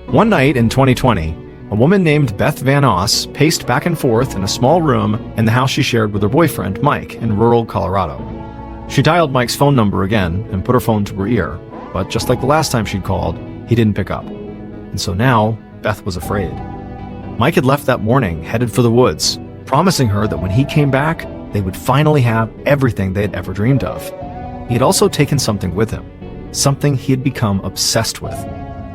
One night in 2020, a woman named Beth Van Oss paced back and forth in a small room in the house she shared with her boyfriend, Mike, in rural Colorado. She dialed Mike's phone number again and put her phone to her ear, but just like the last time she'd called, he didn't pick up. And so now, Beth was afraid. Mike had left that morning, headed for the woods, promising her that when he came back, they would finally have everything they had ever dreamed of. He had also taken something with him, something he had become obsessed with,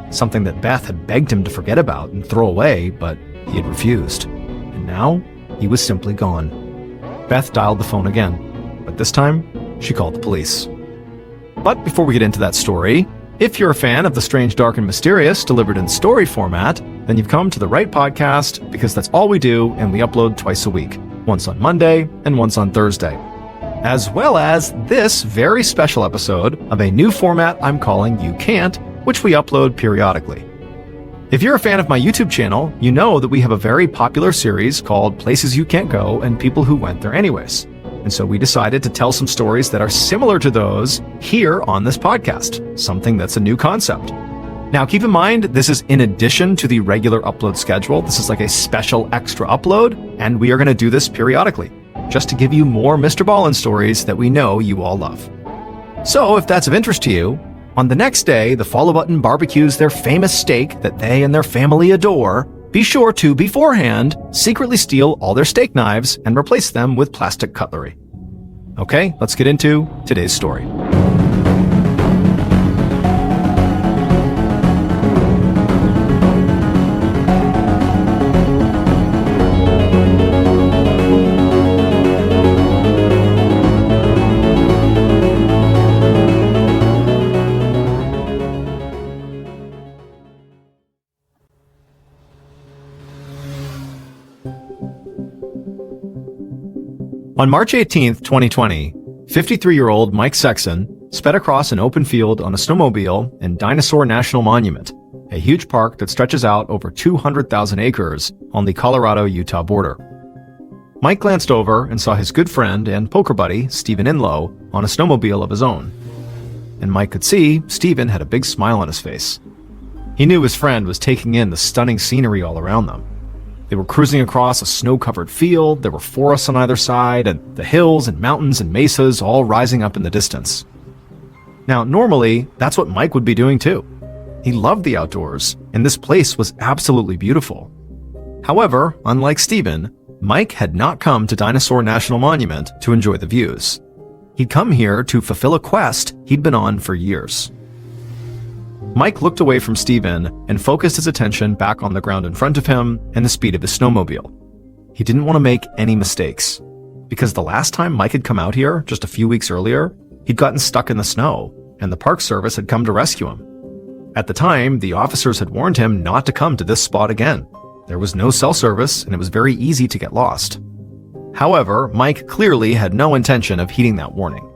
something that Beth had begged him to forget about and throw away, but he had refused. And now, he was simply gone. Beth dialed the phone again, but this time, she called the police. But before we get into that story, if you're a fan of the strange, dark, and mysterious delivered in story format, then you've come to the right podcast, because that's all we do, and we upload twice a week, once on Monday and once on Thursday. As well as this very special episode of a new format I'm calling You Can't, which we upload periodically. If you're a fan of my YouTube channel, you know that we have a very popular series called Places You Can't Go and People Who Went There Anyways. And so we decided to tell some stories that are similar to those here on this podcast, something that's a new concept. Now, keep in mind, this is in addition to the regular upload schedule. This is like a special extra upload, and we are going to do this periodically, just to give you more MrBallen stories that we know you all love. So if that's of interest to you, on the next day, the Follow Button barbecues their famous steak that they and their family adore. Be sure to, beforehand, secretly steal all their steak knives and replace them with plastic cutlery. Okay, let's get into today's story. On March 18, 2020, 53-year-old Mike Sexton sped across an open field on a snowmobile in Dinosaur National Monument, a huge park that stretches out over 200,000 acres on the Colorado-Utah border. Mike glanced over and saw his good friend and poker buddy, Stephen Inlow, on a snowmobile of his own. And Mike could see Stephen had a big smile on his face. He knew his friend was taking in the stunning scenery all around them. They were cruising across a snow-covered field, there were forests on either side, and the hills and mountains and mesas all rising up in the distance. Now, normally, that's what Mike would be doing too. He loved the outdoors, and this place was absolutely beautiful. However, unlike Stephen, Mike had not come to Dinosaur National Monument to enjoy the views. He'd come here to fulfill a quest he'd been on for years. Mike looked away from Stephen and focused his attention back on the ground in front of him and the speed of his snowmobile. He didn't want to make any mistakes, because the last time Mike had come out here, just a few weeks earlier, he'd gotten stuck in the snow, and the Park Service had come to rescue him. At the time, the officers had warned him not to come to this spot again. There was no cell service, and it was very easy to get lost. However, Mike clearly had no intention of heeding that warning.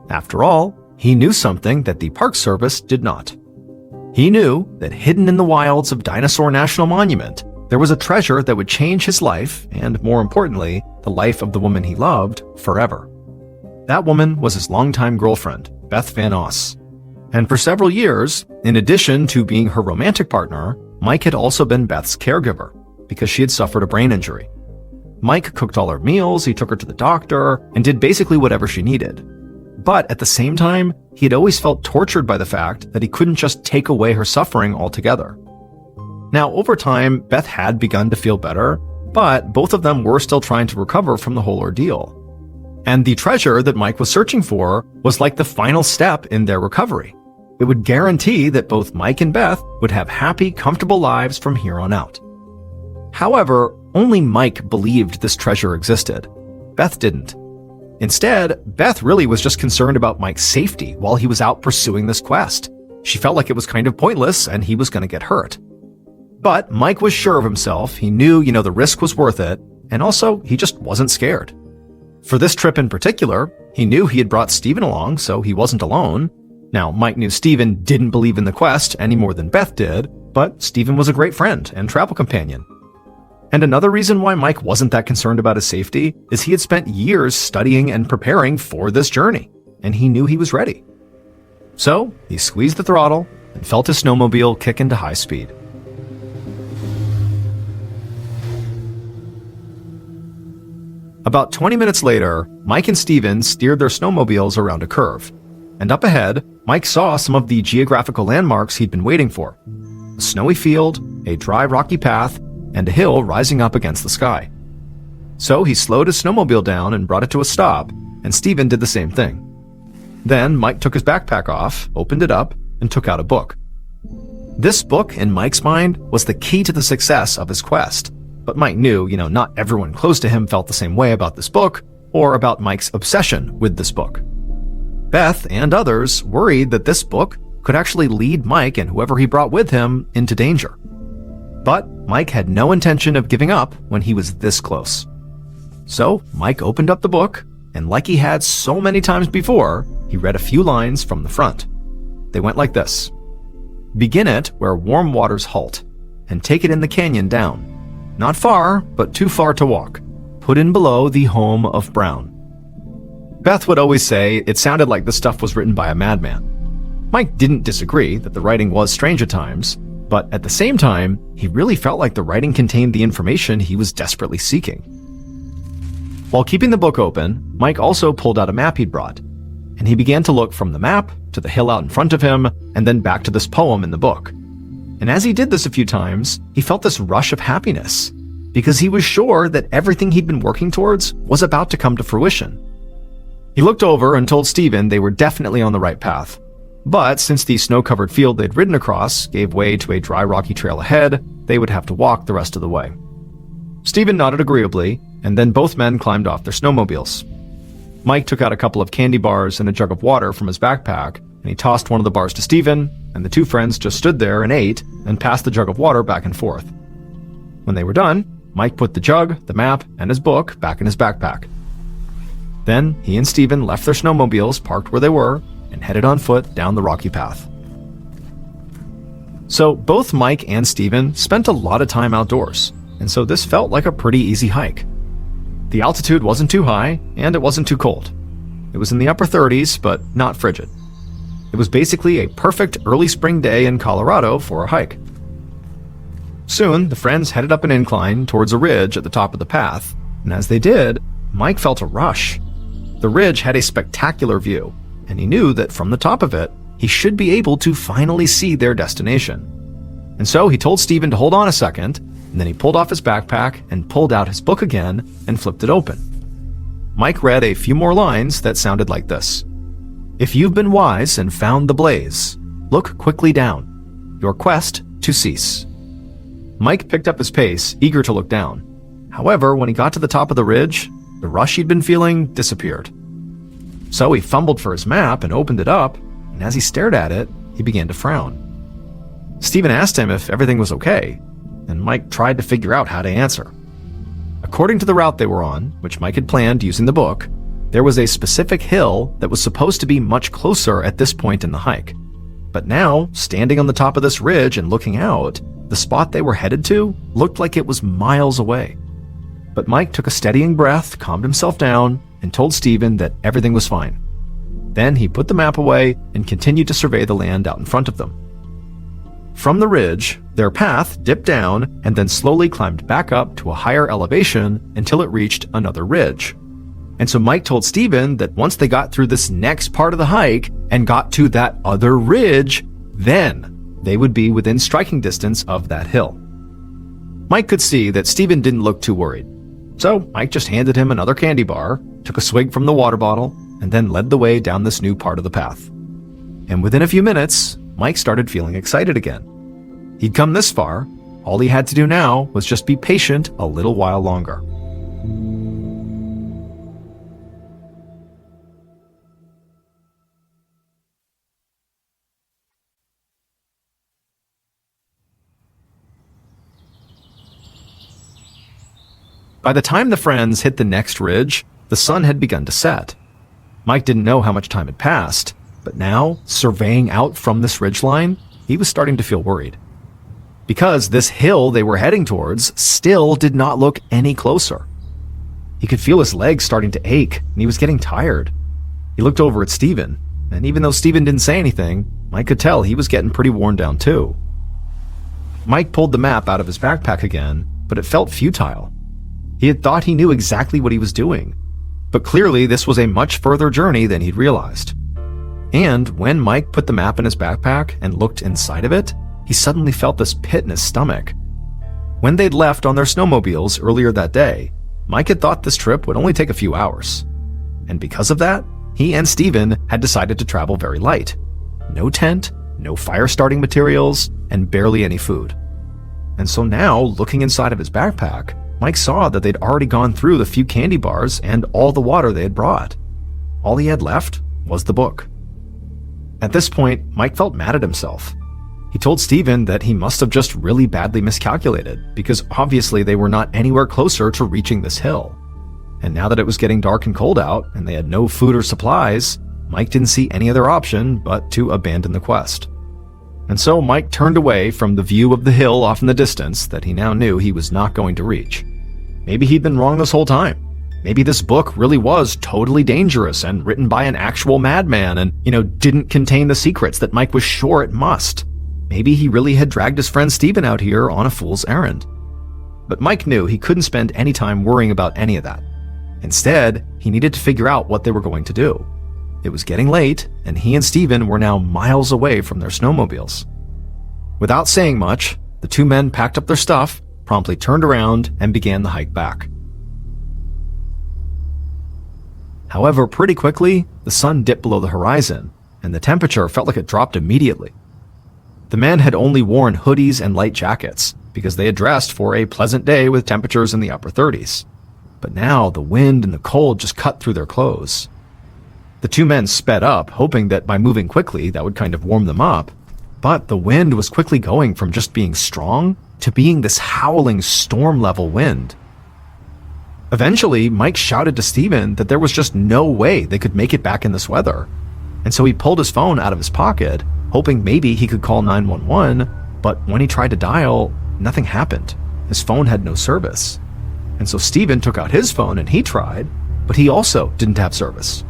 After all, he knew something that the Park Service did not. He knew that hidden in the wilds of Dinosaur National Monument, there was a treasure that would change his life, and more importantly, the life of the woman he loved, forever. That woman was his longtime girlfriend, Beth Van Oss. And for several years, in addition to being her romantic partner, Mike had also been Beth's caregiver, because she had suffered a brain injury. Mike cooked all her meals, he took her to the doctor, and did basically whatever she needed. But at the same time, he had always felt tortured by the fact that he couldn't just take away her suffering altogether. Now, over time, Beth had begun to feel better, but both of them were still trying to recover from the whole ordeal. And the treasure that Mike was searching for was like the final step in their recovery. It would guarantee that both Mike and Beth would have happy, comfortable lives from here on out. However, only Mike believed this treasure existed. Beth didn't. Instead, Beth really was just concerned about Mike's safety while he was out pursuing this quest. She felt like it was kind of pointless and he was going to get hurt. But Mike was sure of himself. He knew, the risk was worth it, and also he just wasn't scared. For this trip in particular, he knew he had brought Stephen along, so he wasn't alone. Now, Mike knew Stephen didn't believe in the quest any more than Beth did, but Stephen was a great friend and travel companion. And another reason why Mike wasn't that concerned about his safety is he had spent years studying and preparing for this journey, and he knew he was ready. So, he squeezed the throttle and felt his snowmobile kick into high speed. About 20 minutes later, Mike and Steven steered their snowmobiles around a curve. And up ahead, Mike saw some of the geographical landmarks he'd been waiting for. A snowy field, a dry rocky path, and a hill rising up against the sky. So he slowed his snowmobile down and brought it to a stop, and Steven did the same thing. Then Mike took his backpack off, opened it up, and took out a book. This book, in Mike's mind, was the key to the success of his quest. But Mike knew, not everyone close to him felt the same way about this book, or about Mike's obsession with this book. Beth and others worried that this book could actually lead Mike and whoever he brought with him into danger. But Mike had no intention of giving up when he was this close. So Mike opened up the book, and like he had so many times before, he read a few lines from the front. They went like this: "Begin it where warm waters halt, and take it in the canyon down. Not far, but too far to walk. Put in below the home of Brown." Beth would always say it sounded like the stuff was written by a madman. Mike didn't disagree that the writing was strange at times, but at the same time, he really felt like the writing contained the information he was desperately seeking. While keeping the book open, Mike also pulled out a map he'd brought, and he began to look from the map to the hill out in front of him, and then back to this poem in the book. And as he did this a few times, he felt this rush of happiness, because he was sure that everything he'd been working towards was about to come to fruition. He looked over and told Steven they were definitely on the right path. But since the snow-covered field they'd ridden across gave way to a dry rocky trail ahead, they would have to walk the rest of the way. Steven nodded agreeably, and then both men climbed off their snowmobiles. Mike took out a couple of candy bars and a jug of water from his backpack, and he tossed one of the bars to Steven, and the two friends just stood there and ate and passed the jug of water back and forth. When they were done, Mike put the jug, the map, and his book back in his backpack. Then he and Steven left their snowmobiles parked where they were and headed on foot down the rocky path. So both Mike and Steven spent a lot of time outdoors, and so this felt like a pretty easy hike. The altitude wasn't too high, and it wasn't too cold. It was in the upper 30s, but not frigid. It was basically a perfect early spring day in Colorado for a hike. Soon, the friends headed up an incline towards a ridge at the top of the path, and as they did, Mike felt a rush. The ridge had a spectacular view, and he knew that from the top of it, he should be able to finally see their destination. And so he told Steven to hold on a second, and then he pulled off his backpack and pulled out his book again and flipped it open. Mike read a few more lines that sounded like this: "If you've been wise and found the blaze, look quickly down, your quest to cease." Mike picked up his pace, eager to look down. However, when he got to the top of the ridge, the rush he'd been feeling disappeared. So he fumbled for his map and opened it up, and as he stared at it, he began to frown. Steven asked him if everything was okay, and Mike tried to figure out how to answer. According to the route they were on, which Mike had planned using the book, there was a specific hill that was supposed to be much closer at this point in the hike. But now, standing on the top of this ridge and looking out, the spot they were headed to looked like it was miles away. But Mike took a steadying breath, calmed himself down, and told Steven that everything was fine. Then he put the map away and continued to survey the land out in front of them. From the ridge, their path dipped down and then slowly climbed back up to a higher elevation until it reached another ridge. And so Mike told Steven that once they got through this next part of the hike and got to that other ridge, then they would be within striking distance of that hill. Mike could see that Steven didn't look too worried. So Mike just handed him another candy bar, took a swig from the water bottle, and then led the way down this new part of the path. And within a few minutes, Mike started feeling excited again. He'd come this far. All he had to do now was just be patient a little while longer. By the time the friends hit the next ridge, the sun had begun to set. Mike didn't know how much time had passed, but now, surveying out from this ridgeline, he was starting to feel worried. Because this hill they were heading towards still did not look any closer. He could feel his legs starting to ache, and he was getting tired. He looked over at Steven, and even though Steven didn't say anything, Mike could tell he was getting pretty worn down too. Mike pulled the map out of his backpack again, but it felt futile. He had thought he knew exactly what he was doing, but clearly this was a much further journey than he'd realized. And when Mike put the map in his backpack and looked inside of it, he suddenly felt this pit in his stomach. When they'd left on their snowmobiles earlier that day, Mike had thought this trip would only take a few hours. And because of that, he and Steven had decided to travel very light. No tent, no fire starting materials, and barely any food. And so now, looking inside of his backpack, Mike saw that they'd already gone through the few candy bars and all the water they had brought. All he had left was the book. At this point, Mike felt mad at himself. He told Steven that he must have just really badly miscalculated, because obviously they were not anywhere closer to reaching this hill. And now that it was getting dark and cold out, and they had no food or supplies, Mike didn't see any other option but to abandon the quest. And so Mike turned away from the view of the hill off in the distance that he now knew he was not going to reach. Maybe he'd been wrong this whole time. Maybe this book really was totally dangerous and written by an actual madman and, didn't contain the secrets that Mike was sure it must. Maybe he really had dragged his friend Steven out here on a fool's errand. But Mike knew he couldn't spend any time worrying about any of that. Instead, he needed to figure out what they were going to do. It was getting late, and he and Steven were now miles away from their snowmobiles. Without saying much, the two men packed up their stuff, promptly turned around, and began the hike back. However, pretty quickly, the sun dipped below the horizon, and the temperature felt like it dropped immediately. The men had only worn hoodies and light jackets, because they had dressed for a pleasant day with temperatures in the upper 30s. But now the wind and the cold just cut through their clothes. The two men sped up, hoping that by moving quickly that would kind of warm them up, but the wind was quickly going from just being strong to being this howling storm-level wind. Eventually, Mike shouted to Steven that there was just no way they could make it back in this weather, and so he pulled his phone out of his pocket, hoping maybe he could call 911, but when he tried to dial, nothing happened. His phone had no service. And so Steven took out his phone and he tried, but he also didn't have service.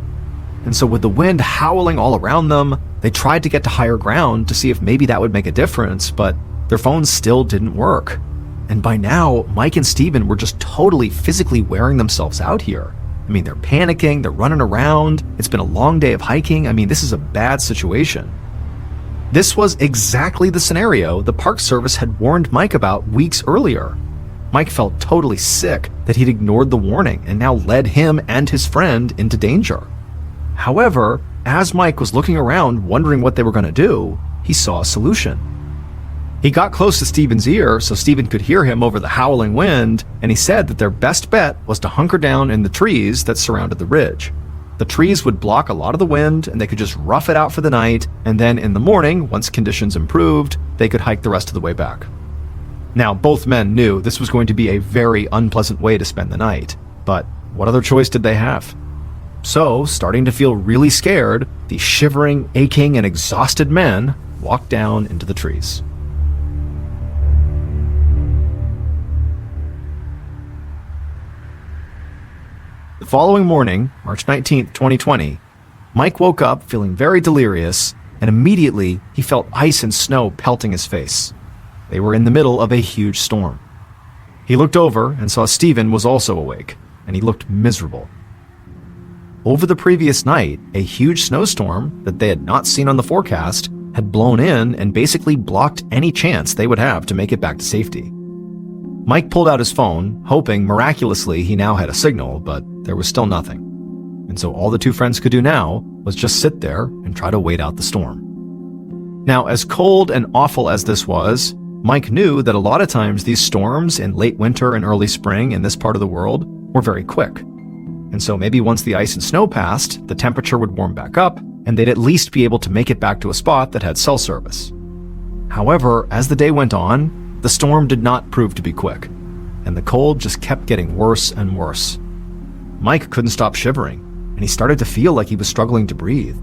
And so with the wind howling all around them, they tried to get to higher ground to see if maybe that would make a difference, but their phones still didn't work. And by now, Mike and Steven were just totally physically wearing themselves out here. I mean, they're panicking, they're running around, it's been a long day of hiking. I mean, this is a bad situation. This was exactly the scenario the Park Service had warned Mike about weeks earlier. Mike felt totally sick that he'd ignored the warning and now led him and his friend into danger. However, as Mike was looking around wondering what they were going to do, he saw a solution. He got close to Steven's ear so Steven could hear him over the howling wind, and he said that their best bet was to hunker down in the trees that surrounded the ridge. The trees would block a lot of the wind and they could just rough it out for the night, and then in the morning, once conditions improved, they could hike the rest of the way back. Now, both men knew this was going to be a very unpleasant way to spend the night, but what other choice did they have? So, starting to feel really scared, the shivering, aching, and exhausted men walked down into the trees. The following morning, March 19th, 2020, Mike woke up feeling very delirious, and immediately he felt ice and snow pelting his face. They were in the middle of a huge storm. He looked over and saw Steven was also awake, and he looked miserable. Over the previous night, a huge snowstorm that they had not seen on the forecast had blown in and basically blocked any chance they would have to make it back to safety. Mike pulled out his phone, hoping miraculously he now had a signal, but there was still nothing. And so all the two friends could do now was just sit there and try to wait out the storm. Now, as cold and awful as this was, Mike knew that a lot of times these storms in late winter and early spring in this part of the world were very quick. And so maybe once the ice and snow passed, the temperature would warm back up, and they'd at least be able to make it back to a spot that had cell service. However, as the day went on, the storm did not prove to be quick, and the cold just kept getting worse and worse. Mike couldn't stop shivering, and he started to feel like he was struggling to breathe.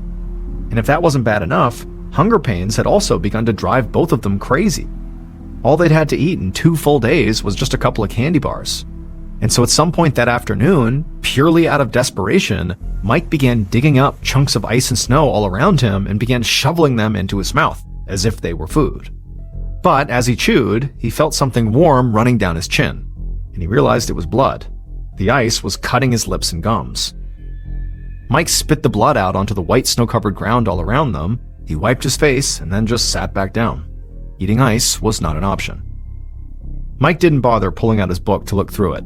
And if that wasn't bad enough, hunger pains had also begun to drive both of them crazy. All they'd had to eat in 2 full days was just a couple of candy bars. And so at some point that afternoon, purely out of desperation, Mike began digging up chunks of ice and snow all around him and began shoveling them into his mouth, as if they were food. But as he chewed, he felt something warm running down his chin, and he realized it was blood, The ice was cutting his lips and gums. Mike spit the blood out onto the white snow-covered ground all around them. He wiped his face and then just sat back down. Eating ice was not an option. Mike didn't bother pulling out his book to look through it.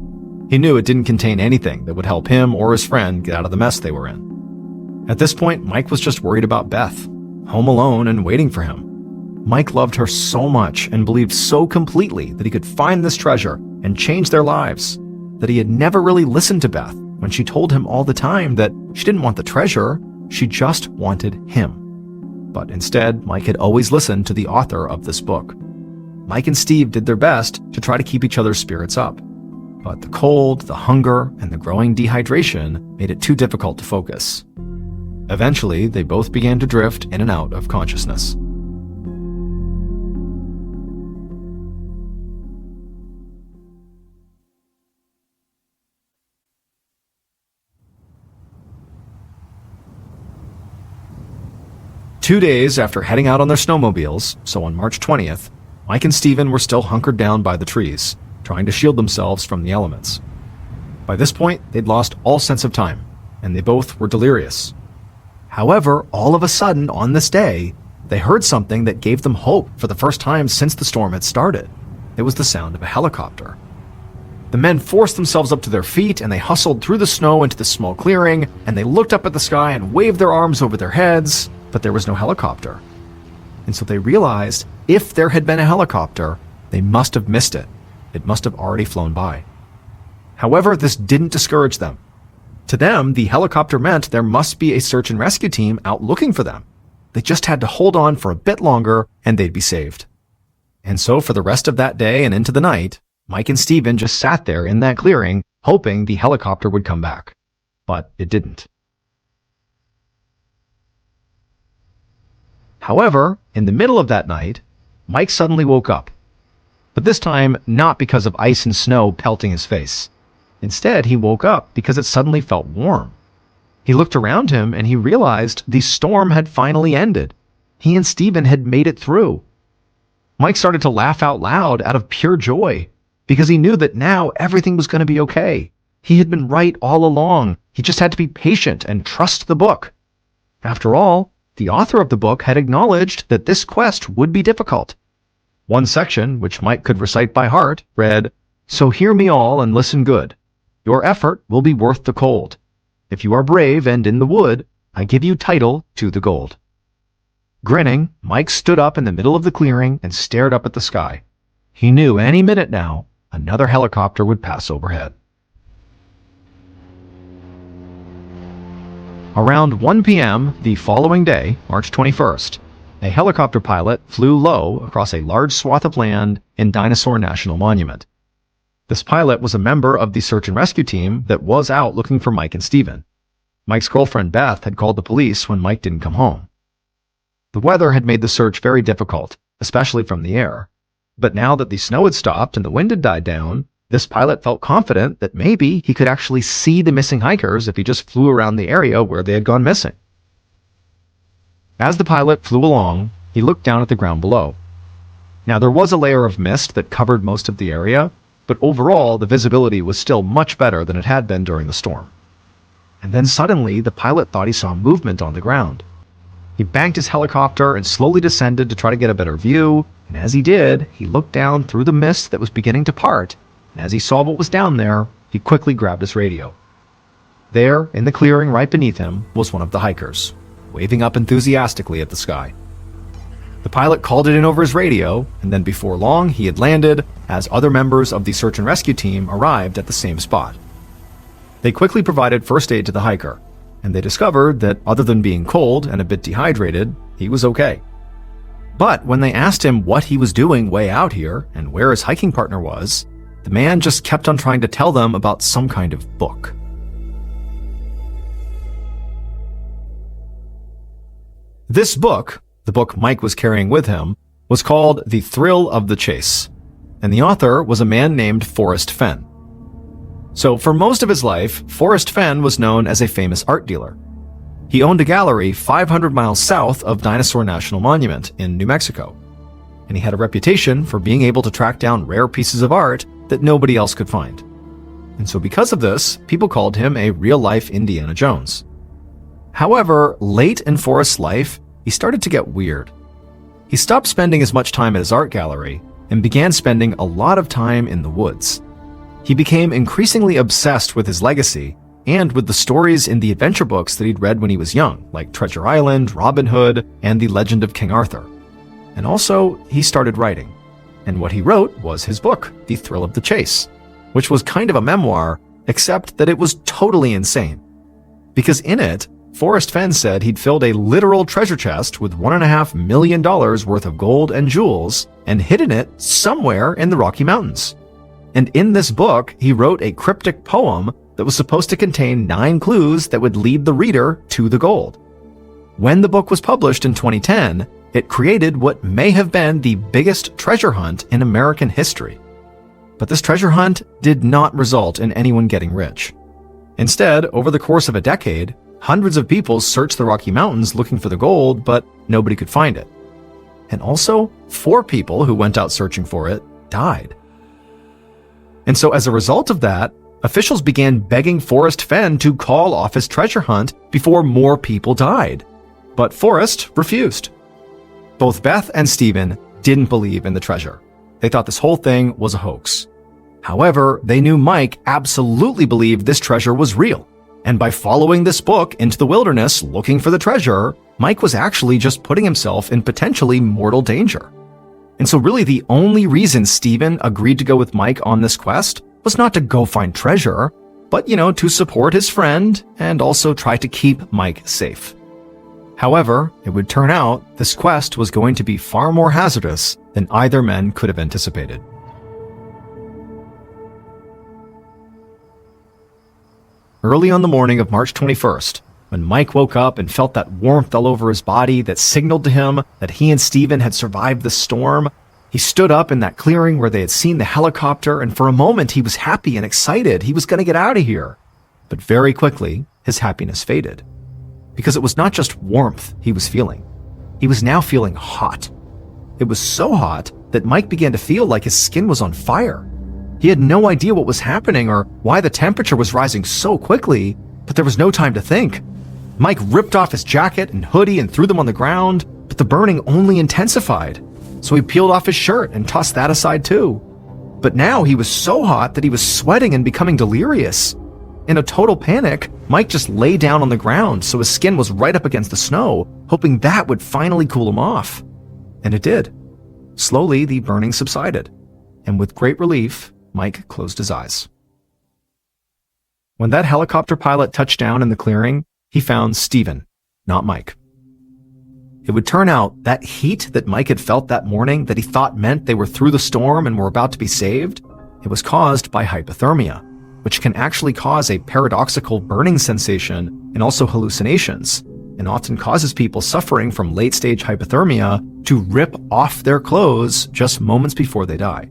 He knew it didn't contain anything that would help him or his friend get out of the mess they were in. At this point, Mike was just worried about Beth, home alone and waiting for him. Mike loved her so much and believed so completely that he could find this treasure and change their lives, that he had never really listened to Beth when she told him all the time that she didn't want the treasure, she just wanted him. But instead, Mike had always listened to the author of this book. Mike and Steve did their best to try to keep each other's spirits up. But the cold, the hunger, and the growing dehydration made it too difficult to focus. Eventually, they both began to drift in and out of consciousness. Two days after heading out on their snowmobiles, so on March 20th, Mike and Steven were still hunkered down by the trees, trying to shield themselves from the elements. By this point, they'd lost all sense of time, and they both were delirious. However, all of a sudden, on this day, they heard something that gave them hope for the first time since the storm had started. It was the sound of a helicopter. The men forced themselves up to their feet, and they hustled through the snow into the small clearing, and they looked up at the sky and waved their arms over their heads, but there was no helicopter. And so they realized if there had been a helicopter, they must have missed it. It must have already flown by. However, this didn't discourage them. To them, the helicopter meant there must be a search and rescue team out looking for them. They just had to hold on for a bit longer and they'd be saved. And so for the rest of that day and into the night, Mike and Steven just sat there in that clearing, hoping the helicopter would come back. But it didn't. However, in the middle of that night, Mike suddenly woke up. But this time, not because of ice and snow pelting his face. Instead, he woke up because it suddenly felt warm. He looked around him and he realized the storm had finally ended. He and Steven had made it through. Mike started to laugh out loud out of pure joy because he knew that now everything was going to be okay. He had been right all along. He just had to be patient and trust the book. After all, the author of the book had acknowledged that this quest would be difficult. One section, which Mike could recite by heart, read, "So hear me all and listen good. Your effort will be worth the cold. If you are brave and in the wood, I give you title to the gold." Grinning, Mike stood up in the middle of the clearing and stared up at the sky. He knew any minute now, another helicopter would pass overhead. Around 1 p.m. the following day, March 21st, a helicopter pilot flew low across a large swath of land in Dinosaur National Monument. This pilot was a member of the search and rescue team that was out looking for Mike and Steven. Mike's girlfriend Beth had called the police when Mike didn't come home. The weather had made the search very difficult, especially from the air. But now that the snow had stopped and the wind had died down, this pilot felt confident that maybe he could actually see the missing hikers if he just flew around the area where they had gone missing. As the pilot flew along, he looked down at the ground below. Now there was a layer of mist that covered most of the area, but overall the visibility was still much better than it had been during the storm. And then suddenly the pilot thought he saw movement on the ground. He banked his helicopter and slowly descended to try to get a better view, and as he did, he looked down through the mist that was beginning to part, and as he saw what was down there, he quickly grabbed his radio. There, in the clearing right beneath him, was one of the hikers, waving up enthusiastically at the sky. The pilot called it in over his radio, and then before long he had landed as other members of the search and rescue team arrived at the same spot. They quickly provided first aid to the hiker, and they discovered that other than being cold and a bit dehydrated, he was okay. But when they asked him what he was doing way out here and where his hiking partner was, the man just kept on trying to tell them about some kind of book. This book, the book Mike was carrying with him, was called The Thrill of the Chase, and the author was a man named Forrest Fenn. So for most of his life, Forrest Fenn was known as a famous art dealer. He owned a gallery 500 miles south of Dinosaur National Monument in New Mexico, and he had a reputation for being able to track down rare pieces of art that nobody else could find. And so because of this, people called him a real-life Indiana Jones. However, late in Forrest's life, he started to get weird. He stopped spending as much time at his art gallery and began spending a lot of time in the woods. He became increasingly obsessed with his legacy and with the stories in the adventure books that he'd read when he was young, like Treasure Island, Robin Hood, and The Legend of King Arthur. And also, he started writing. And what he wrote was his book, The Thrill of the Chase, which was kind of a memoir, except that it was totally insane. Because in it, Forrest Fenn said he'd filled a literal treasure chest with $1.5 million worth of gold and jewels and hidden it somewhere in the Rocky Mountains. And in this book, he wrote a cryptic poem that was supposed to contain 9 clues that would lead the reader to the gold. When the book was published in 2010, it created what may have been the biggest treasure hunt in American history. But this treasure hunt did not result in anyone getting rich. Instead, over the course of a decade, hundreds of people searched the Rocky Mountains looking for the gold, but nobody could find it. And also, 4 people who went out searching for it died. And so as a result of that, officials began begging Forrest Fenn to call off his treasure hunt before more people died. But Forrest refused. Both Beth and Stephen didn't believe in the treasure. They thought this whole thing was a hoax. However, they knew Mike absolutely believed this treasure was real. And by following this book into the wilderness looking for the treasure, Mike was actually just putting himself in potentially mortal danger. And so really the only reason Stephen agreed to go with Mike on this quest was not to go find treasure, but, to support his friend and also try to keep Mike safe. However, it would turn out this quest was going to be far more hazardous than either men could have anticipated. Early on the morning of March 21st, when Mike woke up and felt that warmth all over his body that signaled to him that he and Stephen had survived the storm, he stood up in that clearing where they had seen the helicopter, and for a moment he was happy and excited. He was going to get out of here. But very quickly, his happiness faded. Because it was not just warmth he was feeling. He was now feeling hot. It was so hot that Mike began to feel like his skin was on fire. He had no idea what was happening or why the temperature was rising so quickly, but there was no time to think. Mike ripped off his jacket and hoodie and threw them on the ground, but the burning only intensified. So he peeled off his shirt and tossed that aside too. But now he was so hot that he was sweating and becoming delirious. In a total panic, Mike just lay down on the ground so his skin was right up against the snow, hoping that would finally cool him off. And it did. Slowly, the burning subsided. And with great relief, Mike closed his eyes. When that helicopter pilot touched down in the clearing, he found Stephen, not Mike. It would turn out that heat that Mike had felt that morning that he thought meant they were through the storm and were about to be saved, it was caused by hypothermia, which can actually cause a paradoxical burning sensation and also hallucinations, and often causes people suffering from late-stage hypothermia to rip off their clothes just moments before they die.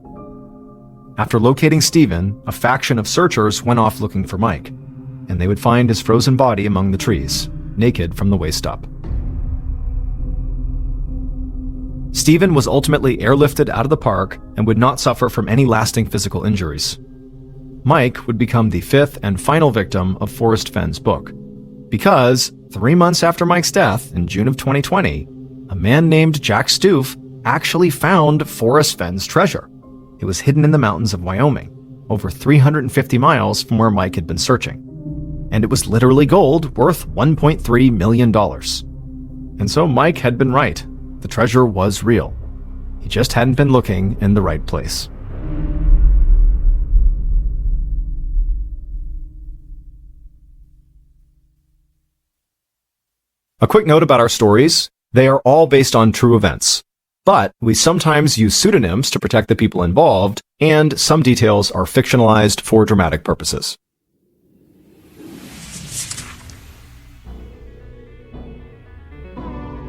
After locating Stephen, a faction of searchers went off looking for Mike, and they would find his frozen body among the trees, naked from the waist up. Stephen was ultimately airlifted out of the park and would not suffer from any lasting physical injuries. Mike would become the 5th and final victim of Forrest Fenn's book, because 3 months after Mike's death in June of 2020, a man named Jack Stoof actually found Forrest Fenn's treasure. It was hidden in the mountains of Wyoming, over 350 miles from where Mike had been searching. And it was literally gold worth $1.3 million. And so Mike had been right. The treasure was real. He just hadn't been looking in the right place. A quick note about our stories. They are all based on true events. But we sometimes use pseudonyms to protect the people involved, and some details are fictionalized for dramatic purposes.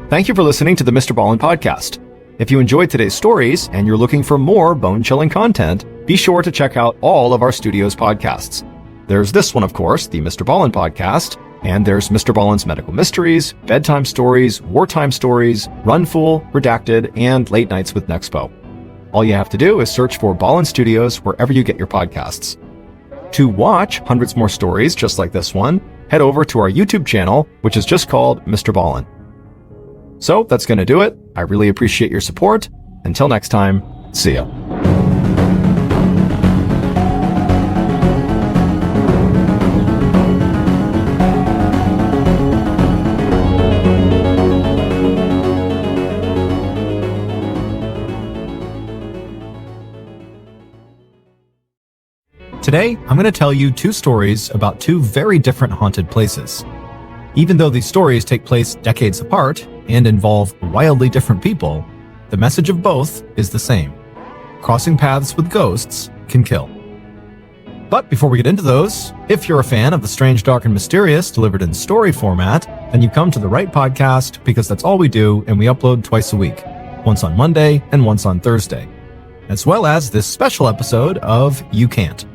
Thank you for listening to the MrBallen Podcast. If you enjoyed today's stories and you're looking for more bone-chilling content, be sure to check out all of our studio's podcasts. There's this one, of course, the MrBallen Podcast, and there's MrBallen's Medical Mysteries, Bedtime Stories, Wartime Stories, Run Fool, Redacted, and Late Nights with Nexpo. All you have to do is search for Ballen Studios wherever you get your podcasts. To watch hundreds more stories just like this one, head over to our YouTube channel, which is just called MrBallen. So that's going to do it. I really appreciate your support. Until next time, see ya. Today, I'm going to tell you two stories about two very different haunted places. Even though these stories take place decades apart and involve wildly different people, the message of both is the same. Crossing paths with ghosts can kill. But before we get into those, if you're a fan of the strange, dark, and mysterious delivered in story format, then you've come to the right podcast because that's all we do, and we upload twice a week, once on Monday and once on Thursday, as well as this special episode of You Can't.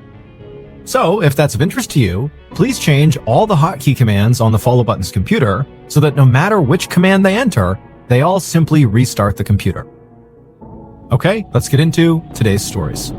So, if that's of interest to you, please change all the hotkey commands on the follow button's computer so that no matter which command they enter, they all simply restart the computer. Okay, let's get into today's stories.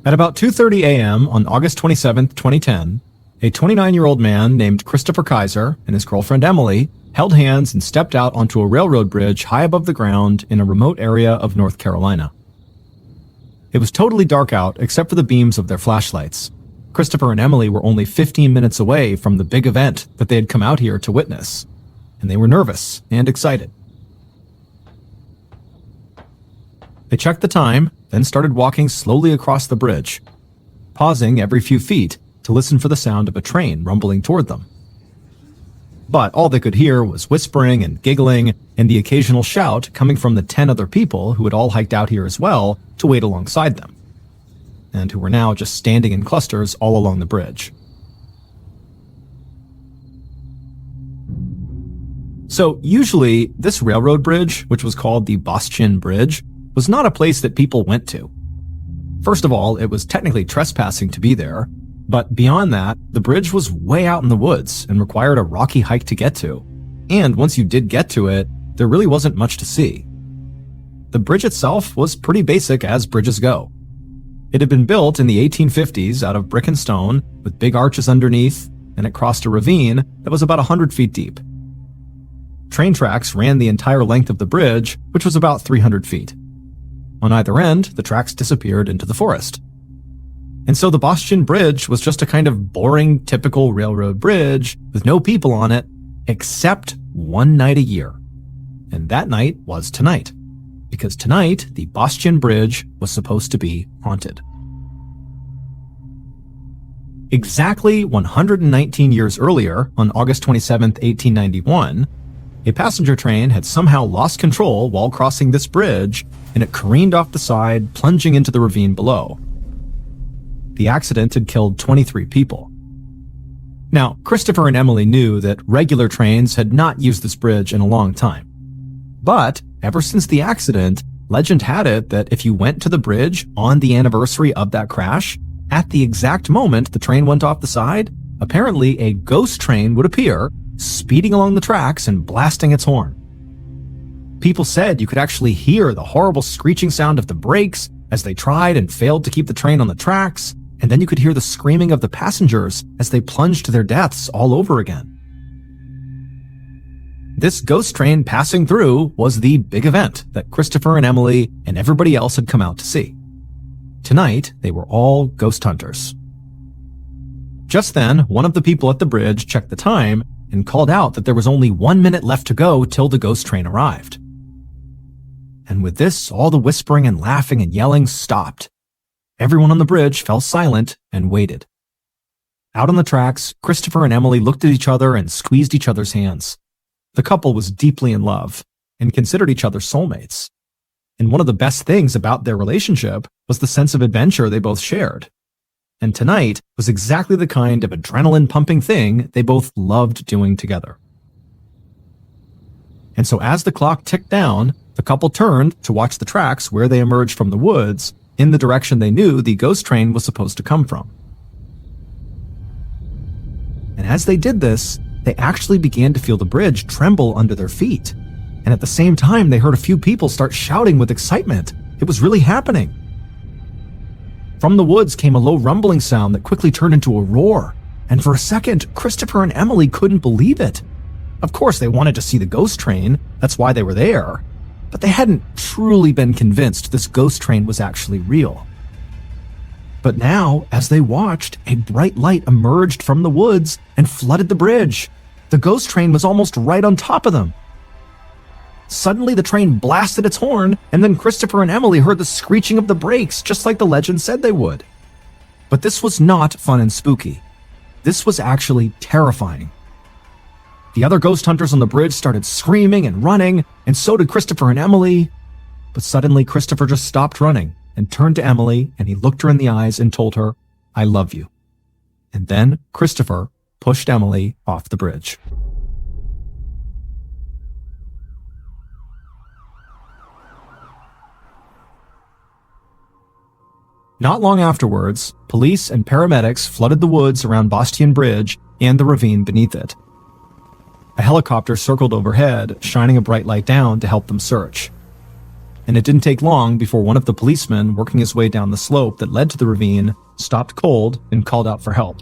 At about 2:30 a.m. on August 27, 2010, a 29-year-old man named Christopher Kaiser and his girlfriend Emily held hands and stepped out onto a railroad bridge high above the ground in a remote area of North Carolina. It was totally dark out except for the beams of their flashlights. Christopher and Emily were only 15 minutes away from the big event that they had come out here to witness, and they were nervous and excited. They checked the time, then started walking slowly across the bridge, pausing every few feet to listen for the sound of a train rumbling toward them. But all they could hear was whispering and giggling and the occasional shout coming from the 10 other people who had all hiked out here as well to wait alongside them, and who were now just standing in clusters all along the bridge. So usually, this railroad bridge, which was called the Boston Bridge, was not a place that people went to. First of all, it was technically trespassing to be there, but beyond that, the bridge was way out in the woods and required a rocky hike to get to. And once you did get to it, there really wasn't much to see. The bridge itself was pretty basic as bridges go. It had been built in the 1850s out of brick and stone with big arches underneath, and it crossed a ravine that was about 100 feet deep. Train tracks ran the entire length of the bridge, which was about 300 feet. On either end, the tracks disappeared into the forest. And so the Boston Bridge was just a kind of boring, typical railroad bridge with no people on it, except one night a year. And that night was tonight, because tonight the Boston Bridge was supposed to be haunted. Exactly 119 years earlier, on August 27, 1891, a passenger train had somehow lost control while crossing this bridge, and it careened off the side, plunging into the ravine below. The accident had killed 23 people. Now, Christopher and Emily knew that regular trains had not used this bridge in a long time. But ever since the accident, legend had it that if you went to the bridge on the anniversary of that crash, at the exact moment the train went off the side, apparently a ghost train would appear, speeding along the tracks and blasting its horn. People said you could actually hear the horrible screeching sound of the brakes as they tried and failed to keep the train on the tracks, and then you could hear the screaming of the passengers as they plunged to their deaths all over again. This ghost train passing through was the big event that Christopher and Emily and everybody else had come out to see. Tonight, they were all ghost hunters. Just then, one of the people at the bridge checked the time and called out that there was only 1 minute left to go till the ghost train arrived. And with this, all the whispering and laughing and yelling stopped. Everyone on the bridge fell silent and waited. Out on the tracks, Christopher and Emily looked at each other and squeezed each other's hands. The couple was deeply in love and considered each other soulmates. And one of the best things about their relationship was the sense of adventure they both shared. and tonight was exactly the kind of adrenaline-pumping thing they both loved doing together. And so as the clock ticked down, the couple turned to watch the tracks where they emerged from the woods in the direction they knew the ghost train was supposed to come from. And as they did this, they actually began to feel the bridge tremble under their feet. And at the same time, they heard a few people start shouting with excitement. It was really happening. From the woods came a low rumbling sound that quickly turned into a roar. And for a second, Christopher and Emily couldn't believe it. Of course, they wanted to see the ghost train. That's why they were there. But they hadn't truly been convinced this ghost train was actually real. But now, as they watched, a bright light emerged from the woods and flooded the bridge. The ghost train was almost right on top of them. Suddenly, the train blasted its horn, and then Christopher and Emily heard the screeching of the brakes, just like the legend said they would. But this was not fun and spooky. This was actually terrifying. The other ghost hunters on the bridge started screaming and running, and so did Christopher and Emily. But suddenly, Christopher just stopped running and turned to Emily, and he looked her in the eyes and told her, "I love you." And then Christopher pushed Emily off the bridge. Not long afterwards, police and paramedics flooded the woods around Bastion Bridge and the ravine beneath it. A helicopter circled overhead, shining a bright light down to help them search. And it didn't take long before one of the policemen working his way down the slope that led to the ravine stopped cold and called out for help.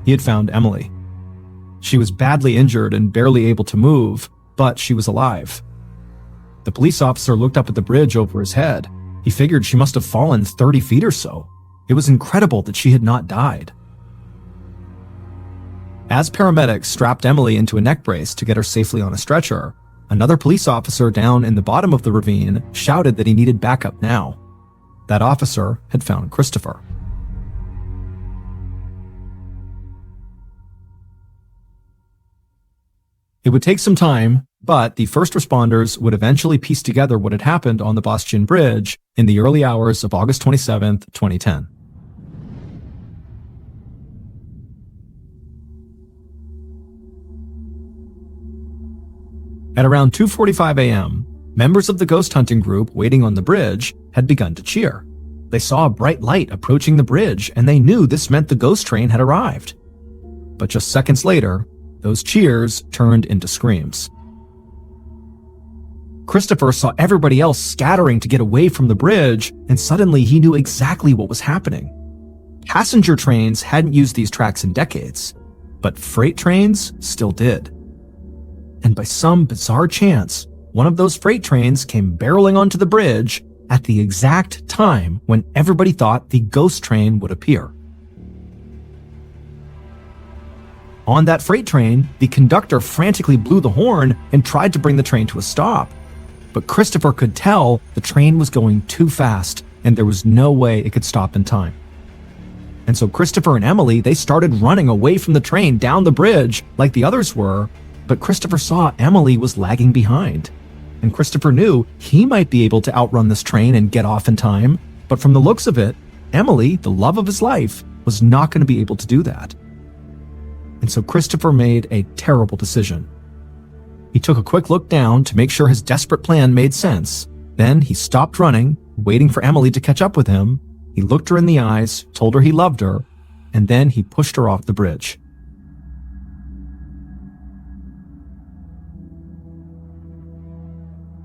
He had found Emily. She was badly injured and barely able to move, but she was alive. The police officer looked up at the bridge over his head. He figured she must have fallen 30 feet or so. It was incredible that she had not died. As paramedics strapped Emily into a neck brace to get her safely on a stretcher, another police officer down in the bottom of the ravine shouted that he needed backup now. That officer had found Christopher. It would take some time, but the first responders would eventually piece together what had happened on the Bastion Bridge in the early hours of August 27th, 2010. At around 2:45 a.m., members of the ghost hunting group waiting on the bridge had begun to cheer. They saw a bright light approaching the bridge, and they knew this meant the ghost train had arrived. But just seconds later, those cheers turned into screams. Christopher saw everybody else scattering to get away from the bridge, and suddenly he knew exactly what was happening. Passenger trains hadn't used these tracks in decades, but freight trains still did. And by some bizarre chance, one of those freight trains came barreling onto the bridge at the exact time when everybody thought the ghost train would appear. On that freight train, the conductor frantically blew the horn and tried to bring the train to a stop. But Christopher could tell the train was going too fast, and there was no way it could stop in time. And so Christopher and Emily, they started running away from the train down the bridge like the others were, but Christopher saw Emily was lagging behind. And Christopher knew he might be able to outrun this train and get off in time, but from the looks of it, Emily, the love of his life, was not going to be able to do that. And so Christopher made a terrible decision. He took a quick look down to make sure his desperate plan made sense. Then he stopped running, waiting for Emily to catch up with him. He looked her in the eyes, told her he loved her, and then he pushed her off the bridge.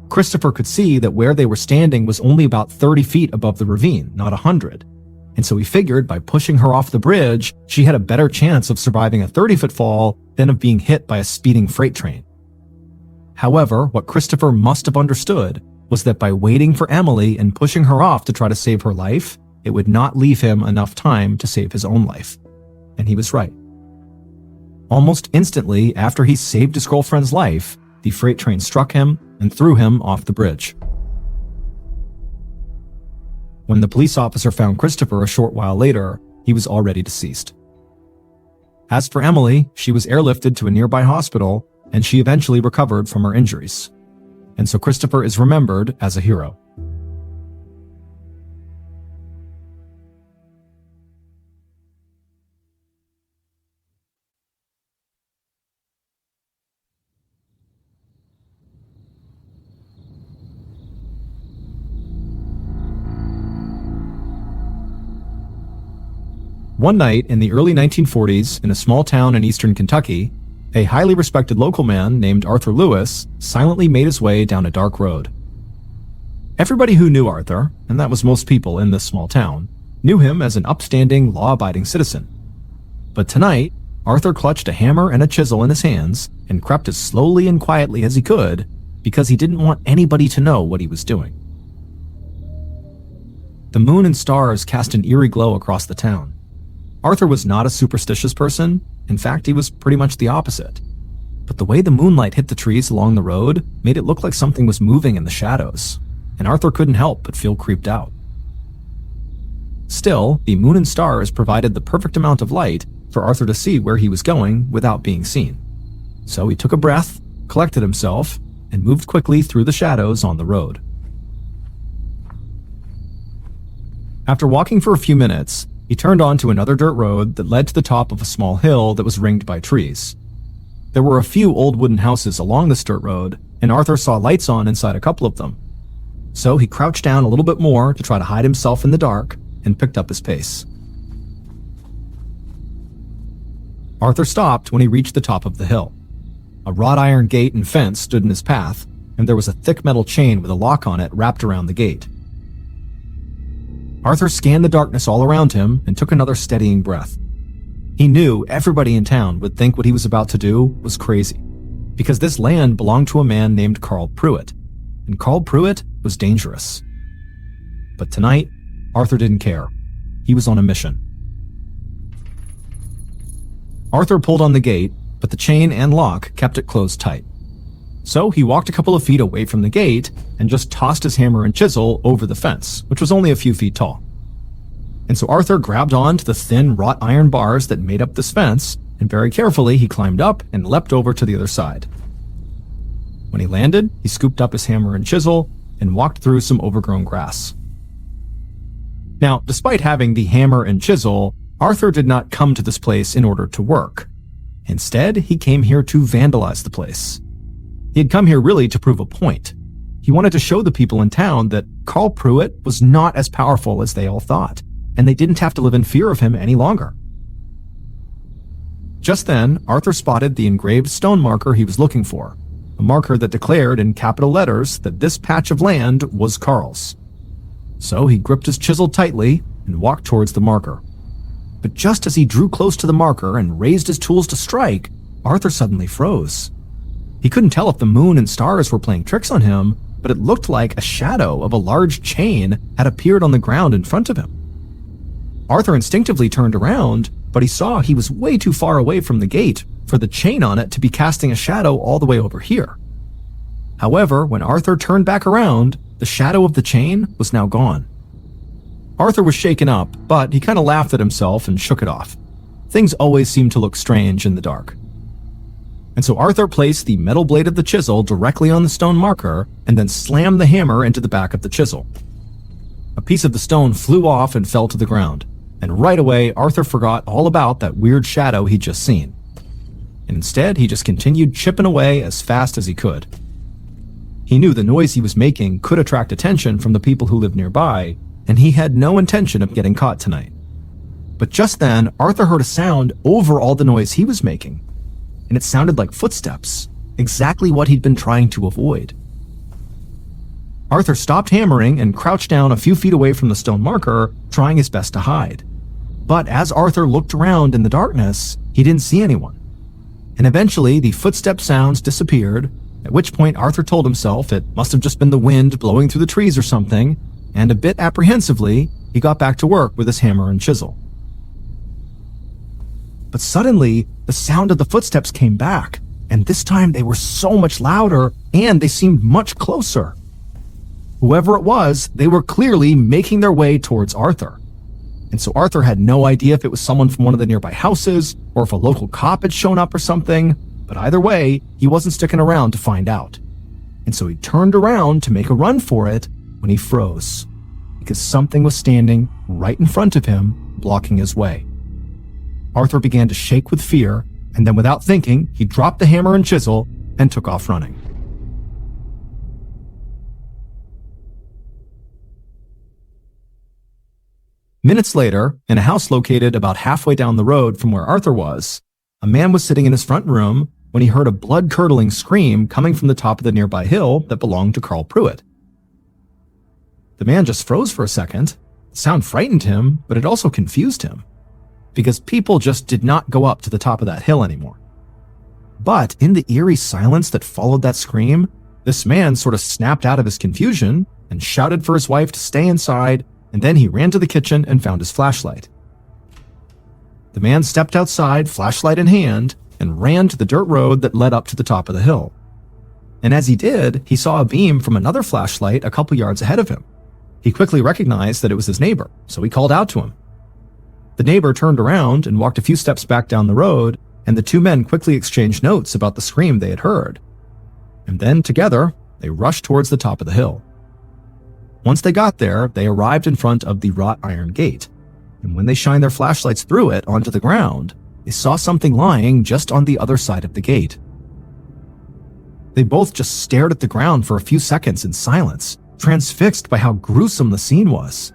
Christopher could see that where they were standing was only about 30 feet above the ravine, not 100. And so he figured by pushing her off the bridge, she had a better chance of surviving a 30-foot fall than of being hit by a speeding freight train. However, what Christopher must have understood was that by waiting for Emily and pushing her off to try to save her life, it would not leave him enough time to save his own life. And he was right. Almost instantly after he saved his girlfriend's life, the freight train struck him and threw him off the bridge. When the police officer found Christopher a short while later, he was already deceased. As for Emily, she was airlifted to a nearby hospital, and she eventually recovered from her injuries. And so Christopher is remembered as a hero. One night in the early 1940s, in a small town in eastern Kentucky, a highly respected local man named Arthur Lewis silently made his way down a dark road. Everybody who knew Arthur, and that was most people in this small town, knew him as an upstanding, law-abiding citizen. But tonight, Arthur clutched a hammer and a chisel in his hands and crept as slowly and quietly as he could because he didn't want anybody to know what he was doing. The moon and stars cast an eerie glow across the town. Arthur was not a superstitious person. In fact, he was pretty much the opposite. But the way the moonlight hit the trees along the road made it look like something was moving in the shadows, and Arthur couldn't help but feel creeped out. Still, the moon and stars provided the perfect amount of light for Arthur to see where he was going without being seen. So he took a breath, collected himself, and moved quickly through the shadows on the road. After walking for a few minutes, he turned onto another dirt road that led to the top of a small hill that was ringed by trees. There were a few old wooden houses along this dirt road, and Arthur saw lights on inside a couple of them. So he crouched down a little bit more to try to hide himself in the dark and picked up his pace. Arthur stopped when he reached the top of the hill. A wrought iron gate and fence stood in his path, and there was a thick metal chain with a lock on it wrapped around the gate. Arthur scanned the darkness all around him and took another steadying breath. He knew everybody in town would think what he was about to do was crazy, because this land belonged to a man named Carl Pruitt, and Carl Pruitt was dangerous. But tonight, Arthur didn't care. He was on a mission. Arthur pulled on the gate, but the chain and lock kept it closed tight. So he walked a couple of feet away from the gate and just tossed his hammer and chisel over the fence, which was only a few feet tall. And so Arthur grabbed on to the thin wrought iron bars that made up this fence, and very carefully he climbed up and leapt over to the other side. When he landed, he scooped up his hammer and chisel and walked through some overgrown grass. Now, despite having the hammer and chisel, Arthur did not come to this place in order to work. Instead, he came here to vandalize the place. He had come here really to prove a point. He wanted to show the people in town that Carl Pruitt was not as powerful as they all thought, and they didn't have to live in fear of him any longer. Just then, Arthur spotted the engraved stone marker he was looking for, a marker that declared in capital letters that this patch of land was Carl's. So he gripped his chisel tightly and walked towards the marker. But just as he drew close to the marker and raised his tools to strike, Arthur suddenly froze. He couldn't tell if the moon and stars were playing tricks on him, but it looked like a shadow of a large chain had appeared on the ground in front of him. Arthur instinctively turned around, but he saw he was way too far away from the gate for the chain on it to be casting a shadow all the way over here. However, when Arthur turned back around, the shadow of the chain was now gone. Arthur was shaken up, but he kind of laughed at himself and shook it off. Things always seemed to look strange in the dark. And so Arthur placed the metal blade of the chisel directly on the stone marker and then slammed the hammer into the back of the chisel. A piece of the stone flew off and fell to the ground, and right away Arthur forgot all about that weird shadow he'd just seen. And instead, he just continued chipping away as fast as he could. He knew the noise he was making could attract attention from the people who lived nearby, and he had no intention of getting caught tonight. But just then, Arthur heard a sound over all the noise he was making, and it sounded like footsteps, exactly what he'd been trying to avoid. Arthur stopped hammering and crouched down a few feet away from the stone marker, trying his best to hide. But as Arthur looked around in the darkness, he didn't see anyone. And eventually, the footstep sounds disappeared, at which point Arthur told himself it must have just been the wind blowing through the trees or something, and a bit apprehensively, he got back to work with his hammer and chisel. But suddenly, the sound of the footsteps came back, and this time they were so much louder, and they seemed much closer. Whoever it was, they were clearly making their way towards Arthur. And so Arthur had no idea if it was someone from one of the nearby houses, or if a local cop had shown up or something, but either way, he wasn't sticking around to find out. And so he turned around to make a run for it when he froze, because something was standing right in front of him, blocking his way. Arthur began to shake with fear, and then without thinking, he dropped the hammer and chisel and took off running. Minutes later, in a house located about halfway down the road from where Arthur was, a man was sitting in his front room when he heard a blood-curdling scream coming from the top of the nearby hill that belonged to Carl Pruitt. The man just froze for a second. The sound frightened him, but it also confused him, because people just did not go up to the top of that hill anymore. But in the eerie silence that followed that scream, this man sort of snapped out of his confusion and shouted for his wife to stay inside, and then he ran to the kitchen and found his flashlight. The man stepped outside, flashlight in hand, and ran to the dirt road that led up to the top of the hill. And as he did, he saw a beam from another flashlight a couple yards ahead of him. He quickly recognized that it was his neighbor, so he called out to him. The neighbor turned around and walked a few steps back down the road, and the two men quickly exchanged notes about the scream they had heard. And then, together, they rushed towards the top of the hill. Once they got there, they arrived in front of the wrought iron gate, and when they shined their flashlights through it onto the ground, they saw something lying just on the other side of the gate. They both just stared at the ground for a few seconds in silence, transfixed by how gruesome the scene was.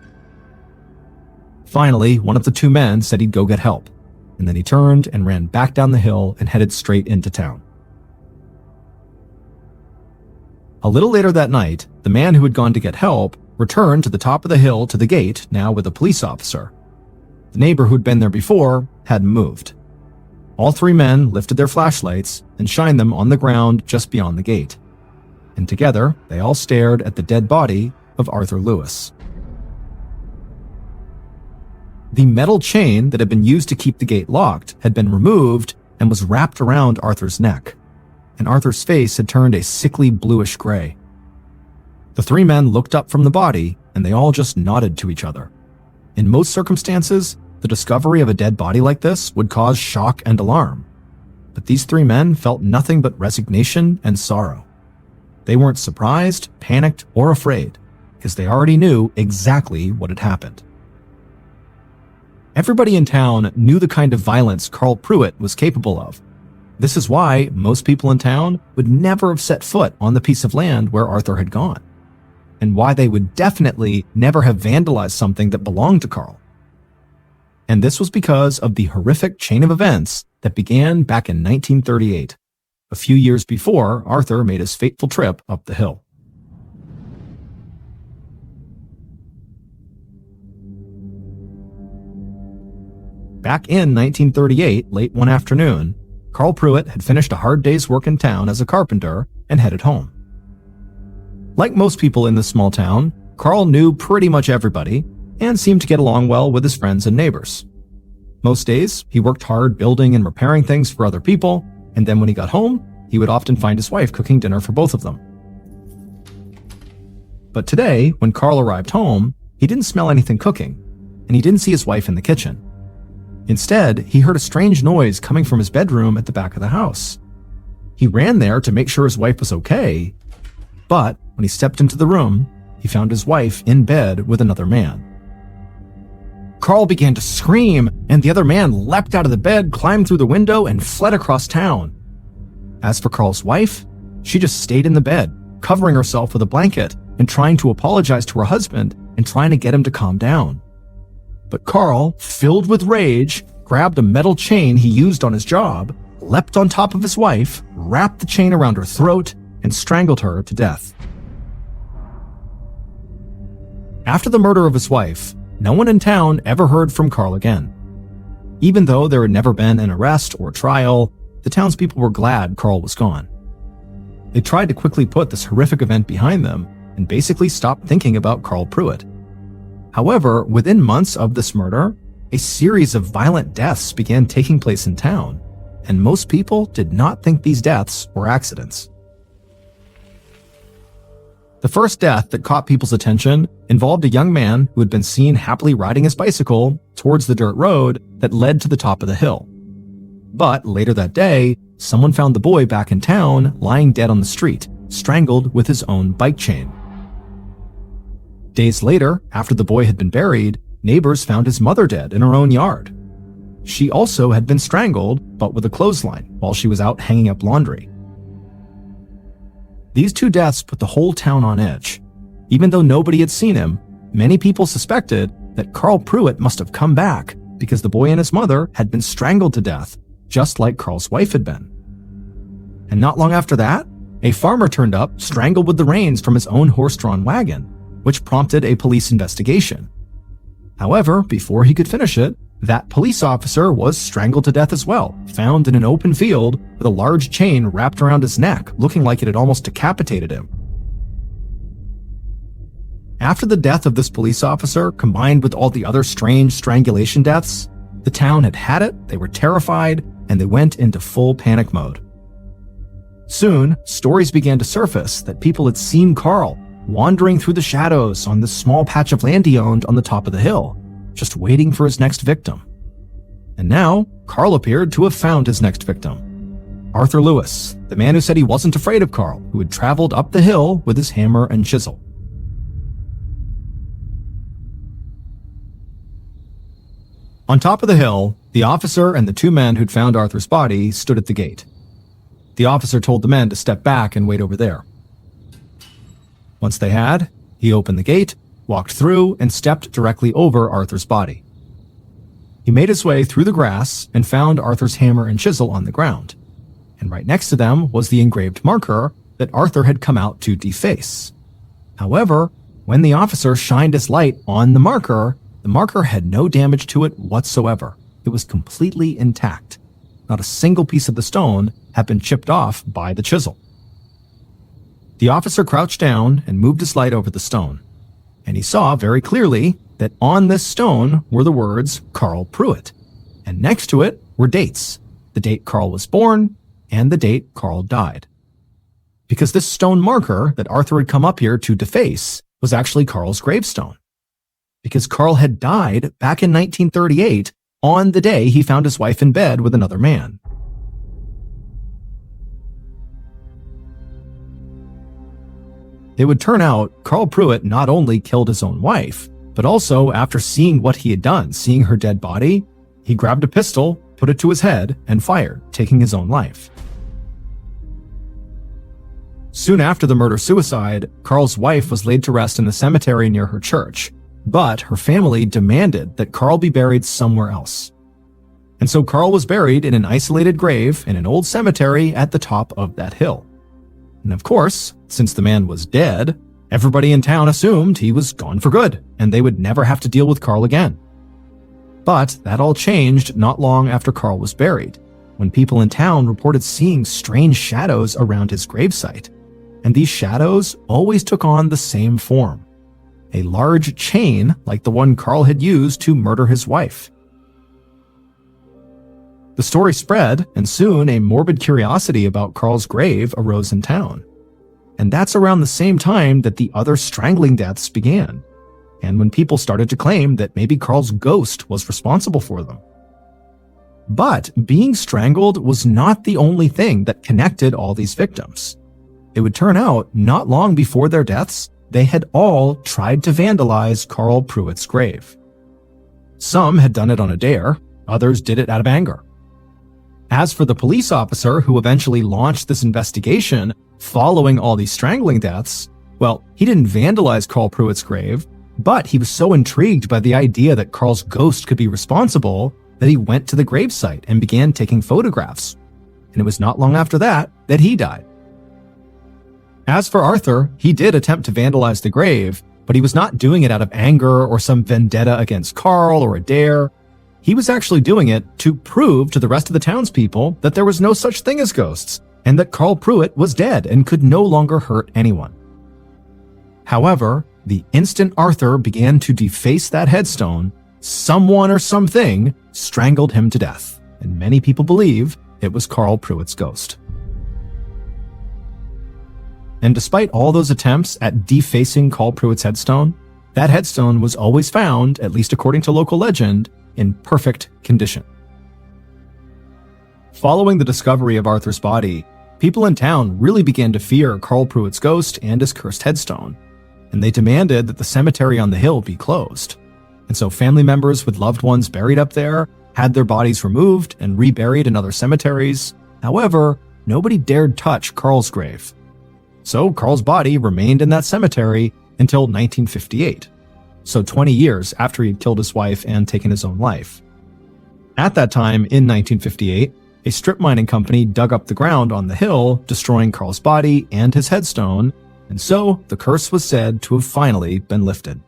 Finally, one of the two men said he'd go get help, and then he turned and ran back down the hill and headed straight into town. A little later that night, the man who had gone to get help returned to the top of the hill to the gate, now with a police officer. The neighbor who'd been there before hadn't moved. All three men lifted their flashlights and shined them on the ground just beyond the gate. And together, they all stared at the dead body of Arthur Lewis. The metal chain that had been used to keep the gate locked had been removed and was wrapped around Arthur's neck, and Arthur's face had turned a sickly bluish gray. The three men looked up from the body, and they all just nodded to each other. In most circumstances, the discovery of a dead body like this would cause shock and alarm. But these three men felt nothing but resignation and sorrow. They weren't surprised, panicked, or afraid, because they already knew exactly what had happened. Everybody in town knew the kind of violence Carl Pruitt was capable of. This is why most people in town would never have set foot on the piece of land where Arthur had gone, and why they would definitely never have vandalized something that belonged to Carl. And this was because of the horrific chain of events that began back in 1938, a few years before Arthur made his fateful trip up the hill. Back in 1938, late one afternoon, Carl Pruitt had finished a hard day's work in town as a carpenter and headed home. Like most people in this small town, Carl knew pretty much everybody and seemed to get along well with his friends and neighbors. Most days, he worked hard building and repairing things for other people, and then when he got home, he would often find his wife cooking dinner for both of them. But today, when Carl arrived home, he didn't smell anything cooking, and he didn't see his wife in the kitchen. Instead, he heard a strange noise coming from his bedroom at the back of the house. He ran there to make sure his wife was okay, but when he stepped into the room, he found his wife in bed with another man. Carl began to scream, and the other man leapt out of the bed, climbed through the window, and fled across town. As for Carl's wife, she just stayed in the bed, covering herself with a blanket and trying to apologize to her husband and trying to get him to calm down. But Carl, filled with rage, grabbed a metal chain he used on his job, leapt on top of his wife, wrapped the chain around her throat, and strangled her to death. After the murder of his wife, no one in town ever heard from Carl again. Even though there had never been an arrest or trial, the townspeople were glad Carl was gone. They tried to quickly put this horrific event behind them and basically stopped thinking about Carl Pruitt. However, within months of this murder, a series of violent deaths began taking place in town, and most people did not think these deaths were accidents. The first death that caught people's attention involved a young man who had been seen happily riding his bicycle towards the dirt road that led to the top of the hill. But later that day, someone found the boy back in town lying dead on the street, strangled with his own bike chain. Days later, after the boy had been buried, neighbors found his mother dead in her own yard. She also had been strangled, but with a clothesline, while she was out hanging up laundry. These two deaths put the whole town on edge. Even though nobody had seen him, many people suspected that Carl Pruitt must have come back because the boy and his mother had been strangled to death, just like Carl's wife had been. And not long after that, a farmer turned up, strangled with the reins from his own horse-drawn wagon, which prompted a police investigation. However, before he could finish it, that police officer was strangled to death as well, found in an open field with a large chain wrapped around his neck, looking like it had almost decapitated him. After the death of this police officer, combined with all the other strange strangulation deaths, the town had it, they were terrified, and they went into full panic mode. Soon, stories began to surface that people had seen Carl wandering through the shadows on this small patch of land he owned on the top of the hill, just waiting for his next victim. And now, Carl appeared to have found his next victim. Arthur Lewis, the man who said he wasn't afraid of Carl, who had traveled up the hill with his hammer and chisel. On top of the hill, the officer and the two men who'd found Arthur's body stood at the gate. The officer told the men to step back and wait over there. Once they had, he opened the gate, walked through, and stepped directly over Arthur's body. He made his way through the grass and found Arthur's hammer and chisel on the ground, and right next to them was the engraved marker that Arthur had come out to deface. However, when the officer shined his light on the marker had no damage to it whatsoever. It was completely intact. Not a single piece of the stone had been chipped off by the chisel. The officer crouched down and moved his light over the stone, and he saw very clearly that on this stone were the words Carl Pruitt, and next to it were dates, the date Carl was born and the date Carl died. Because this stone marker that Arthur had come up here to deface was actually Carl's gravestone. Because Carl had died back in 1938 on the day he found his wife in bed with another man. It would turn out Carl Pruitt not only killed his own wife, but also after seeing what he had done, seeing her dead body, he grabbed a pistol, put it to his head, and fired, taking his own life. Soon after the murder-suicide, Carl's wife was laid to rest in the cemetery near her church, but her family demanded that Carl be buried somewhere else. And so Carl was buried in an isolated grave in an old cemetery at the top of that hill. And of course, since the man was dead, everybody in town assumed he was gone for good, and they would never have to deal with Carl again. But that all changed not long after Carl was buried, when people in town reported seeing strange shadows around his gravesite. And these shadows always took on the same form: a large chain like the one Carl had used to murder his wife. The story spread, and soon a morbid curiosity about Carl's grave arose in town. And that's around the same time that the other strangling deaths began, and when people started to claim that maybe Carl's ghost was responsible for them. But being strangled was not the only thing that connected all these victims. It would turn out, not long before their deaths, they had all tried to vandalize Carl Pruitt's grave. Some had done it on a dare, others did it out of anger. As for the police officer who eventually launched this investigation following all these strangling deaths, well, he didn't vandalize Carl Pruitt's grave, but he was so intrigued by the idea that Carl's ghost could be responsible that he went to the gravesite and began taking photographs. And it was not long after that that he died. As for Arthur, he did attempt to vandalize the grave, but he was not doing it out of anger or some vendetta against Carl or a dare. He was actually doing it to prove to the rest of the townspeople that there was no such thing as ghosts, and that Carl Pruitt was dead and could no longer hurt anyone. However, the instant Arthur began to deface that headstone, someone or something strangled him to death, and many people believe it was Carl Pruitt's ghost. And despite all those attempts at defacing Carl Pruitt's headstone, that headstone was always found, at least according to local legend, in perfect condition. Following the discovery of Arthur's body, people in town really began to fear Carl Pruitt's ghost and his cursed headstone, and they demanded that the cemetery on the hill be closed. And so family members with loved ones buried up there had their bodies removed and reburied in other cemeteries. However, nobody dared touch Carl's grave. So Carl's body remained in that cemetery until 1958. so 20 years after he'd killed his wife and taken his own life. At that time, in 1958, a strip mining company dug up the ground on the hill, destroying Carl's body and his headstone, and so the curse was said to have finally been lifted.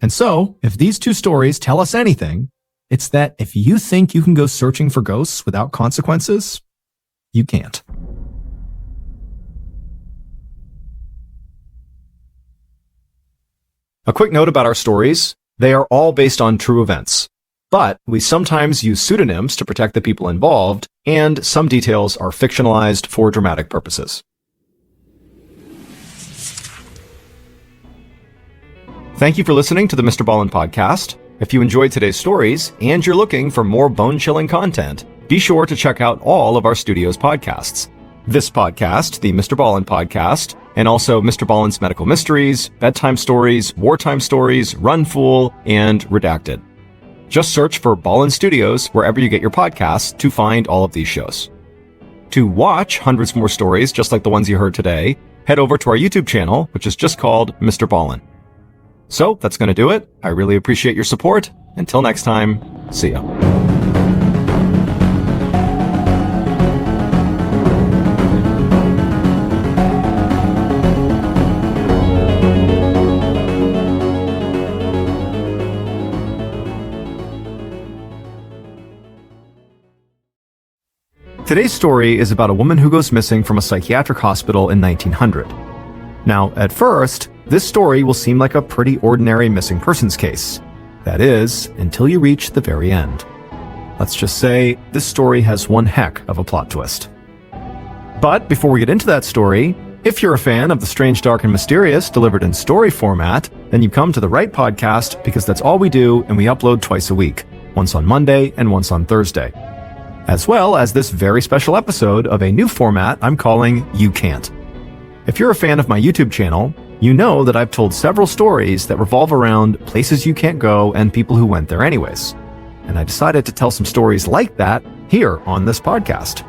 And so, if these two stories tell us anything, it's that if you think you can go searching for ghosts without consequences, you can't. A quick note about our stories. They are all based on true events, but we sometimes use pseudonyms to protect the people involved, and some details are fictionalized for dramatic purposes. Thank you for listening to the MrBallen Podcast. If you enjoyed today's stories and you're looking for more bone-chilling content, be sure to check out all of our studio's podcasts. This podcast, the MrBallen Podcast, and also MrBallen's Medical Mysteries, Bedtime Stories, Wartime Stories, Run Fool, and Redacted. Just search for Ballen Studios wherever you get your podcasts to find all of these shows. To watch hundreds more stories just like the ones you heard today, head over to our YouTube channel, which is just called MrBallen. So that's going to do it. I really appreciate your support. Until next time, see ya. Today's story is about a woman who goes missing from a psychiatric hospital in 1900. Now, at first, this story will seem like a pretty ordinary missing persons case. That is, until you reach the very end. Let's just say this story has one heck of a plot twist. But before we get into that story, if you're a fan of the strange, dark, and mysterious delivered in story format, then you've come to the right podcast because that's all we do and we upload twice a week, once on Monday and once on Thursday. As well as this very special episode of a new format I'm calling You Can't. If you're a fan of my YouTube channel, you know that I've told several stories that revolve around places you can't go and people who went there anyways. And I decided to tell some stories like that here on this podcast,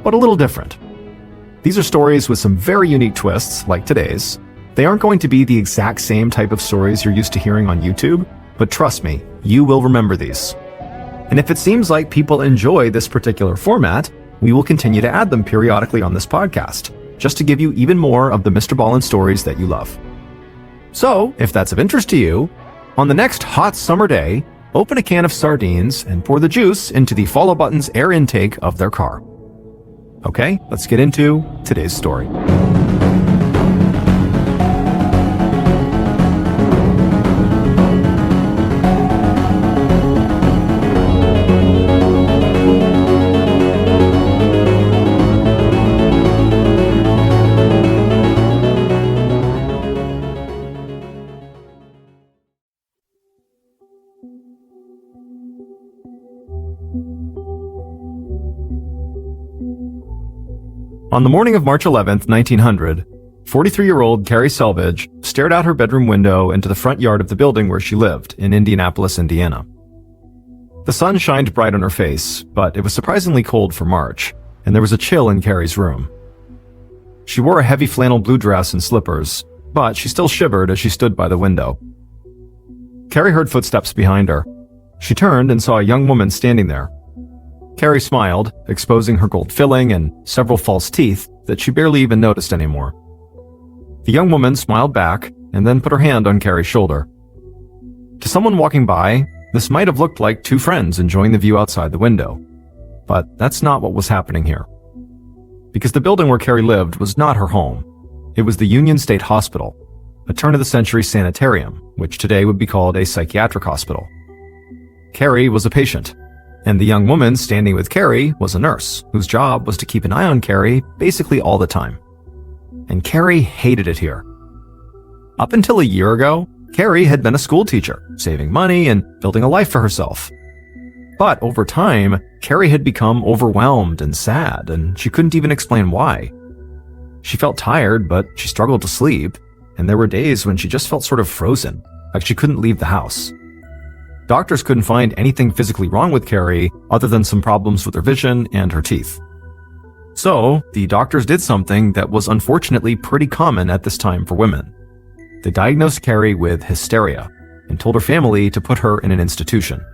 but a little different. These are stories with some very unique twists, like today's. They aren't going to be the exact same type of stories you're used to hearing on YouTube, but trust me, you will remember these. And if it seems like people enjoy this particular format, we will continue to add them periodically on this podcast, just to give you even more of the MrBallen stories that you love. So, if that's of interest to you, on the next hot summer day, open a can of sardines and pour the juice into the follow button's air intake of their car. Okay, let's get into today's story. On the morning of March 11th, 1900, 43-year-old Carrie Selvage stared out her bedroom window into the front yard of the building where she lived in Indianapolis, Indiana. The sun shined bright on her face, but it was surprisingly cold for March, and there was a chill in Carrie's room. She wore a heavy flannel blue dress and slippers, but she still shivered as she stood by the window. Carrie heard footsteps behind her. She turned and saw a young woman standing there. Carrie smiled, exposing her gold filling and several false teeth that she barely even noticed anymore. The young woman smiled back and then put her hand on Carrie's shoulder. To someone walking by, this might have looked like two friends enjoying the view outside the window. But that's not what was happening here. Because the building where Carrie lived was not her home. It was the Union State Hospital, a turn-of-the-century sanitarium, which today would be called a psychiatric hospital. Carrie was a patient, and the young woman standing with Carrie was a nurse, whose job was to keep an eye on Carrie basically all the time. And Carrie hated it here. Up until a year ago, Carrie had been a school teacher, saving money and building a life for herself. But over time, Carrie had become overwhelmed and sad, and she couldn't even explain why. She felt tired, but she struggled to sleep, and there were days when she just felt sort of frozen, like she couldn't leave the house. Doctors couldn't find anything physically wrong with Carrie other than some problems with her vision and her teeth. So, the doctors did something that was unfortunately pretty common at this time for women. They diagnosed Carrie with hysteria and told her family to put her in an institution.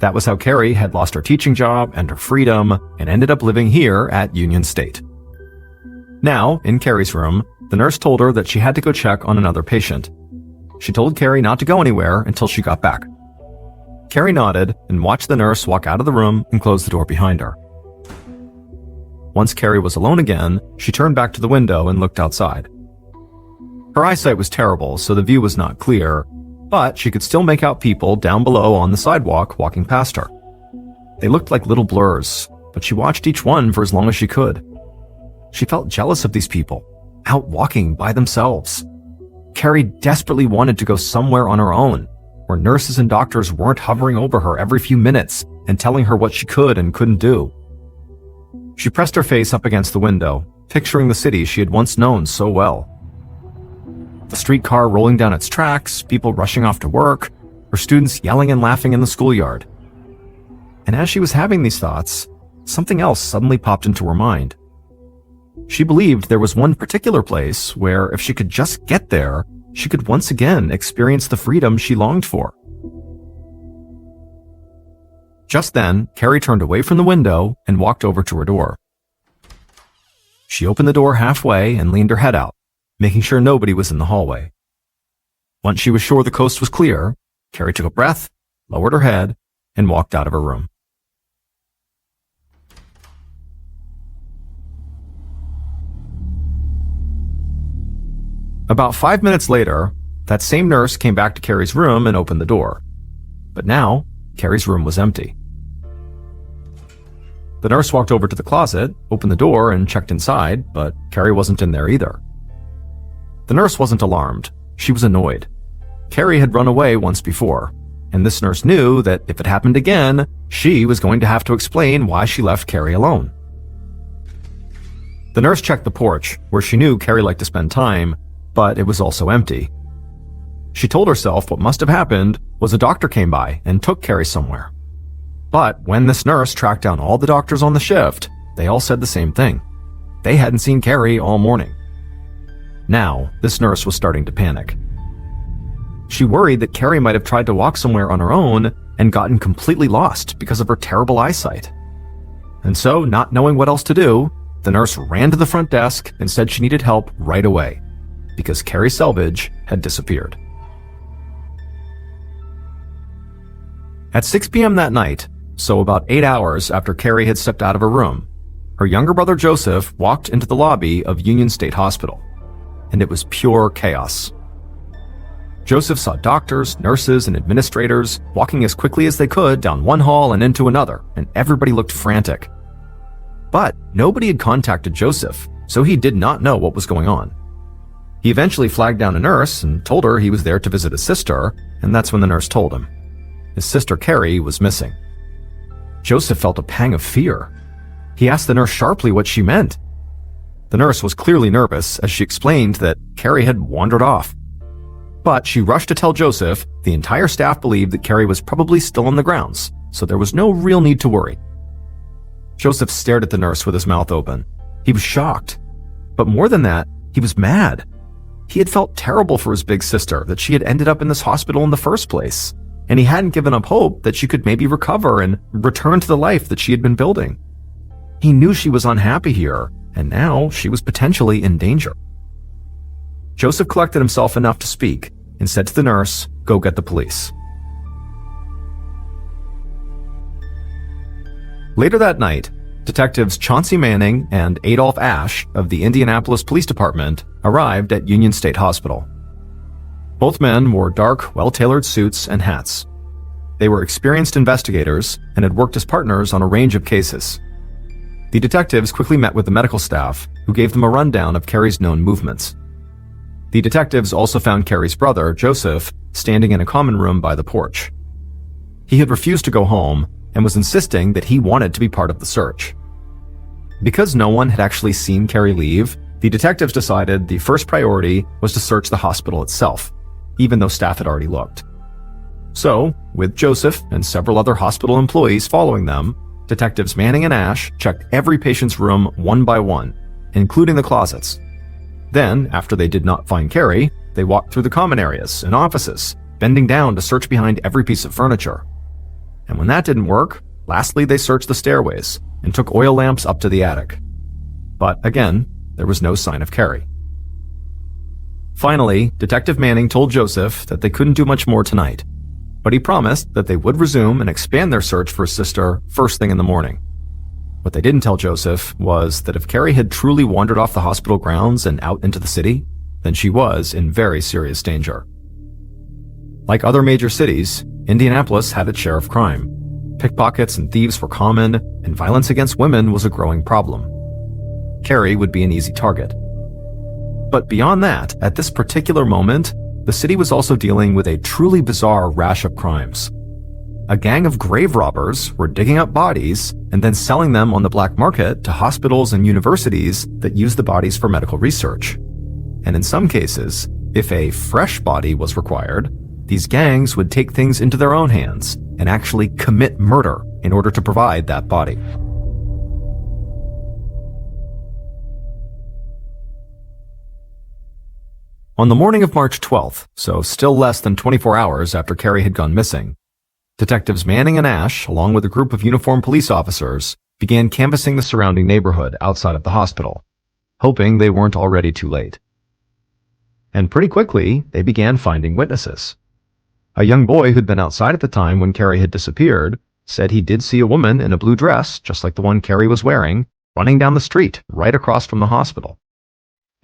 That was how Carrie had lost her teaching job and her freedom and ended up living here at Union State. Now, in Carrie's room, the nurse told her that she had to go check on another patient. She told Carrie not to go anywhere until she got back. Carrie nodded and watched the nurse walk out of the room and close the door behind her. Once Carrie was alone again, she turned back to the window and looked outside. Her eyesight was terrible, so the view was not clear, but she could still make out people down below on the sidewalk walking past her. They looked like little blurs, but she watched each one for as long as she could. She felt jealous of these people, out walking by themselves. Carrie desperately wanted to go somewhere on her own, where nurses and doctors weren't hovering over her every few minutes and telling her what she could and couldn't do. She pressed her face up against the window, picturing the city she had once known so well. The streetcar rolling down its tracks, people rushing off to work, her students yelling and laughing in the schoolyard. And as she was having these thoughts, something else suddenly popped into her mind. She believed there was one particular place where, if she could just get there, she could once again experience the freedom she longed for. Just then, Carrie turned away from the window and walked over to her door. She opened the door halfway and leaned her head out, making sure nobody was in the hallway. Once she was sure the coast was clear, Carrie took a breath, lowered her head, and walked out of her room. About 5 minutes later, that same nurse came back to Carrie's room and opened the door. But now, Carrie's room was empty. The nurse walked over to the closet, opened the door, and checked inside, but Carrie wasn't in there either. The nurse wasn't alarmed. She was annoyed. Carrie had run away once before, and this nurse knew that if it happened again, she was going to have to explain why she left Carrie alone. The nurse checked the porch, where she knew Carrie liked to spend time, but it was also empty. She told herself what must have happened was a doctor came by and took Carrie somewhere. But when this nurse tracked down all the doctors on the shift, they all said the same thing. They hadn't seen Carrie all morning. Now, this nurse was starting to panic. She worried that Carrie might have tried to walk somewhere on her own and gotten completely lost because of her terrible eyesight. And so, not knowing what else to do, the nurse ran to the front desk and said she needed help right away, because Carrie Selvage had disappeared. At 6 p.m. that night, so about 8 hours after Carrie had stepped out of her room, her younger brother Joseph walked into the lobby of Union State Hospital, and it was pure chaos. Joseph saw doctors, nurses, and administrators walking as quickly as they could down one hall and into another, and everybody looked frantic. But nobody had contacted Joseph, so he did not know what was going on. He eventually flagged down a nurse and told her he was there to visit his sister, and that's when the nurse told him. His sister Carrie was missing. Joseph felt a pang of fear. He asked the nurse sharply what she meant. The nurse was clearly nervous as she explained that Carrie had wandered off. But she rushed to tell Joseph the entire staff believed that Carrie was probably still on the grounds, so there was no real need to worry. Joseph stared at the nurse with his mouth open. He was shocked. But more than that, he was mad. He had felt terrible for his big sister that she had ended up in this hospital in the first place, and he hadn't given up hope that she could maybe recover and return to the life that she had been building. He knew she was unhappy here, and now she was potentially in danger. Joseph collected himself enough to speak and said to the nurse, "Go get the police." Later that night, Detectives Chauncey Manning and Adolph Ash of the Indianapolis Police Department arrived at Union State Hospital. Both men wore dark, well-tailored suits and hats. They were experienced investigators and had worked as partners on a range of cases. The detectives quickly met with the medical staff, who gave them a rundown of Carrie's known movements. The detectives also found Carrie's brother, Joseph, standing in a common room by the porch. He had refused to go home and was insisting that he wanted to be part of the search. Because no one had actually seen Carrie leave, the detectives decided the first priority was to search the hospital itself, even though staff had already looked. So, with Joseph and several other hospital employees following them, Detectives Manning and Ash checked every patient's room one by one, including the closets. Then, after they did not find Carrie, They walked through the common areas and offices, bending down to search behind every piece of furniture. And when that didn't work, lastly they searched the stairways and took oil lamps up to the attic. But again, there was no sign of Carrie. Finally, Detective Manning told Joseph that they couldn't do much more tonight, but he promised that they would resume and expand their search for his sister first thing in the morning. What they didn't tell Joseph was that if Carrie had truly wandered off the hospital grounds and out into the city, then she was in very serious danger. Like other major cities, Indianapolis had its share of crime. Pickpockets and thieves were common, and violence against women was a growing problem. Carrie would be an easy target. But beyond that, at this particular moment, the city was also dealing with a truly bizarre rash of crimes. A gang of grave robbers were digging up bodies and then selling them on the black market to hospitals and universities that used the bodies for medical research. And in some cases, if a fresh body was required, these gangs would take things into their own hands and actually commit murder in order to provide that body. On the morning of March 12th, so still less than 24 hours after Carrie had gone missing, Detectives Manning and Ash, along with a group of uniformed police officers, began canvassing the surrounding neighborhood outside of the hospital, hoping they weren't already too late. And pretty quickly, they began finding witnesses. A young boy who'd been outside at the time when Carrie had disappeared said he did see a woman in a blue dress, just like the one Carrie was wearing, running down the street right across from the hospital.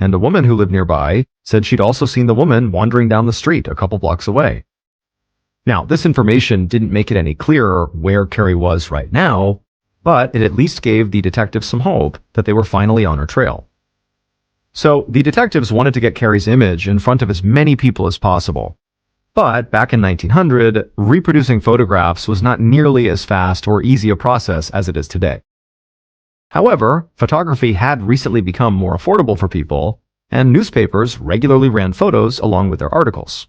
And a woman who lived nearby said she'd also seen the woman wandering down the street a couple blocks away. Now, this information didn't make it any clearer where Carrie was right now, but it at least gave the detectives some hope that they were finally on her trail. So the detectives wanted to get Carrie's image in front of as many people as possible. But back in 1900, reproducing photographs was not nearly as fast or easy a process as it is today. However, photography had recently become more affordable for people, and newspapers regularly ran photos along with their articles.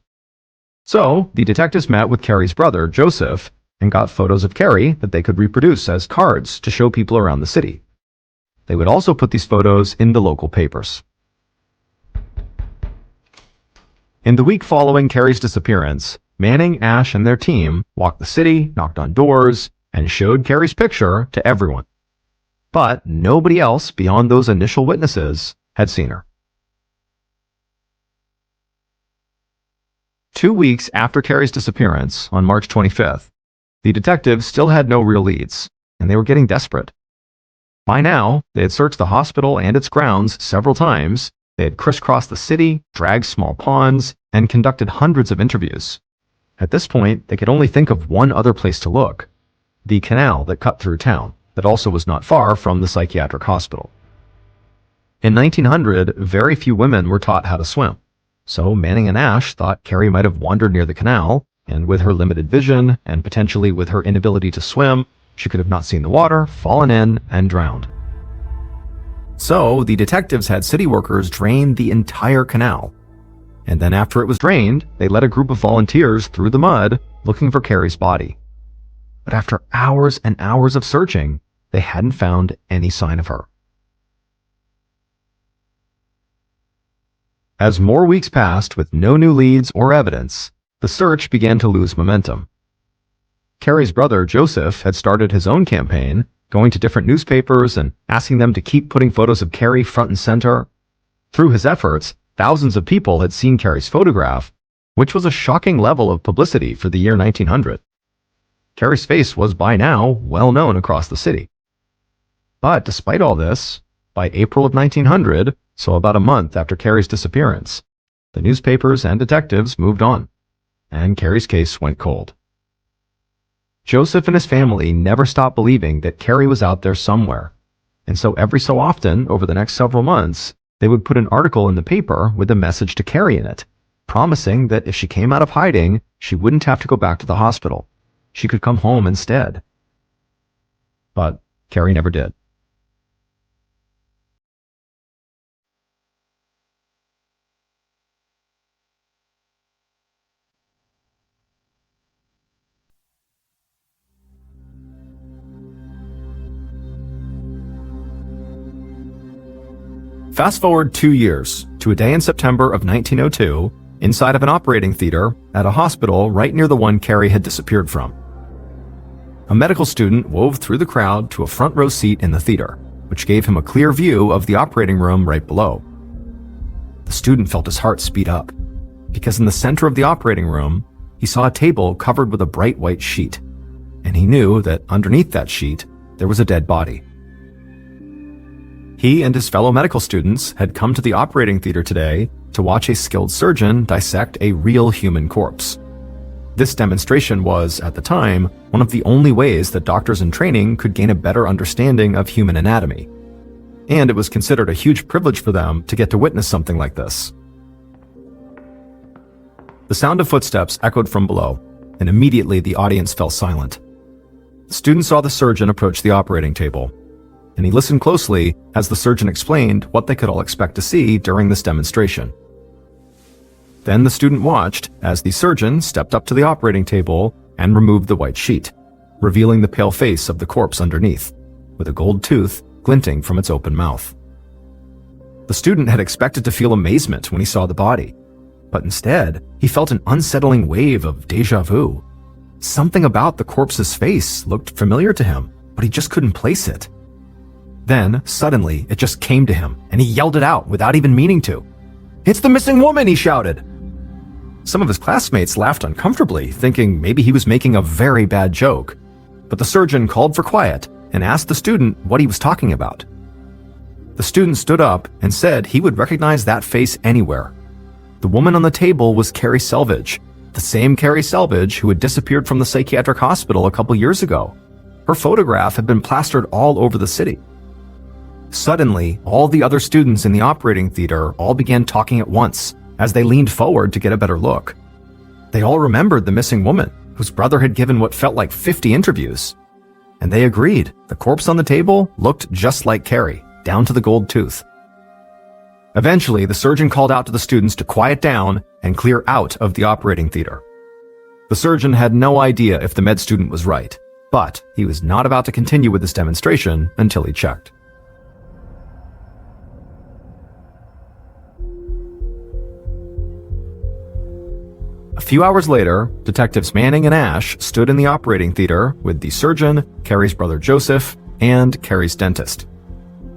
So, the detectives met with Carrie's brother, Joseph, and got photos of Carrie that they could reproduce as cards to show people around the city. They would also put these photos in the local papers. In the week following Carrie's disappearance, Manning, Ash, and their team walked the city, knocked on doors, and showed Carrie's picture to everyone. But nobody else beyond those initial witnesses had seen her. 2 weeks after Carrie's disappearance, on March 25th, the detectives still had no real leads, and they were getting desperate. By now, they had searched the hospital and its grounds several times. They had crisscrossed the city, dragged small ponds, and conducted hundreds of interviews. At this point, they could only think of one other place to look: the canal that cut through town, that also was not far from the psychiatric hospital. In 1900, very few women were taught how to swim, so Manning and Ash thought Carrie might have wandered near the canal, and with her limited vision, and potentially with her inability to swim, she could have not seen the water, fallen in, and drowned. So the detectives had city workers drain the entire canal. And then after it was drained, they led a group of volunteers through the mud looking for Carrie's body. But after hours and hours of searching, they hadn't found any sign of her. As more weeks passed with no new leads or evidence, the search began to lose momentum. Carrie's brother, Joseph, had started his own campaign, going to different newspapers and asking them to keep putting photos of Carrie front and center. Through his efforts, thousands of people had seen Carrie's photograph, which was a shocking level of publicity for the year 1900. Carrie's face was by now well known across the city. But despite all this, by April of 1900, so about a month after Carrie's disappearance, the newspapers and detectives moved on, and Carrie's case went cold. Joseph and his family never stopped believing that Carrie was out there somewhere, and so every so often, over the next several months, they would put an article in the paper with a message to Carrie in it, promising that if she came out of hiding, she wouldn't have to go back to the hospital. She could come home instead. But Carrie never did. Fast forward 2 years to a day in September of 1902 inside of an operating theater at a hospital right near the one Carrie had disappeared from. A medical student wove through the crowd to a front row seat in the theater, which gave him a clear view of the operating room right below. The student felt his heart speed up, because in the center of the operating room, he saw a table covered with a bright white sheet, and he knew that underneath that sheet, there was a dead body. He and his fellow medical students had come to the operating theater today to watch a skilled surgeon dissect a real human corpse. This demonstration was, at the time, one of the only ways that doctors in training could gain a better understanding of human anatomy. And it was considered a huge privilege for them to get to witness something like this. The sound of footsteps echoed from below, and immediately the audience fell silent. The student saw the surgeon approach the operating table, and he listened closely as the surgeon explained what they could all expect to see during this demonstration. Then the student watched as the surgeon stepped up to the operating table and removed the white sheet, revealing the pale face of the corpse underneath, with a gold tooth glinting from its open mouth. The student had expected to feel amazement when he saw the body, but instead, he felt an unsettling wave of déjà vu. Something about the corpse's face looked familiar to him, but he just couldn't place it. Then, suddenly, it just came to him, and he yelled it out without even meaning to. "It's the missing woman!" he shouted. Some of his classmates laughed uncomfortably, thinking maybe he was making a very bad joke. But the surgeon called for quiet and asked the student what he was talking about. The student stood up and said he would recognize that face anywhere. The woman on the table was Carrie Selvage, the same Carrie Selvage who had disappeared from the psychiatric hospital a couple years ago. Her photograph had been plastered all over the city. Suddenly, all the other students in the operating theater all began talking at once as they leaned forward to get a better look. They all remembered the missing woman, whose brother had given what felt like 50 interviews. And they agreed the corpse on the table looked just like Carrie, down to the gold tooth. Eventually, the surgeon called out to the students to quiet down and clear out of the operating theater. The surgeon had no idea if the med student was right, but he was not about to continue with this demonstration until he checked. A few hours later, Detectives Manning and Ash stood in the operating theater with the surgeon, Carrie's brother Joseph, and Carrie's dentist.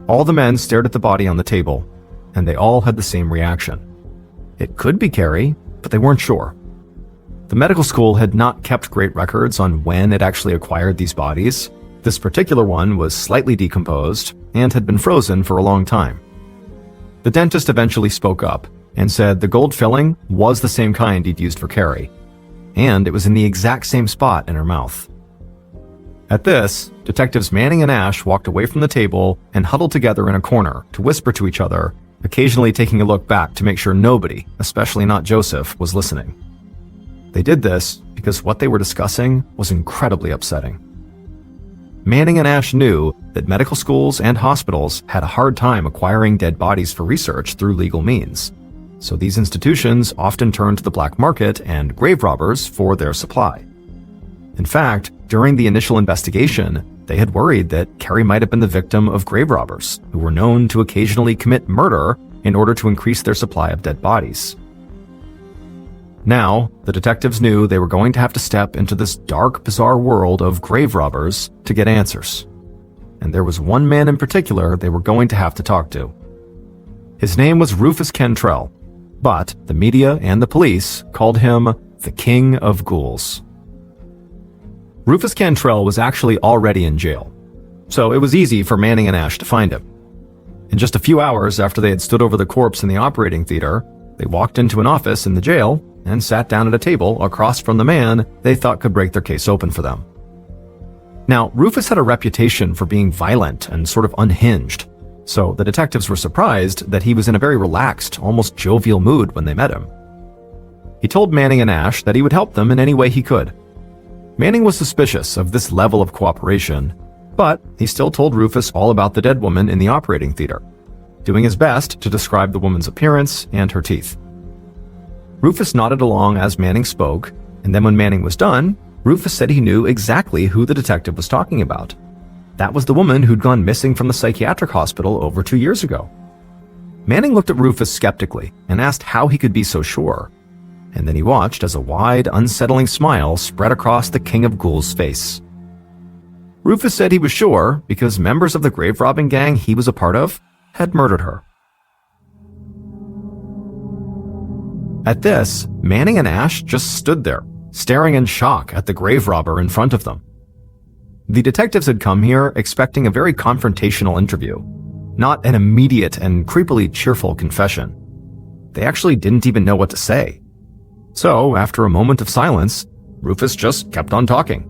All the men stared at the body on the table, and they all had the same reaction. It could be Carrie, but they weren't sure. The medical school had not kept great records on when it actually acquired these bodies. This particular one was slightly decomposed and had been frozen for a long time. The dentist eventually spoke up and said the gold filling was the same kind he'd used for Carrie, and it was in the exact same spot in her mouth. At this, Detectives Manning and Ash walked away from the table and huddled together in a corner to whisper to each other, occasionally taking a look back to make sure nobody, especially not Joseph, was listening. They did this because what they were discussing was incredibly upsetting. Manning and Ash knew that medical schools and hospitals had a hard time acquiring dead bodies for research through legal means, so these institutions often turned to the black market and grave robbers for their supply. In fact, during the initial investigation, they had worried that Carrie might have been the victim of grave robbers, who were known to occasionally commit murder in order to increase their supply of dead bodies. Now, the detectives knew they were going to have to step into this dark, bizarre world of grave robbers to get answers. And there was one man in particular they were going to have to talk to. His name was Rufus Cantrell, but the media and the police called him the King of Ghouls. Rufus Cantrell was actually already in jail, so it was easy for Manning and Ash to find him. In just a few hours after they had stood over the corpse in the operating theater, they walked into an office in the jail and sat down at a table across from the man they thought could break their case open for them. Now, Rufus had a reputation for being violent and sort of unhinged, so the detectives were surprised that he was in a very relaxed, almost jovial mood when they met him. He told Manning and Ash that he would help them in any way he could. Manning was suspicious of this level of cooperation, but he still told Rufus all about the dead woman in the operating theater, doing his best to describe the woman's appearance and her teeth. Rufus nodded along as Manning spoke, and then when Manning was done, Rufus said he knew exactly who the detective was talking about. That was the woman who'd gone missing from the psychiatric hospital over 2 years ago. Manning looked at Rufus skeptically and asked how he could be so sure, and then he watched as a wide, unsettling smile spread across the King of Ghouls' face. Rufus said he was sure because members of the grave robbing gang he was a part of had murdered her. At this, Manning and Ash just stood there, staring in shock at the grave robber in front of them. The detectives had come here expecting a very confrontational interview, not an immediate and creepily cheerful confession. They actually didn't even know what to say. So, after a moment of silence, Rufus just kept on talking.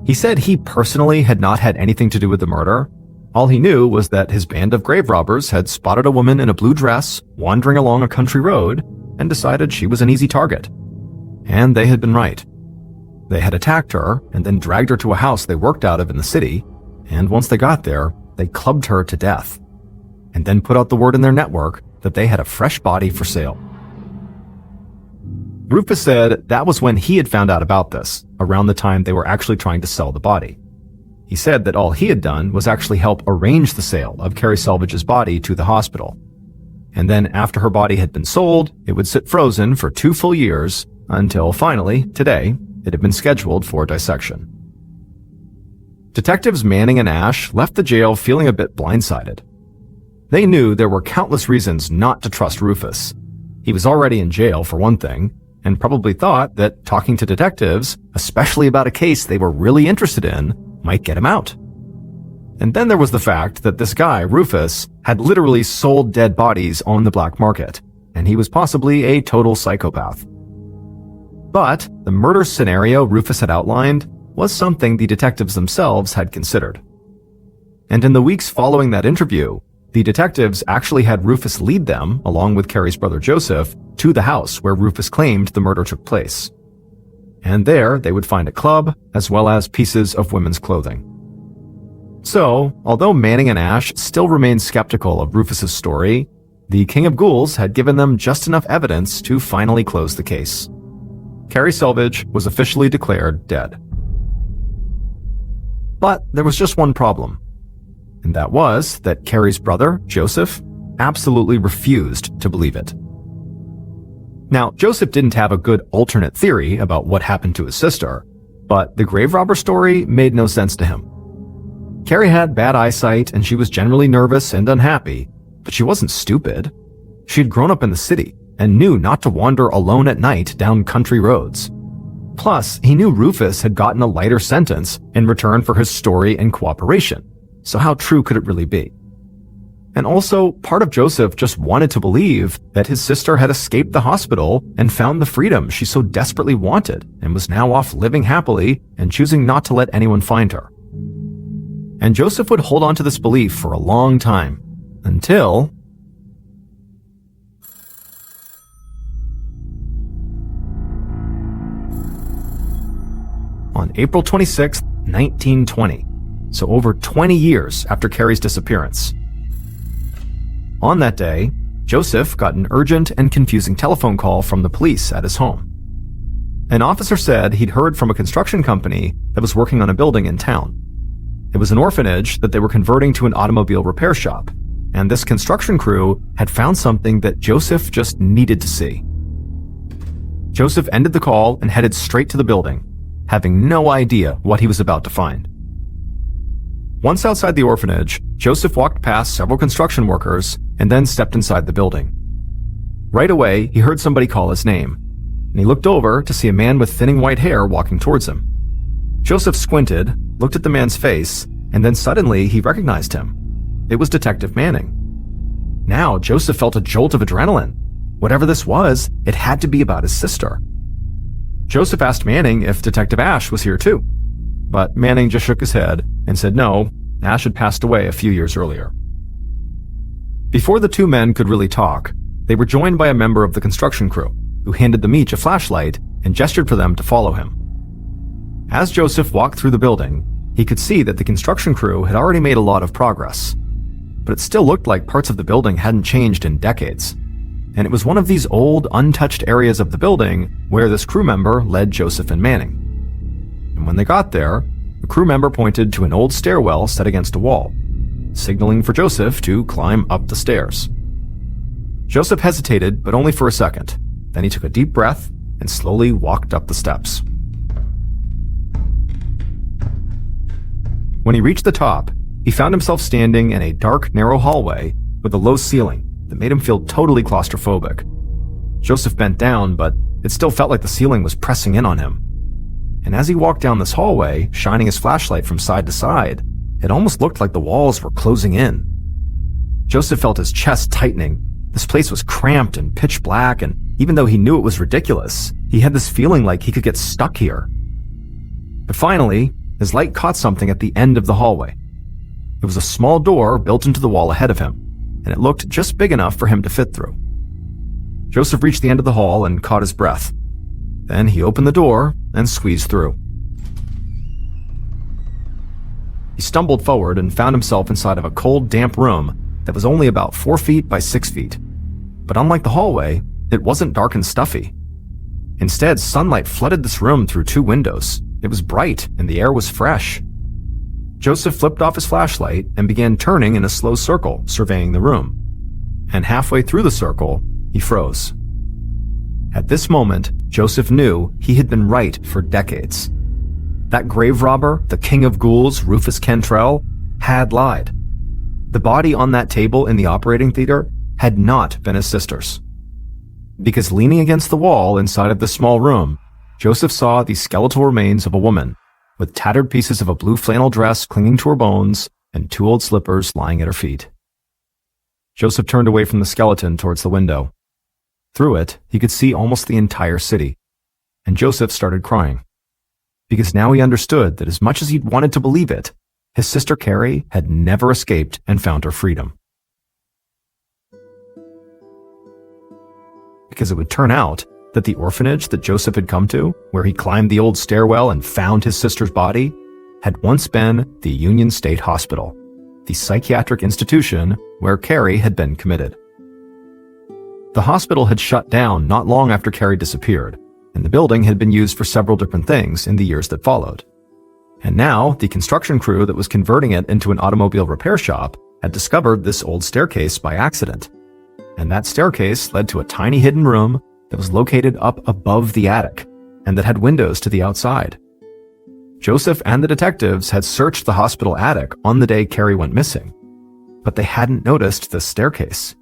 He said he personally had not had anything to do with the murder. All he knew was that his band of grave robbers had spotted a woman in a blue dress wandering along a country road and decided she was an easy target. And they had been right. They had attacked her and then dragged her to a house they worked out of in the city, and once they got there, they clubbed her to death, and then put out the word in their network that they had a fresh body for sale. Rufus said that was when he had found out about this, around the time they were actually trying to sell the body. He said that all he had done was actually help arrange the sale of Carrie Selvage's body to the hospital. And then after her body had been sold, it would sit frozen for 2 full years until finally, today, it had been scheduled for dissection. Detectives Manning and Ash left the jail feeling a bit blindsided. They knew there were countless reasons not to trust Rufus. He was already in jail, for one thing, and probably thought that talking to detectives, especially about a case they were really interested in, might get him out. And then there was the fact that this guy, Rufus, had literally sold dead bodies on the black market, and he was possibly a total psychopath. But the murder scenario Rufus had outlined was something the detectives themselves had considered. And in the weeks following that interview, the detectives actually had Rufus lead them, along with Carrie's brother Joseph, to the house where Rufus claimed the murder took place. And there they would find a club, as well as pieces of women's clothing. So, although Manning and Ash still remained skeptical of Rufus's story, the King of Ghouls had given them just enough evidence to finally close the case. Carrie Selvage was officially declared dead. But there was just one problem, and that was that Carrie's brother, Joseph, absolutely refused to believe it. Now, Joseph didn't have a good alternate theory about what happened to his sister, but the grave robber story made no sense to him. Carrie had bad eyesight and she was generally nervous and unhappy, but she wasn't stupid. She'd grown up in the city and knew not to wander alone at night down country roads. Plus, he knew Rufus had gotten a lighter sentence in return for his story and cooperation, so how true could it really be? And also, part of Joseph just wanted to believe that his sister had escaped the hospital and found the freedom she so desperately wanted and was now off living happily and choosing not to let anyone find her. And Joseph would hold on to this belief for a long time, until... on April 26, 1920, so over 20 years after Carrie's disappearance. On that day, Joseph got an urgent and confusing telephone call from the police at his home. An officer said he'd heard from a construction company that was working on a building in town. It was an orphanage that they were converting to an automobile repair shop, and this construction crew had found something that Joseph just needed to see. Joseph ended the call and headed straight to the building, having no idea what he was about to find. Once outside the orphanage, Joseph walked past several construction workers and then stepped inside the building. Right away, he heard somebody call his name, and he looked over to see a man with thinning white hair walking towards him. Joseph squinted, looked at the man's face, and then suddenly he recognized him. It was Detective Manning. Now, Joseph felt a jolt of adrenaline. Whatever this was, it had to be about his sister. Joseph asked Manning if Detective Ash was here too, but Manning just shook his head and said no, Ash had passed away a few years earlier. Before the two men could really talk, they were joined by a member of the construction crew, who handed them each a flashlight and gestured for them to follow him. As Joseph walked through the building, he could see that the construction crew had already made a lot of progress, but it still looked like parts of the building hadn't changed in decades. And it was one of these old, untouched areas of the building where this crew member led Joseph and Manning. And when they got there, the crew member pointed to an old stairwell set against a wall, signaling for Joseph to climb up the stairs. Joseph hesitated, but only for a second, Then he took a deep breath and slowly walked up the steps. When he reached the top, he found himself standing in a dark, narrow hallway with a low ceiling that made him feel totally claustrophobic. Joseph bent down, but it still felt like the ceiling was pressing in on him. And as he walked down this hallway, shining his flashlight from side to side, it almost looked like the walls were closing in. Joseph felt his chest tightening. This place was cramped and pitch black, and even though he knew it was ridiculous, he had this feeling like he could get stuck here. But finally, his light caught something at the end of the hallway. It was a small door built into the wall ahead of him, and it looked just big enough for him to fit through. Joseph reached the end of the hall and caught his breath. Then he opened the door and squeezed through. He stumbled forward and found himself inside of a cold, damp room that was only about 4 feet by 6 feet. But unlike the hallway, it wasn't dark and stuffy. Instead, sunlight flooded this room through 2 windows. It was bright and the air was fresh. Joseph flipped off his flashlight and began turning in a slow circle, surveying the room. And halfway through the circle, he froze. At this moment, Joseph knew he had been right for decades. That grave robber, the king of ghouls, Rufus Cantrell, had lied. The body on that table in the operating theater had not been his sister's. Because leaning against the wall inside of the small room, Joseph saw the skeletal remains of a woman, with tattered pieces of a blue flannel dress clinging to her bones and 2 old slippers lying at her feet. Joseph turned away from the skeleton towards the window. Through it, he could see almost the entire city, and Joseph started crying. Because now he understood that as much as he'd wanted to believe it, his sister Carrie had never escaped and found her freedom. Because it would turn out that the orphanage that Joseph had come to, where he climbed the old stairwell and found his sister's body, had once been the Union State Hospital, the psychiatric institution where Carrie had been committed. The hospital had shut down not long after Carrie disappeared, and the building had been used for several different things in the years that followed. And now, the construction crew that was converting it into an automobile repair shop had discovered this old staircase by accident. And that staircase led to a tiny hidden room that was located up above the attic, and that had windows to the outside. Joseph and the detectives had searched the hospital attic on the day Carrie went missing, but they hadn't noticed the staircase.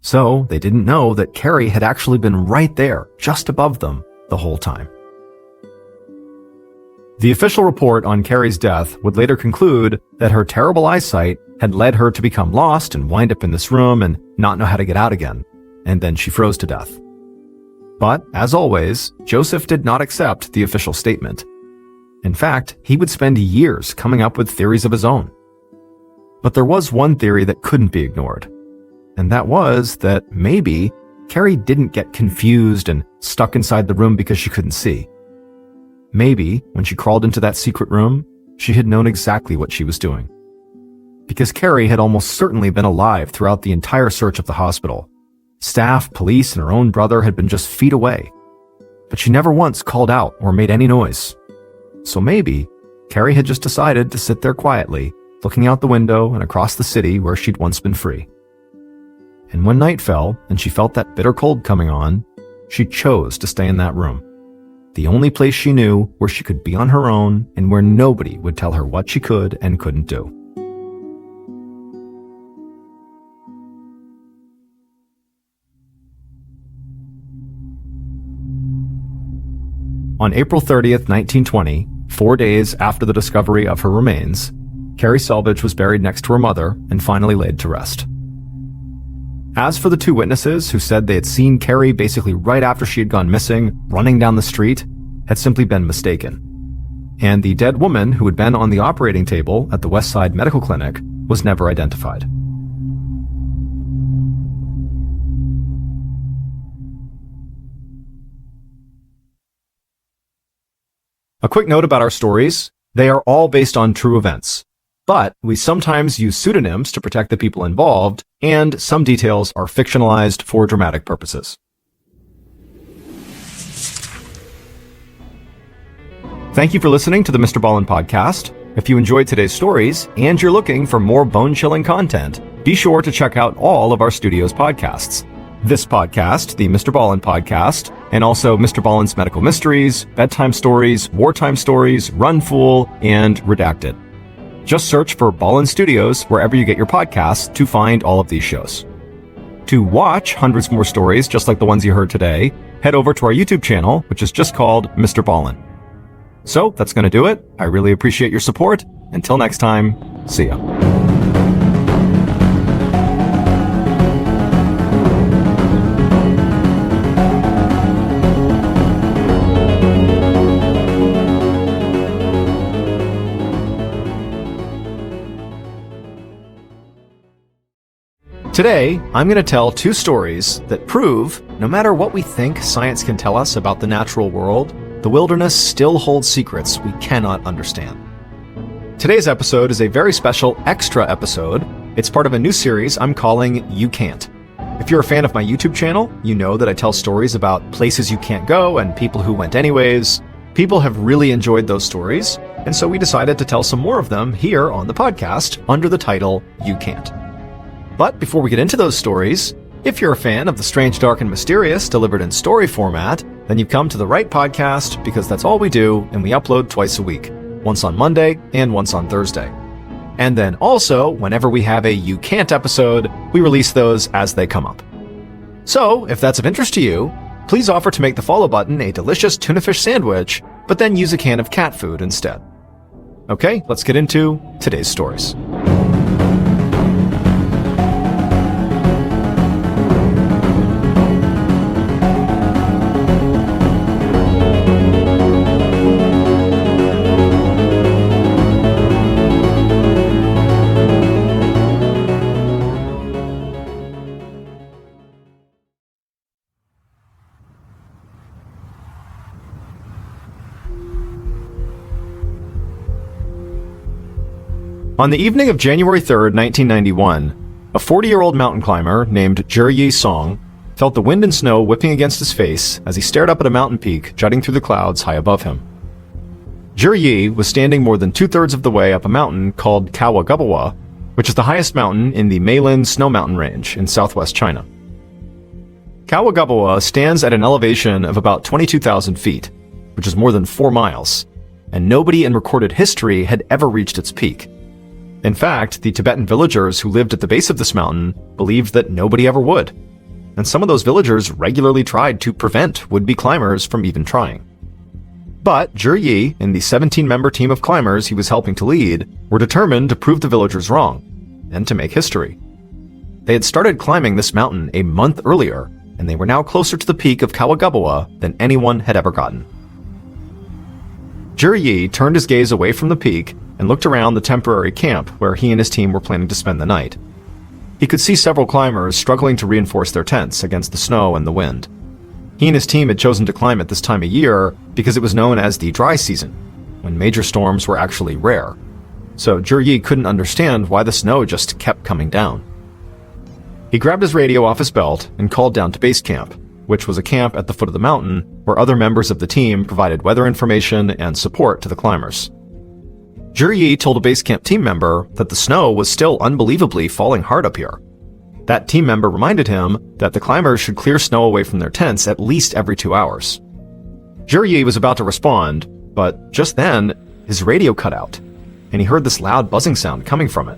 So they didn't know that Carrie had actually been right there, just above them, the whole time. The official report on Carrie's death would later conclude that her terrible eyesight had led her to become lost and wind up in this room and not know how to get out again, and then she froze to death. But, as always, Joseph did not accept the official statement. In fact, he would spend years coming up with theories of his own. But there was one theory that couldn't be ignored, and that was that maybe Carrie didn't get confused and stuck inside the room because she couldn't see. Maybe, when she crawled into that secret room, she had known exactly what she was doing. Because Carrie had almost certainly been alive throughout the entire search of the hospital. Staff, police, and her own brother had been just feet away. But she never once called out or made any noise. So maybe Carrie had just decided to sit there quietly, looking out the window and across the city where she'd once been free. And when night fell and she felt that bitter cold coming on, she chose to stay in that room. The only place she knew where she could be on her own and where nobody would tell her what she could and couldn't do. On April 30th, 1920, 4 days after the discovery of her remains, Carrie Selvage was buried next to her mother and finally laid to rest. As for the 2 witnesses who said they had seen Carrie basically right after she had gone missing, running down the street, had simply been mistaken. And the dead woman who had been on the operating table at the Westside Medical Clinic was never identified. A quick note about our stories. They are all based on true events, but we sometimes use pseudonyms to protect the people involved, and some details are fictionalized for dramatic purposes. Thank you for listening to the MrBallen Podcast. If you enjoyed today's stories and you're looking for more bone-chilling content, be sure to check out all of our studio's podcasts. This podcast, the MrBallen Podcast, and also MrBallen's Medical Mysteries, Bedtime Stories, Wartime Stories, Run Fool, and Redacted. Just search for Ballen Studios wherever you get your podcasts to find all of these shows. To watch hundreds more stories just like the ones you heard today, head over to our YouTube channel, which is just called MrBallen. So that's going to do it. I really appreciate your support. Until next time, see ya. Today, I'm going to tell two stories that prove no matter what we think science can tell us about the natural world, the wilderness still holds secrets we cannot understand. Today's episode is a very special extra episode. It's part of a new series I'm calling You Can't. If you're a fan of my YouTube channel, you know that I tell stories about places you can't go and people who went anyways. People have really enjoyed those stories, and so we decided to tell some more of them here on the podcast under the title You Can't. But before we get into those stories, if you're a fan of the strange, dark, and mysterious delivered in story format, then you've come to the right podcast because that's all we do, and we upload twice a week, once on Monday and once on Thursday. And then also, whenever we have a You Can't episode, we release those as they come up. So, if that's of interest to you, please offer to make the follow button a delicious tuna fish sandwich, but then use a can of cat food instead. Okay, let's get into today's stories. On the evening of January 3rd, 1991, a 40-year-old mountain climber named Zhi Song felt the wind and snow whipping against his face as he stared up at a mountain peak jutting through the clouds high above him. Zhi was standing more than two-thirds of the way up a mountain called Kawagabawa, which is the highest mountain in the Meilan Snow Mountain Range in southwest China. Kawagabawa stands at an elevation of about 22,000 feet, which is more than 4 miles, and nobody in recorded history had ever reached its peak. In fact, the Tibetan villagers who lived at the base of this mountain believed that nobody ever would, and some of those villagers regularly tried to prevent would-be climbers from even trying. But Zhi and the 17-member team of climbers he was helping to lead were determined to prove the villagers wrong, and to make history. They had started climbing this mountain a month earlier, and they were now closer to the peak of Kawagabawa than anyone had ever gotten. Zhi turned his gaze away from the peak and looked around the temporary camp where he and his team were planning to spend the night. He could see several climbers struggling to reinforce their tents against the snow and the wind. He and his team had chosen to climb at this time of year because it was known as the dry season, when major storms were actually rare. So Zhi couldn't understand why the snow just kept coming down. He grabbed his radio off his belt and called down to base camp, which was a camp at the foot of the mountain where other members of the team provided weather information and support to the climbers. Zhi told a base camp team member that the snow was still unbelievably falling hard up here. That team member reminded him that the climbers should clear snow away from their tents at least every 2 hours. Zhi was about to respond, but just then, his radio cut out, and he heard this loud buzzing sound coming from it.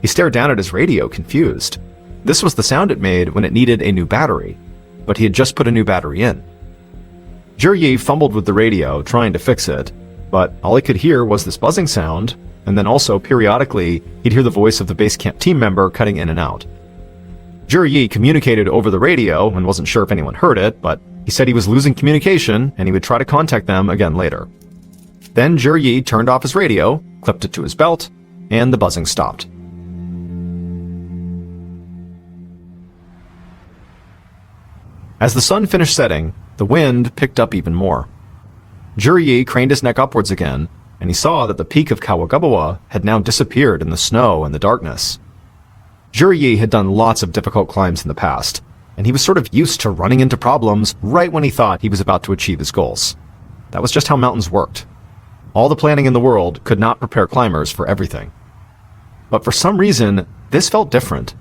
He stared down at his radio, confused. This was the sound it made when it needed a new battery, but he had just put a new battery in. Zhi fumbled with the radio, trying to fix it, but all he could hear was this buzzing sound, and then also, periodically, he'd hear the voice of the base camp team member cutting in and out. Zhi communicated over the radio and wasn't sure if anyone heard it, but he said he was losing communication and he would try to contact them again later. Then Zhi turned off his radio, clipped it to his belt, and the buzzing stopped. As the sun finished setting, the wind picked up even more. Zhi craned his neck upwards again, and he saw that the peak of Kawagabawa had now disappeared in the snow and the darkness. Zhi had done lots of difficult climbs in the past, and he was sort of used to running into problems right when he thought he was about to achieve his goals. That was just how mountains worked. All the planning in the world could not prepare climbers for everything. But for some reason, this felt different.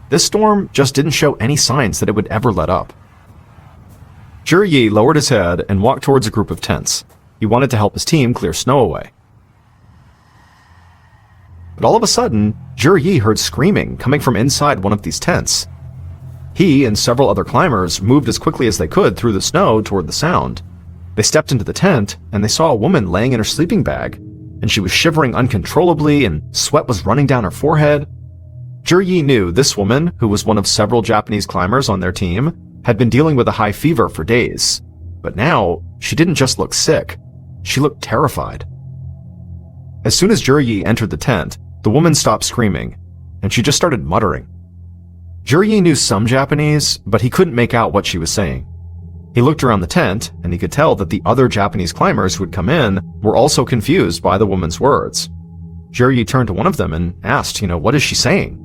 this storm just didn't show any signs that it would ever let up. Yi lowered his head and walked towards a group of tents. He wanted to help his team clear snow away. But all of a sudden, Yi heard screaming coming from inside one of these tents. He and several other climbers moved as quickly as they could through the snow toward the sound. They stepped into the tent, and they saw a woman laying in her sleeping bag, and she was shivering uncontrollably, and sweat was running down her forehead. Yi knew this woman, who was one of several Japanese climbers on their team, had been dealing with a high fever for days. But now, she didn't just look sick, she looked terrified. As soon as Yi entered the tent, the woman stopped screaming, and she just started muttering. Yi knew some Japanese, but he couldn't make out what she was saying. He looked around the tent, and he could tell that the other Japanese climbers who had come in were also confused by the woman's words. Yi turned to one of them and asked, what is she saying?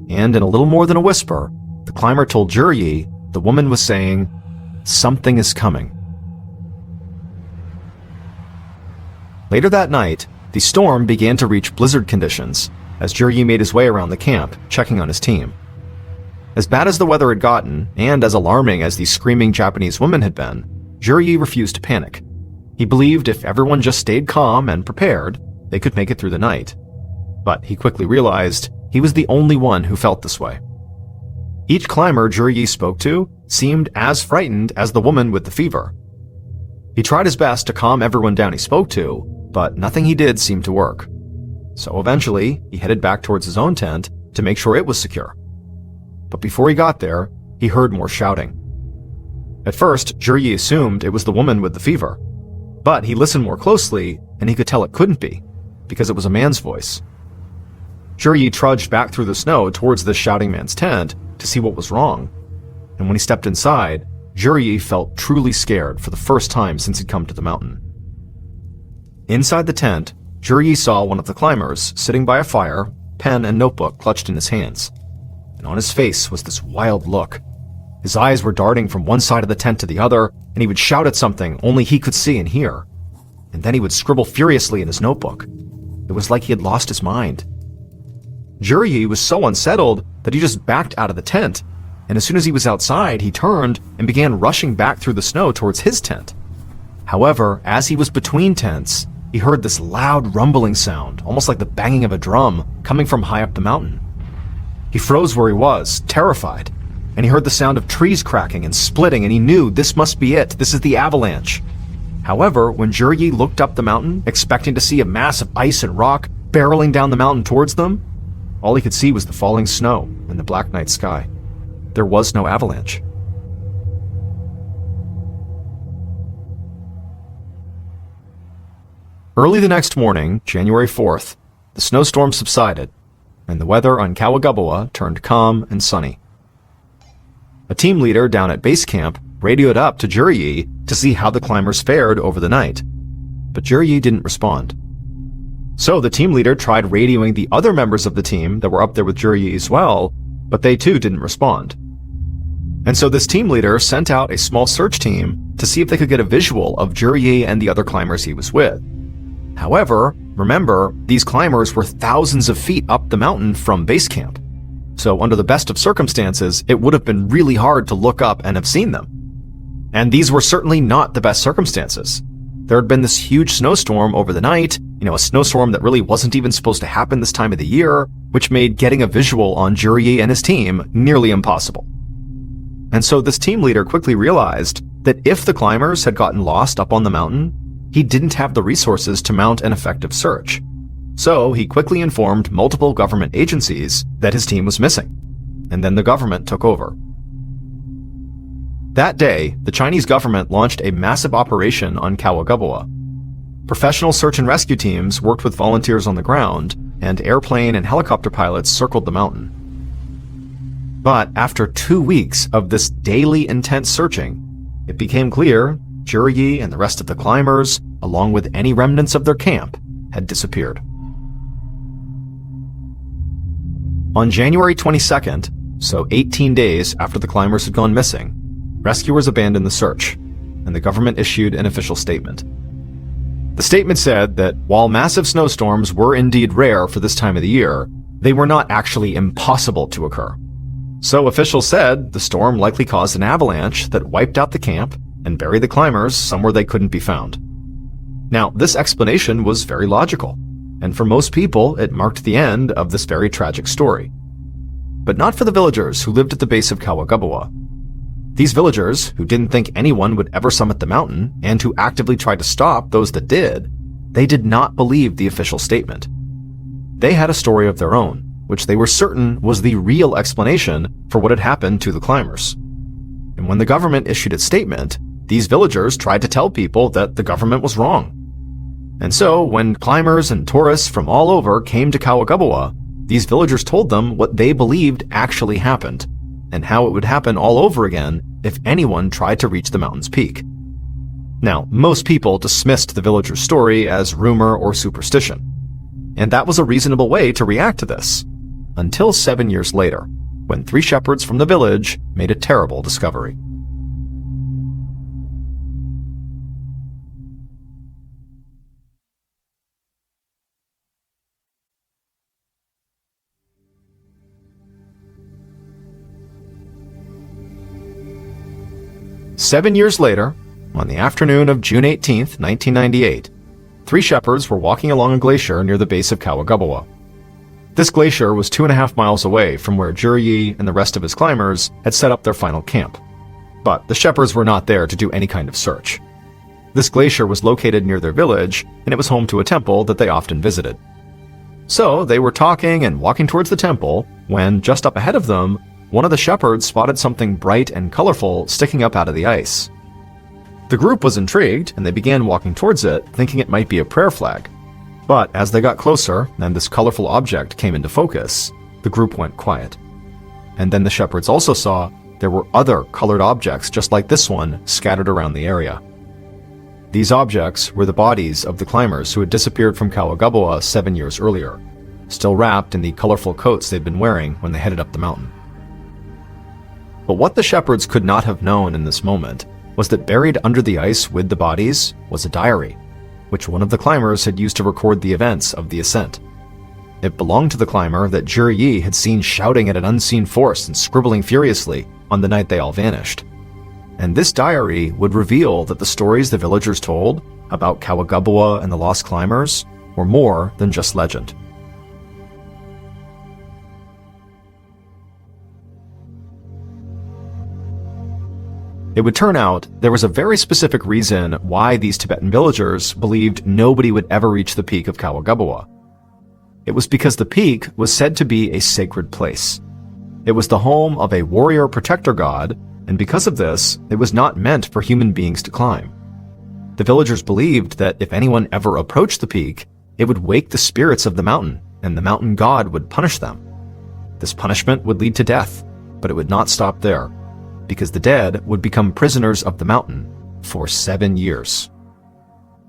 And in a little more than a whisper, the climber told Yi the woman was saying, "Something is coming." Later that night, the storm began to reach blizzard conditions as Yi made his way around the camp, checking on his team. As bad as the weather had gotten, and as alarming as the screaming Japanese woman had been, Yi refused to panic. He believed if everyone just stayed calm and prepared, they could make it through the night. But he quickly realized he was the only one who felt this way. Each climber Yi spoke to seemed as frightened as the woman with the fever. He tried his best to calm everyone down he spoke to, but nothing he did seemed to work. So eventually, he headed back towards his own tent to make sure it was secure. But before he got there, he heard more shouting. At first, Yi assumed it was the woman with the fever, but he listened more closely and he could tell it couldn't be, because it was a man's voice. Yi trudged back through the snow towards this shouting man's tent to see what was wrong, and when he stepped inside, Yi felt truly scared for the first time since he'd come to the mountain. Inside the tent, Yi saw one of the climbers sitting by a fire, pen and notebook clutched in his hands, and on his face was this wild look. His eyes were darting from one side of the tent to the other, and he would shout at something only he could see and hear, and then he would scribble furiously in his notebook. It was like he had lost his mind. Yi was so unsettled that he just backed out of the tent, and as soon as he was outside, he turned and began rushing back through the snow towards his tent. However, as he was between tents, he heard this loud rumbling sound, almost like the banging of a drum, coming from high up the mountain. He froze where he was, terrified, and he heard the sound of trees cracking and splitting, and he knew this must be it, this is the avalanche. However, when Yi looked up the mountain, expecting to see a mass of ice and rock barreling down the mountain towards them, all he could see was the falling snow and the black night sky. There was no avalanche. Early the next morning, January 4th, the snowstorm subsided, and the weather on Kawagaboa turned calm and sunny. A team leader down at base camp radioed up to Yi to see how the climbers fared over the night, but Yi didn't respond. So the team leader tried radioing the other members of the team that were up there with Yi as well, but they too didn't respond. And so this team leader sent out a small search team to see if they could get a visual of Yi and the other climbers he was with. However, remember, these climbers were thousands of feet up the mountain from base camp. So under the best of circumstances, it would have been really hard to look up and have seen them. And these were certainly not the best circumstances. There had been this huge snowstorm over the night, a snowstorm that really wasn't even supposed to happen this time of the year, which made getting a visual on Yi and his team nearly impossible. And so this team leader quickly realized that if the climbers had gotten lost up on the mountain, he didn't have the resources to mount an effective search. So he quickly informed multiple government agencies that his team was missing, and then the government took over. That day, the Chinese government launched a massive operation on Kawagaboa. Professional search and rescue teams worked with volunteers on the ground, and airplane and helicopter pilots circled the mountain. But after 2 weeks of this daily intense searching, it became clear Yi and the rest of the climbers, along with any remnants of their camp, had disappeared. On January 22nd, so 18 days after the climbers had gone missing, rescuers abandoned the search, and the government issued an official statement. The statement said that while massive snowstorms were indeed rare for this time of the year, they were not actually impossible to occur. So officials said the storm likely caused an avalanche that wiped out the camp and buried the climbers somewhere they couldn't be found. Now, this explanation was very logical, and for most people, it marked the end of this very tragic story. But not for the villagers who lived at the base of Kawagabawa. These villagers, who didn't think anyone would ever summit the mountain and who actively tried to stop those that did, they did not believe the official statement. They had a story of their own, which they were certain was the real explanation for what had happened to the climbers. And when the government issued its statement, these villagers tried to tell people that the government was wrong. And so, when climbers and tourists from all over came to Kawagabawa, these villagers told them what they believed actually happened, and how it would happen all over again if anyone tried to reach the mountain's peak. Now, most people dismissed the villagers' story as rumor or superstition, and that was a reasonable way to react to this, until 7 years later, when 3 shepherds from the village made a terrible discovery. Seven years later, on the afternoon of June 18, 1998, 3 shepherds were walking along a glacier near the base of Kawagabawa. This glacier was 2.5 miles away from where Juryi and the rest of his climbers had set up their final camp. But the shepherds were not there to do any kind of search. This glacier was located near their village, and it was home to a temple that they often visited. So they were talking and walking towards the temple when, just up ahead of them, one of the shepherds spotted something bright and colorful sticking up out of the ice. The group was intrigued, and they began walking towards it, thinking it might be a prayer flag. But as they got closer, and this colorful object came into focus, the group went quiet. And then the shepherds also saw there were other colored objects just like this one scattered around the area. These objects were the bodies of the climbers who had disappeared from Kawagabawa 7 years earlier, still wrapped in the colorful coats they'd been wearing when they headed up the mountain. But what the shepherds could not have known in this moment was that buried under the ice with the bodies was a diary, which one of the climbers had used to record the events of the ascent. It belonged to the climber that Juryi had seen shouting at an unseen force and scribbling furiously on the night they all vanished. And this diary would reveal that the stories the villagers told about Kawagabawa and the lost climbers were more than just legend. It would turn out there was a very specific reason why these Tibetan villagers believed nobody would ever reach the peak of Kawagabawa. It was because the peak was said to be a sacred place. It was the home of a warrior protector god, and because of this, it was not meant for human beings to climb. The villagers believed that if anyone ever approached the peak, it would wake the spirits of the mountain, and the mountain god would punish them. This punishment would lead to death, but it would not stop there, because the dead would become prisoners of the mountain for 7 years.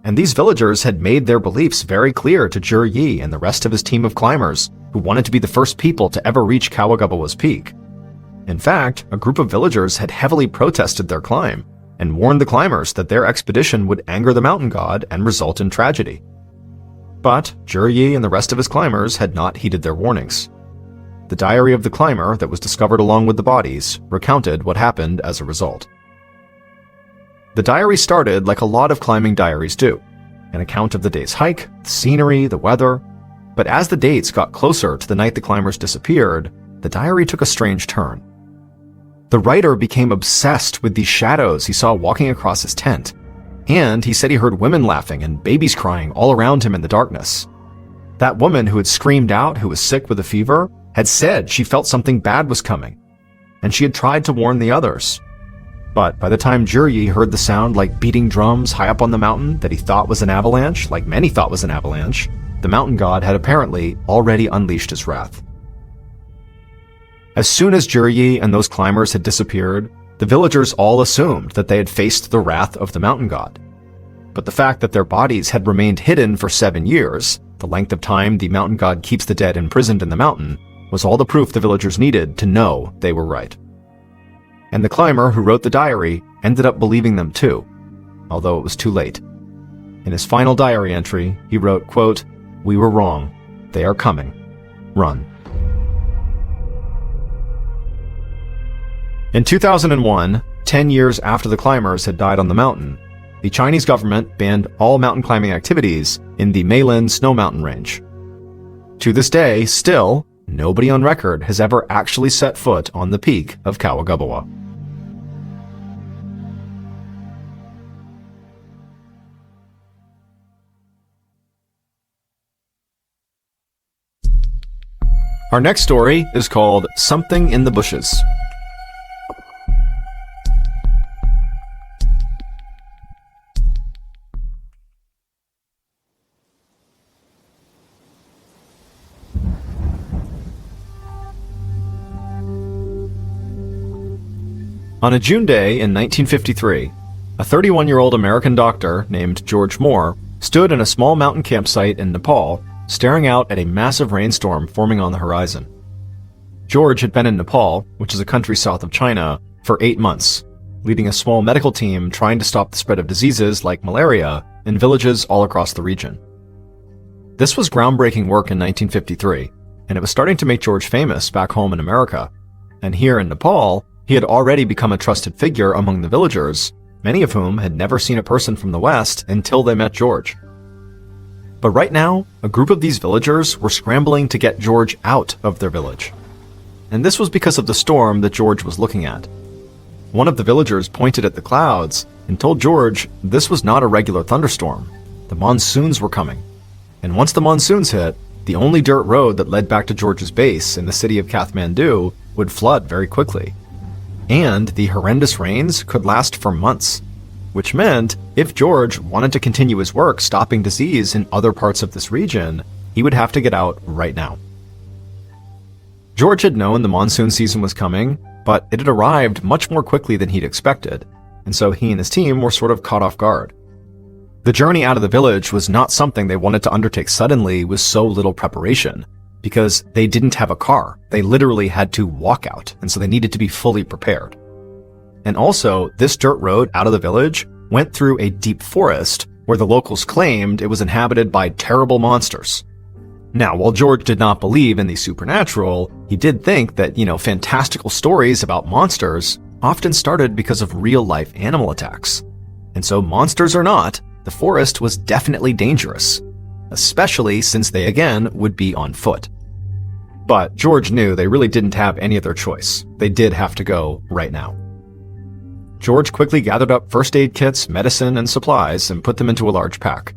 And these villagers had made their beliefs very clear to Juryi and the rest of his team of climbers who wanted to be the first people to ever reach Kawagabawa's peak. In fact, a group of villagers had heavily protested their climb and warned the climbers that their expedition would anger the mountain god and result in tragedy. But Juryi and the rest of his climbers had not heeded their warnings. The diary of the climber that was discovered along with the bodies recounted what happened as a result. The diary started like a lot of climbing diaries do, an account of the day's hike, the scenery, the weather. But as the dates got closer to the night the climbers disappeared, the diary took a strange turn. The writer became obsessed with these shadows he saw walking across his tent, and he said he heard women laughing and babies crying all around him in the darkness. That woman who had screamed out, who was sick with a fever, had said she felt something bad was coming, and she had tried to warn the others. But by the time Juryi heard the sound like beating drums high up on the mountain that he thought was an avalanche, like many thought was an avalanche, the mountain god had apparently already unleashed his wrath. As soon as Juryi and those climbers had disappeared, the villagers all assumed that they had faced the wrath of the mountain god. But the fact that their bodies had remained hidden for 7 years, the length of time the mountain god keeps the dead imprisoned in the mountain, was all the proof the villagers needed to know they were right. And the climber who wrote the diary ended up believing them too, although it was too late. In his final diary entry, he wrote, quote, "We were wrong. They are coming. Run." In 2001, 10 years after the climbers had died on the mountain, the Chinese government banned all mountain climbing activities in the Meilan snow mountain range. To this day, still, nobody on record has ever actually set foot on the peak of Kawagubawa. Our next story is called Something in the Bushes. On a June day in 1953, a 31-year-old American doctor named George Moore stood in a small mountain campsite in Nepal, staring out at a massive rainstorm forming on the horizon. George had been in Nepal, which is a country south of China, for 8 months, leading a small medical team trying to stop the spread of diseases like malaria in villages all across the region. This was groundbreaking work in 1953, and it was starting to make George famous back home in America. And here in Nepal, he had already become a trusted figure among the villagers, many of whom had never seen a person from the West until they met George. But right now, a group of these villagers were scrambling to get George out of their village. And this was because of the storm that George was looking at. One of the villagers pointed at the clouds and told George this was not a regular thunderstorm. The monsoons were coming. And once the monsoons hit, the only dirt road that led back to George's base in the city of Kathmandu would flood very quickly. And the horrendous rains could last for months, which meant if George wanted to continue his work stopping disease in other parts of this region, he would have to get out right now. George had known the monsoon season was coming, but it had arrived much more quickly than he'd expected, and so he and his team were sort of caught off guard. The journey out of the village was not something they wanted to undertake suddenly with so little preparation, because they didn't have a car. They literally had to walk out, and so they needed to be fully prepared. And also, this dirt road out of the village went through a deep forest where the locals claimed it was inhabited by terrible monsters. Now, while George did not believe in the supernatural, he did think that, fantastical stories about monsters often started because of real-life animal attacks. And so, monsters or not, the forest was definitely dangerous, especially since they again would be on foot. But George knew they really didn't have any other choice. They did have to go right now. George quickly gathered up first aid kits, medicine, and supplies and put them into a large pack.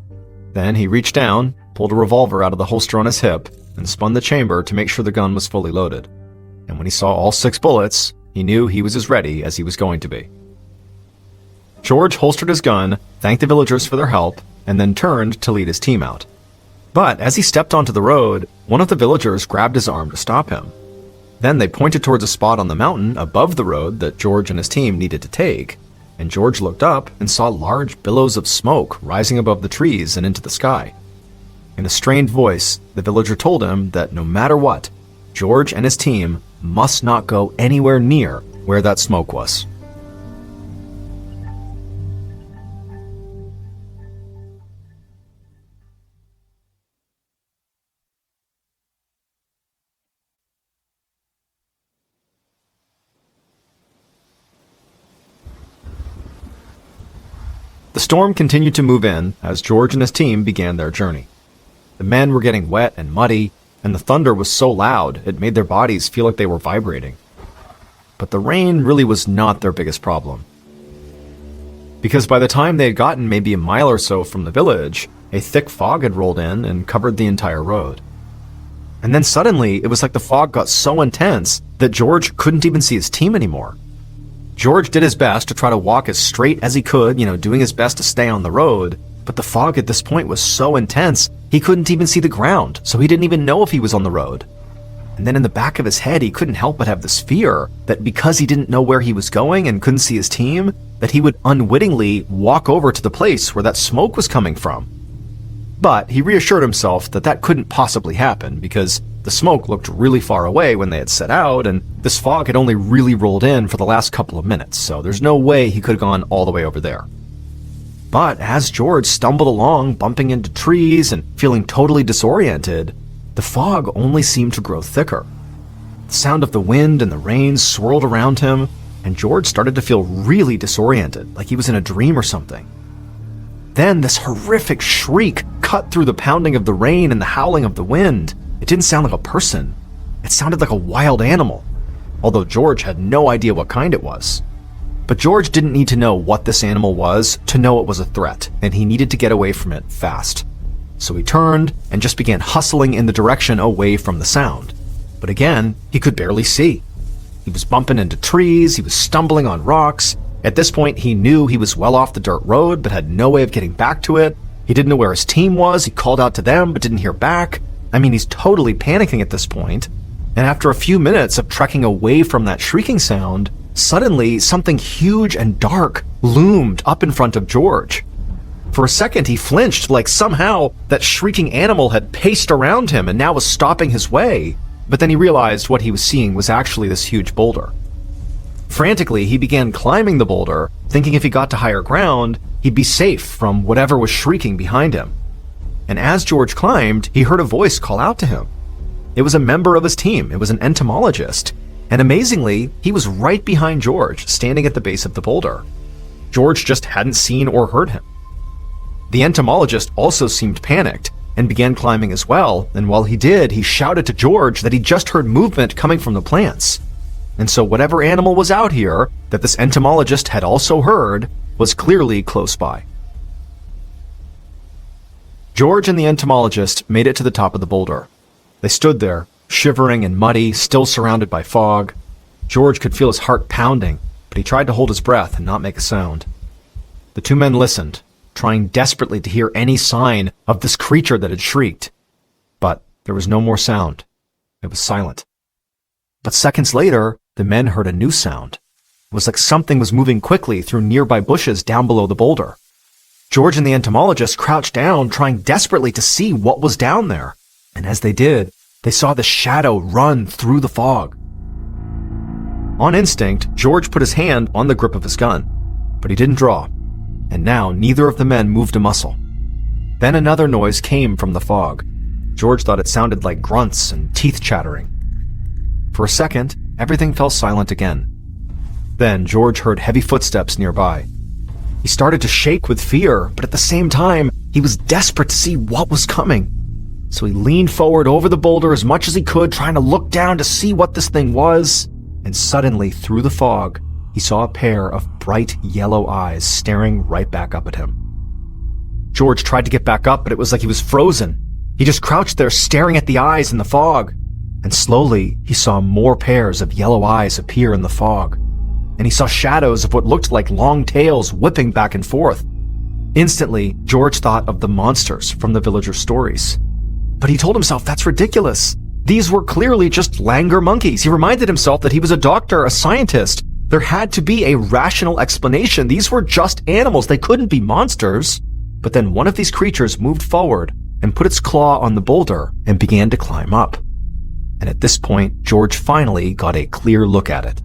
Then he reached down, pulled a revolver out of the holster on his hip, and spun the chamber to make sure the gun was fully loaded. And when he saw all 6 bullets, he knew he was as ready as he was going to be. George holstered his gun, thanked the villagers for their help, and then turned to lead his team out. But as he stepped onto the road, one of the villagers grabbed his arm to stop him. Then they pointed towards a spot on the mountain above the road that George and his team needed to take, and George looked up and saw large billows of smoke rising above the trees and into the sky. In a strained voice, the villager told him that no matter what, George and his team must not go anywhere near where that smoke was. The storm continued to move in as George and his team began their journey. The men were getting wet and muddy, and the thunder was so loud it made their bodies feel like they were vibrating. But the rain really was not their biggest problem. Because by the time they had gotten maybe a mile or so from the village, a thick fog had rolled in and covered the entire road. And then suddenly, it was like the fog got so intense that George couldn't even see his team anymore. George did his best to try to walk as straight as he could, doing his best to stay on the road, but the fog at this point was so intense, he couldn't even see the ground, so he didn't even know if he was on the road. And then in the back of his head, he couldn't help but have this fear that because he didn't know where he was going and couldn't see his team, that he would unwittingly walk over to the place where that smoke was coming from. But he reassured himself that that couldn't possibly happen because the smoke looked really far away when they had set out, and this fog had only really rolled in for the last couple of minutes, so there's no way he could have gone all the way over there. But as George stumbled along, bumping into trees and feeling totally disoriented, the fog only seemed to grow thicker. The sound of the wind and the rain swirled around him, and George started to feel really disoriented, like he was in a dream or something. Then this horrific shriek cut through the pounding of the rain and the howling of the wind. It didn't sound like a person. It sounded like a wild animal, although George had no idea what kind it was. But George didn't need to know what this animal was to know it was a threat, and he needed to get away from it fast. So he turned and just began hustling in the direction away from the sound. But again, he could barely see. He was bumping into trees, he was stumbling on rocks. At this point, he knew he was well off the dirt road, but had no way of getting back to it. He didn't know where his team was, he called out to them, but didn't hear back. I mean, he's totally panicking at this point. And after a few minutes of trekking away from that shrieking sound, suddenly something huge and dark loomed up in front of George. For a second, he flinched, like somehow that shrieking animal had paced around him and now was stopping his way. But then he realized what he was seeing was actually this huge boulder. Frantically, he began climbing the boulder, thinking if he got to higher ground, he'd be safe from whatever was shrieking behind him. And as George climbed, he heard a voice call out to him. It was a member of his team. It was an entomologist. And amazingly, he was right behind George, standing at the base of the boulder. George just hadn't seen or heard him. The entomologist also seemed panicked and began climbing as well, and while he did, he shouted to George that he just heard movement coming from the plants. And so whatever animal was out here that this entomologist had also heard was clearly close by. George and the entomologist made it to the top of the boulder. They stood there, shivering and muddy, still surrounded by fog. George could feel his heart pounding, but he tried to hold his breath and not make a sound. The two men listened, trying desperately to hear any sign of this creature that had shrieked. But there was no more sound. It was silent. But seconds later, the men heard a new sound. It was like something was moving quickly through nearby bushes down below the boulder. George and the entomologist crouched down, trying desperately to see what was down there. And as they did, they saw the shadow run through the fog. On instinct, George put his hand on the grip of his gun, but he didn't draw, and now neither of the men moved a muscle. Then another noise came from the fog. George thought it sounded like grunts and teeth chattering. For a second, everything fell silent again. Then George heard heavy footsteps nearby. He started to shake with fear, but at the same time, he was desperate to see what was coming. So he leaned forward over the boulder as much as he could, trying to look down to see what this thing was. And suddenly, through the fog, he saw a pair of bright yellow eyes staring right back up at him. George tried to get back up, but it was like he was frozen. He just crouched there staring at the eyes in the fog. And slowly, he saw more pairs of yellow eyes appear in the fog. And he saw shadows of what looked like long tails whipping back and forth. Instantly, George thought of the monsters from the villagers' stories. But he told himself that's ridiculous. These were clearly just langur monkeys. He reminded himself that he was a doctor, a scientist. There had to be a rational explanation. These were just animals. They couldn't be monsters. But then one of these creatures moved forward and put its claw on the boulder and began to climb up. And at this point, George finally got a clear look at it.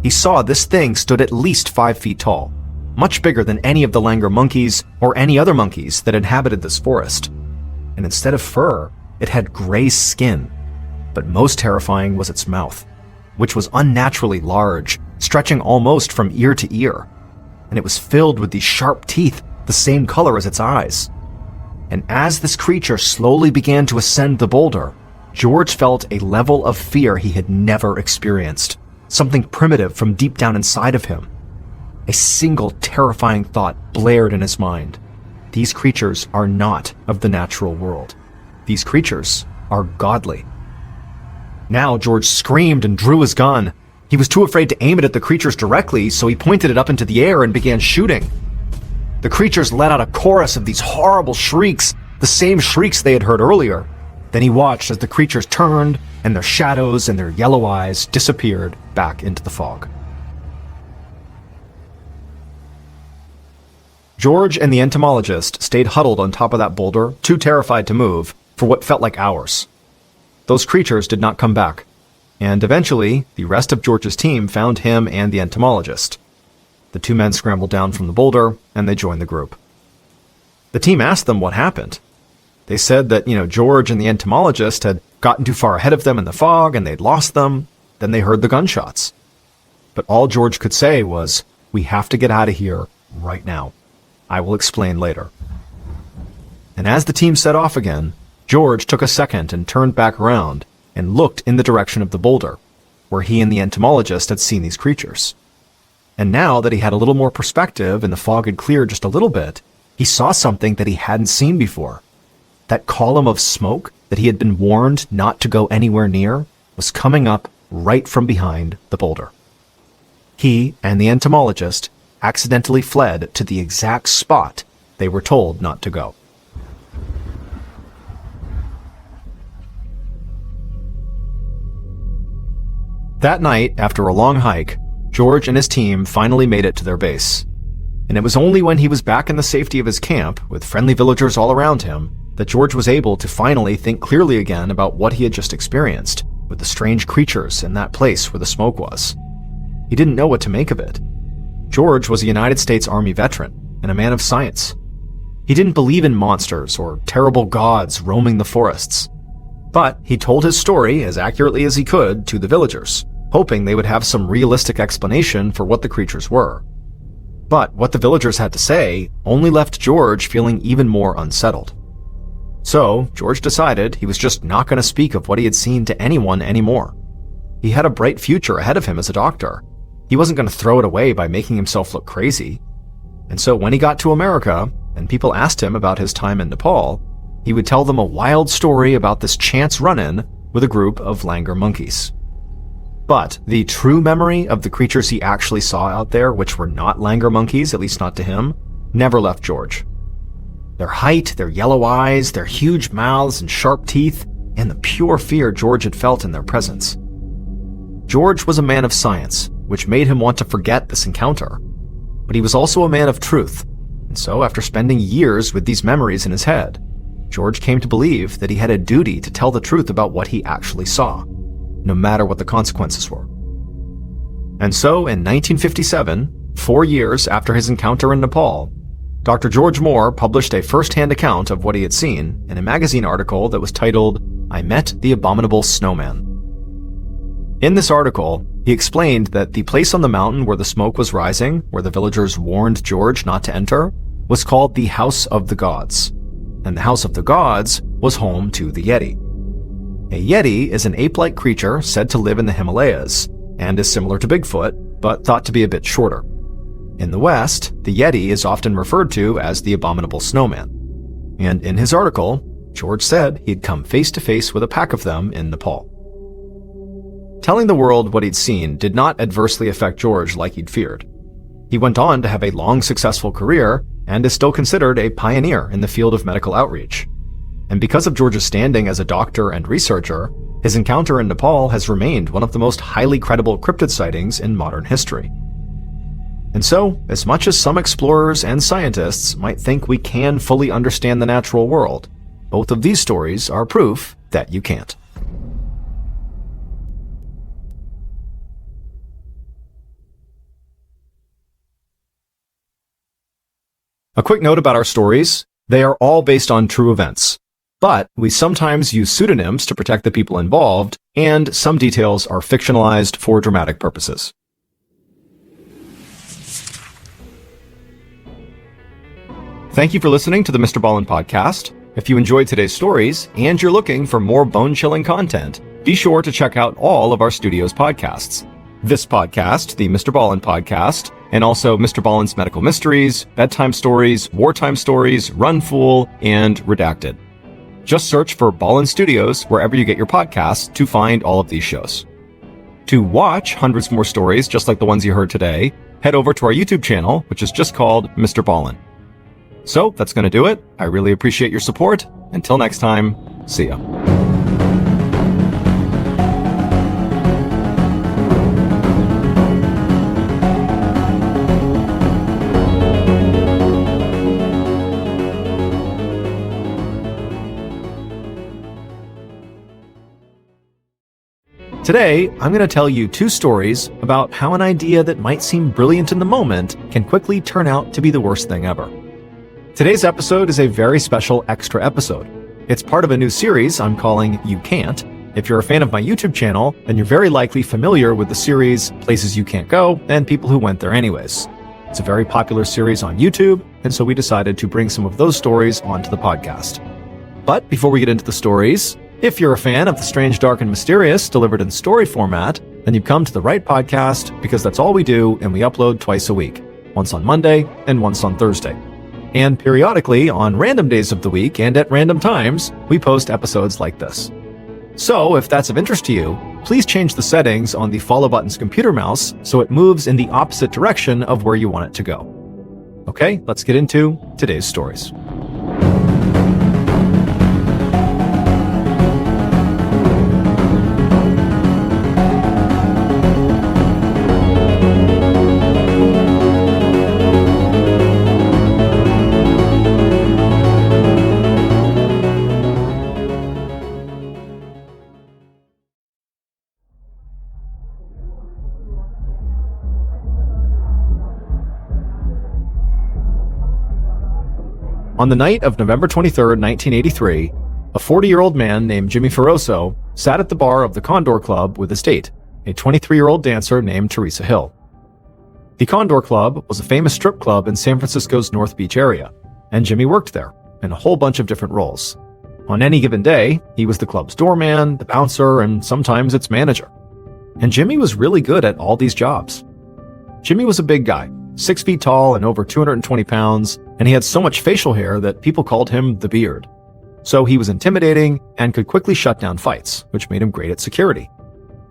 He saw this thing stood at least 5 feet tall, much bigger than any of the langur monkeys or any other monkeys that inhabited this forest. And instead of fur, it had gray skin. But most terrifying was its mouth, which was unnaturally large, stretching almost from ear to ear. And it was filled with these sharp teeth, the same color as its eyes. And as this creature slowly began to ascend the boulder, George felt a level of fear he had never experienced. Something primitive from deep down inside of him. A single terrifying thought blared in his mind. These creatures are not of the natural world. These creatures are godly. Now George screamed and drew his gun. He was too afraid to aim it at the creatures directly, so he pointed it up into the air and began shooting. The creatures let out a chorus of these horrible shrieks, the same shrieks they had heard earlier. Then he watched as the creatures turned, and their shadows and their yellow eyes disappeared back into the fog. George and the entomologist stayed huddled on top of that boulder, too terrified to move, for what felt like hours. Those creatures did not come back, and eventually, the rest of George's team found him and the entomologist. The two men scrambled down from the boulder, and they joined the group. The team asked them what happened. They said that, George and the entomologist had gotten too far ahead of them in the fog, and they'd lost them. Then they heard the gunshots. but all George could say was, "We have to get out of here right now. I will explain later." And as the team set off again, George took a second and turned back around and looked in the direction of the boulder, where he and the entomologist had seen these creatures. And now that he had a little more perspective and the fog had cleared just a little bit, he saw something that he hadn't seen before. That column of smoke that he had been warned not to go anywhere near was coming up right from behind the boulder. He and the entomologist accidentally fled to the exact spot they were told not to go. That night, after a long hike, George and his team finally made it to their base. And it was only when he was back in the safety of his camp, with friendly villagers all around him, that George was able to finally think clearly again about what he had just experienced, with the strange creatures in that place where the smoke was. He didn't know what to make of it. George was a United States Army veteran and a man of science. He didn't believe in monsters or terrible gods roaming the forests. But he told his story as accurately as he could to the villagers, hoping they would have some realistic explanation for what the creatures were. But what the villagers had to say only left George feeling even more unsettled. So, George decided he was just not going to speak of what he had seen to anyone anymore. He had a bright future ahead of him as a doctor. He wasn't going to throw it away by making himself look crazy. And so when he got to America, and people asked him about his time in Nepal, he would tell them a wild story about this chance run-in with a group of langur monkeys. But the true memory of the creatures he actually saw out there, which were not langur monkeys, at least not to him, never left George. Their height, their yellow eyes, their huge mouths and sharp teeth, and the pure fear George had felt in their presence. George was a man of science, which made him want to forget this encounter. But he was also a man of truth, and so after spending years with these memories in his head, George came to believe that he had a duty to tell the truth about what he actually saw, no matter what the consequences were. And so, in 1957, 4 years after his encounter in Nepal, Dr. George Moore published a first-hand account of what he had seen in a magazine article that was titled, "I Met the Abominable Snowman." In this article, he explained that the place on the mountain where the smoke was rising, where the villagers warned George not to enter, was called the House of the Gods. And the House of the Gods was home to the Yeti. A Yeti is an ape-like creature said to live in the Himalayas, and is similar to Bigfoot, but thought to be a bit shorter. In the West, the Yeti is often referred to as the Abominable Snowman. And in his article, George said he'd come face to face with a pack of them in Nepal. Telling the world what he'd seen did not adversely affect George like he'd feared. He went on to have a long, successful career, and is still considered a pioneer in the field of medical outreach. And because of George's standing as a doctor and researcher, his encounter in Nepal has remained one of the most highly credible cryptid sightings in modern history. And so, as much as some explorers and scientists might think we can fully understand the natural world, both of these stories are proof that you can't. A quick note about our stories: they are all based on true events. But we sometimes use pseudonyms to protect the people involved, and some details are fictionalized for dramatic purposes. Thank you for listening to the MrBallen Podcast. If you enjoyed today's stories, and you're looking for more bone-chilling content, be sure to check out all of our studio's podcasts. This podcast, the MrBallen Podcast, and also Mr. Ballen's Medical Mysteries, Bedtime Stories, Wartime Stories, Run Fool, and Redacted. Just search for Ballen Studios wherever you get your podcasts to find all of these shows. To watch hundreds more stories just like the ones you heard today, head over to our YouTube channel, which is just called Mr. Ballen. So that's going to do it. I really appreciate your support. Until next time, see ya. Today, I'm going to tell you 2 stories about how an idea that might seem brilliant in the moment can quickly turn out to be the worst thing ever. Today's episode is a very special extra episode. It's part of a new series I'm calling You Can't, If you're a fan of my YouTube channel, then you're very likely familiar with the series Places You Can't Go and People Who Went There Anyways. It's a very popular series on YouTube, and so we decided to bring some of those stories onto the podcast. But before we get into the stories, if you're a fan of the strange, dark, and mysterious delivered in story format, then you've come to the right podcast because that's all we do, and we upload twice a week, once on Monday and once on Thursday. And periodically, on random days of the week and at random times, we post episodes like this. So, if that's of interest to you, please change the settings on the follow button's computer mouse so it moves in the opposite direction of where you want it to go. Okay, let's get into today's stories. On the night of November 23, 1983, a 40-year-old man named Jimmy Ferroso sat at the bar of the Condor Club with his date, a 23-year-old dancer named Teresa Hill. The Condor Club was a famous strip club in San Francisco's North Beach area, and Jimmy worked there in a whole bunch of different roles. On any given day, he was the club's doorman, the bouncer, and sometimes its manager. And Jimmy was really good at all these jobs. Jimmy was a big guy, 6 feet tall and over 220 pounds, and he had so much facial hair that people called him the Beard. So he was intimidating and could quickly shut down fights, which made him great at security.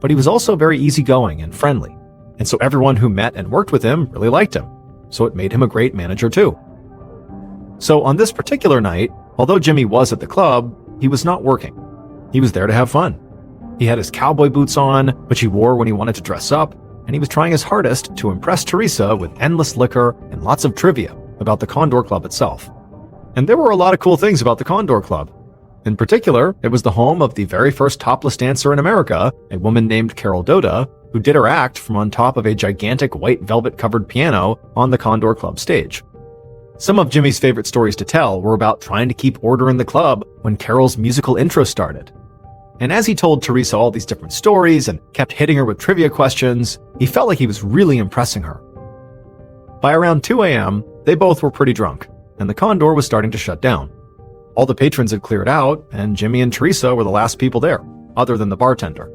But he was also very easygoing and friendly, and so everyone who met and worked with him really liked him, so it made him a great manager too. So on this particular night, although Jimmy was at the club, he was not working. He was there to have fun. He had his cowboy boots on, which he wore when he wanted to dress up, and he was trying his hardest to impress Teresa with endless liquor and lots of trivia about the Condor Club itself. And there were a lot of cool things about the Condor Club. In particular, it was the home of the very first topless dancer in America, a woman named Carol Doda, who did her act from on top of a gigantic white velvet-covered piano on the Condor Club stage. Some of Jimmy's favorite stories to tell were about trying to keep order in the club when Carol's musical intro started. And as he told Teresa all these different stories and kept hitting her with trivia questions, he felt like he was really impressing her. By around 2 a.m., they both were pretty drunk, and the Condor was starting to shut down. All the patrons had cleared out, and Jimmy and Teresa were the last people there, other than the bartender.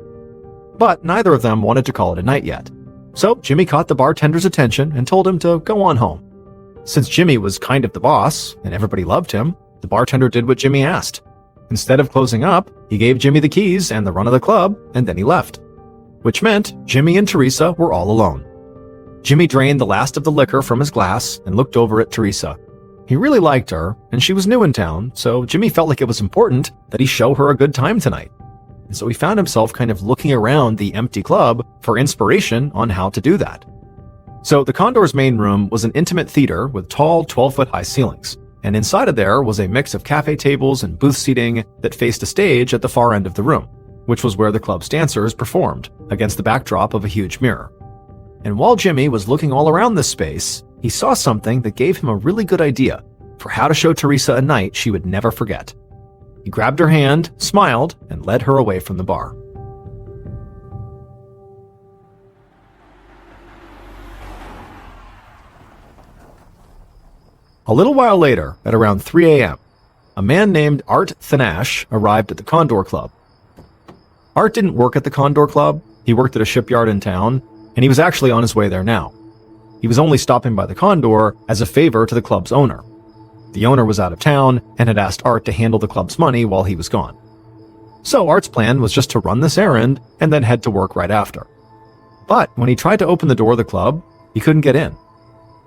But neither of them wanted to call it a night yet. So Jimmy caught the bartender's attention and told him to go on home. Since Jimmy was kind of the boss, and everybody loved him, the bartender did what Jimmy asked. Instead of closing up, he gave Jimmy the keys and the run of the club, and then he left. Which meant Jimmy and Teresa were all alone. Jimmy drained the last of the liquor from his glass and looked over at Teresa. He really liked her, and she was new in town, so Jimmy felt like it was important that he show her a good time tonight. And so he found himself kind of looking around the empty club for inspiration on how to do that. So the Condor's main room was an intimate theater with tall 12-foot-high ceilings, and inside of there was a mix of cafe tables and booth seating that faced a stage at the far end of the room, which was where the club's dancers performed, against the backdrop of a huge mirror. And while Jimmy was looking all around this space, he saw something that gave him a really good idea for how to show Teresa a night she would never forget. He grabbed her hand, smiled, and led her away from the bar. A little while later, at around 3 a.m., a man named Art Thanash arrived at the Condor Club. Art didn't work at the Condor Club. He worked at a shipyard in town, and he was actually on his way there now. He was only stopping by the Condor as a favor to the club's owner. The owner was out of town and had asked Art to handle the club's money while he was gone. So Art's plan was just to run this errand and then head to work right after. But when he tried to open the door of the club, he couldn't get in.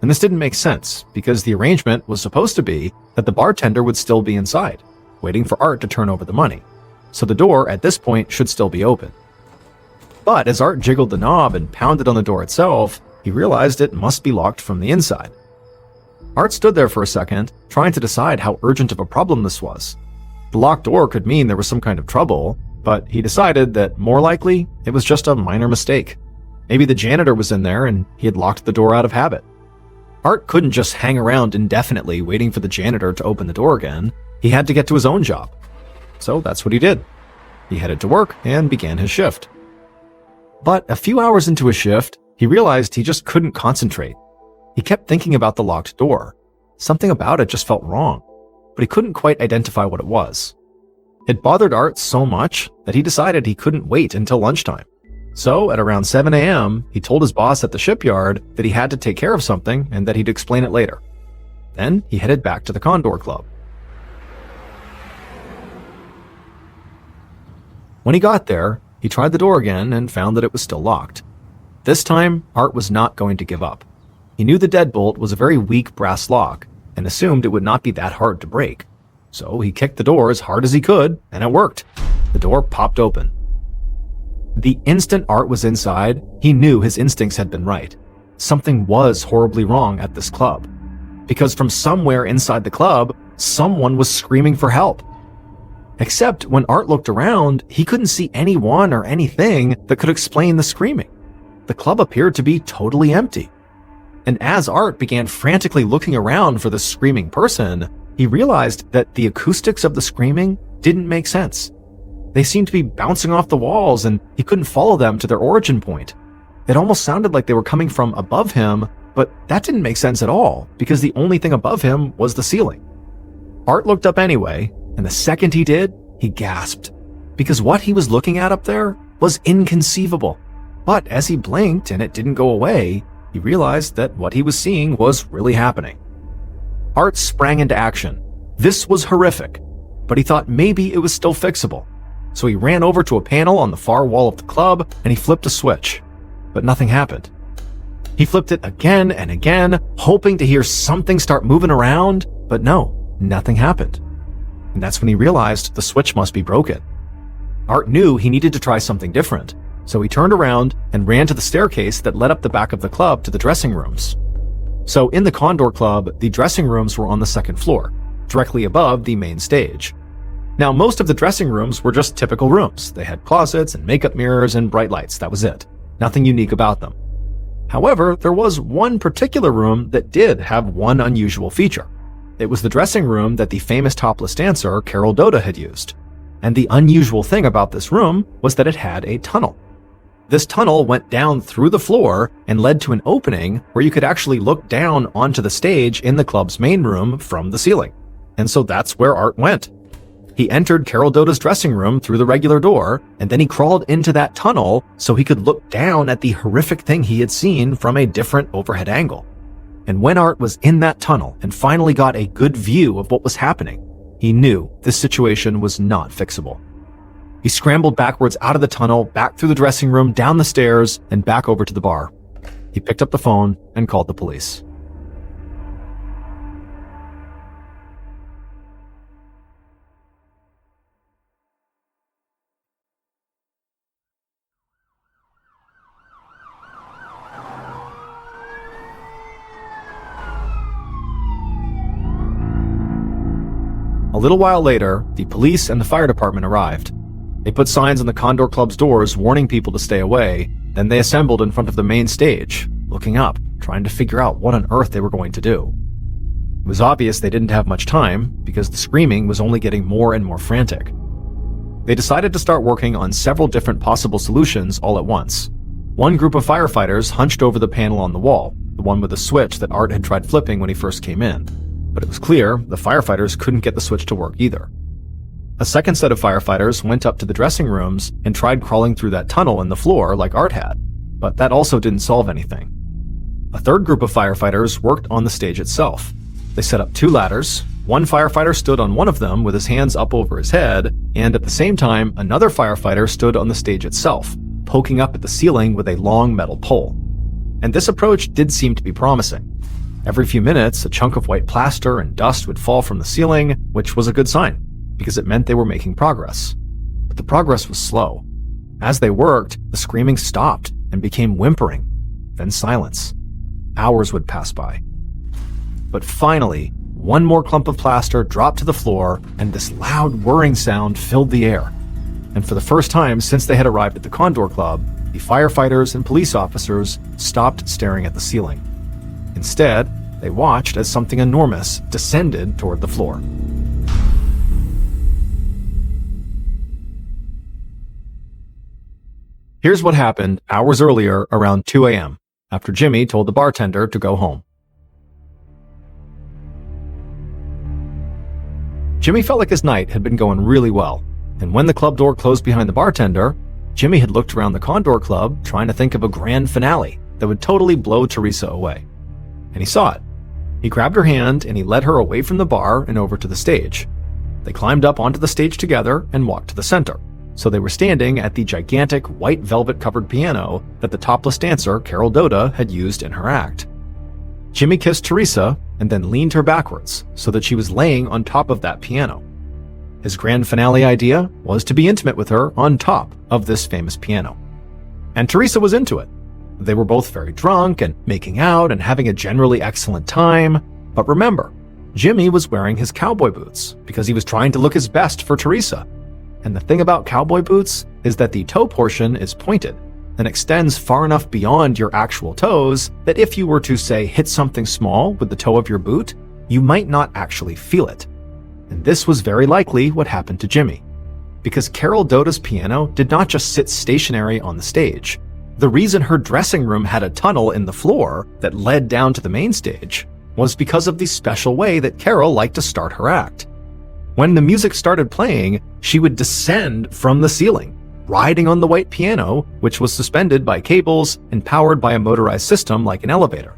And this didn't make sense because the arrangement was supposed to be that the bartender would still be inside, waiting for Art to turn over the money. So the door at this point should still be open. But as Art jiggled the knob and pounded on the door itself, he realized it must be locked from the inside. Art stood there for a second, trying to decide how urgent of a problem this was. The locked door could mean there was some kind of trouble, but he decided that more likely it was just a minor mistake. Maybe the janitor was in there and he had locked the door out of habit. Art couldn't just hang around indefinitely waiting for the janitor to open the door again. He had to get to his own job. So that's what he did. He headed to work and began his shift. But a few hours into his shift, he realized he just couldn't concentrate. He kept thinking about the locked door. Something about it just felt wrong, but he couldn't quite identify what it was. It bothered Art so much that he decided he couldn't wait until lunchtime. So at around 7 a.m., he told his boss at the shipyard that he had to take care of something and that he'd explain it later. Then he headed back to the Condor Club. When he got there, he tried the door again and found that it was still locked. This time, Art was not going to give up. He knew the deadbolt was a very weak brass lock and assumed it would not be that hard to break. So he kicked the door as hard as he could, and it worked. The door popped open. The instant Art was inside, he knew his instincts had been right. Something was horribly wrong at this club. Because from somewhere inside the club, someone was screaming for help. Except when Art looked around, he couldn't see anyone or anything that could explain the screaming. The club appeared to be totally empty. And as Art began frantically looking around for the screaming person, he realized that the acoustics of the screaming didn't make sense. They seemed to be bouncing off the walls, and he couldn't follow them to their origin point. It almost sounded like they were coming from above him, but that didn't make sense at all, because the only thing above him was the ceiling. Art looked up anyway, and the second he did, he gasped, because what he was looking at up there was inconceivable. But as he blinked and it didn't go away, he realized that what he was seeing was really happening. Art sprang into action. This was horrific, but he thought maybe it was still fixable. So he ran over to a panel on the far wall of the club and he flipped a switch, but nothing happened. He flipped it again and again, hoping to hear something start moving around, but no, nothing happened. And that's when he realized the switch must be broken. Art knew he needed to try something different, so he turned around and ran to the staircase that led up the back of the club to the dressing rooms. So in the Condor Club, the dressing rooms were on the second floor, directly above the main stage. Now, most of the dressing rooms were just typical rooms. They had closets and makeup mirrors and bright lights. That was it. Nothing unique about them. However, there was one particular room that did have one unusual feature. It was the dressing room that the famous topless dancer Carol Doda had used. And the unusual thing about this room was that it had a tunnel. This tunnel went down through the floor and led to an opening where you could actually look down onto the stage in the club's main room from the ceiling. And so that's where Art went. He entered Carol Doda's dressing room through the regular door, and then he crawled into that tunnel so he could look down at the horrific thing he had seen from a different overhead angle. And when Art was in that tunnel and finally got a good view of what was happening, he knew this situation was not fixable. He scrambled backwards out of the tunnel, back through the dressing room, down the stairs, and back over to the bar. He picked up the phone and called the police. A little while later, the police and the fire department arrived. They put signs on the Condor Club's doors warning people to stay away. Then they assembled in front of the main stage, looking up, trying to figure out what on earth they were going to do. It was obvious they didn't have much time because the screaming was only getting more and more frantic. They decided to start working on several different possible solutions all at once. One group of firefighters hunched over the panel on the wall, the one with the switch that Art had tried flipping when he first came in. But it was clear the firefighters couldn't get the switch to work either. A second set of firefighters went up to the dressing rooms and tried crawling through that tunnel in the floor like Art had, but that also didn't solve anything. A third group of firefighters worked on the stage itself. They set up 2 ladders. One firefighter stood on one of them with his hands up over his head, and at the same time, another firefighter stood on the stage itself, poking up at the ceiling with a long metal pole. And this approach did seem to be promising. Every few minutes, a chunk of white plaster and dust would fall from the ceiling, which was a good sign, because it meant they were making progress. But the progress was slow. As they worked, the screaming stopped and became whimpering, then silence. Hours would pass by. But finally, one more clump of plaster dropped to the floor, and this loud whirring sound filled the air. And for the first time since they had arrived at the Condor Club, the firefighters and police officers stopped staring at the ceiling. Instead, they watched as something enormous descended toward the floor. Here's what happened hours earlier around 2 a.m. after Jimmy told the bartender to go home. Jimmy felt like his night had been going really well, and when the club door closed behind the bartender, Jimmy had looked around the Condor Club trying to think of a grand finale that would totally blow Teresa away. And he saw it. He grabbed her hand and he led her away from the bar and over to the stage. They climbed up onto the stage together and walked to the center, so they were standing at the gigantic white velvet-covered piano that the topless dancer Carol Doda had used in her act. Jimmy kissed Teresa and then leaned her backwards so that she was laying on top of that piano. His grand finale idea was to be intimate with her on top of this famous piano. And Teresa was into it. They were both very drunk and making out and having a generally excellent time. But remember, Jimmy was wearing his cowboy boots because he was trying to look his best for Teresa. And the thing about cowboy boots is that the toe portion is pointed and extends far enough beyond your actual toes that if you were to, say, hit something small with the toe of your boot, you might not actually feel it. And this was very likely what happened to Jimmy, because Carol Doda's piano did not just sit stationary on the stage. The reason her dressing room had a tunnel in the floor that led down to the main stage was because of the special way that Carol liked to start her act. When the music started playing, she would descend from the ceiling, riding on the white piano, which was suspended by cables and powered by a motorized system like an elevator.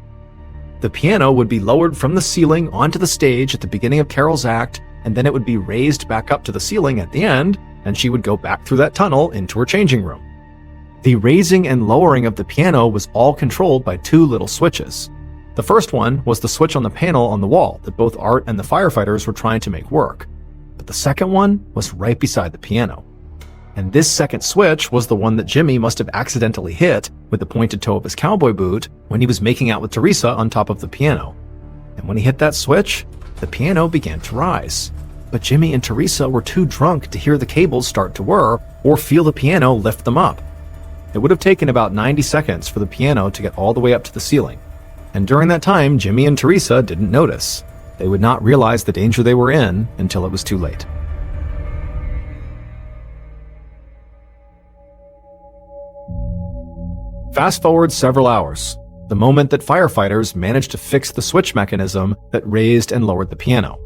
The piano would be lowered from the ceiling onto the stage at the beginning of Carol's act, and then it would be raised back up to the ceiling at the end, and she would go back through that tunnel into her changing room. The raising and lowering of the piano was all controlled by two little switches. The first one was the switch on the panel on the wall that both Art and the firefighters were trying to make work, but the second one was right beside the piano. And this second switch was the one that Jimmy must have accidentally hit with the pointed toe of his cowboy boot when he was making out with Teresa on top of the piano. And when he hit that switch, the piano began to rise. But Jimmy and Teresa were too drunk to hear the cables start to whir or feel the piano lift them up. It would have taken about 90 seconds for the piano to get all the way up to the ceiling. And during that time, Jimmy and Teresa didn't notice. They would not realize the danger they were in until it was too late. Fast forward several hours, the moment that firefighters managed to fix the switch mechanism that raised and lowered the piano.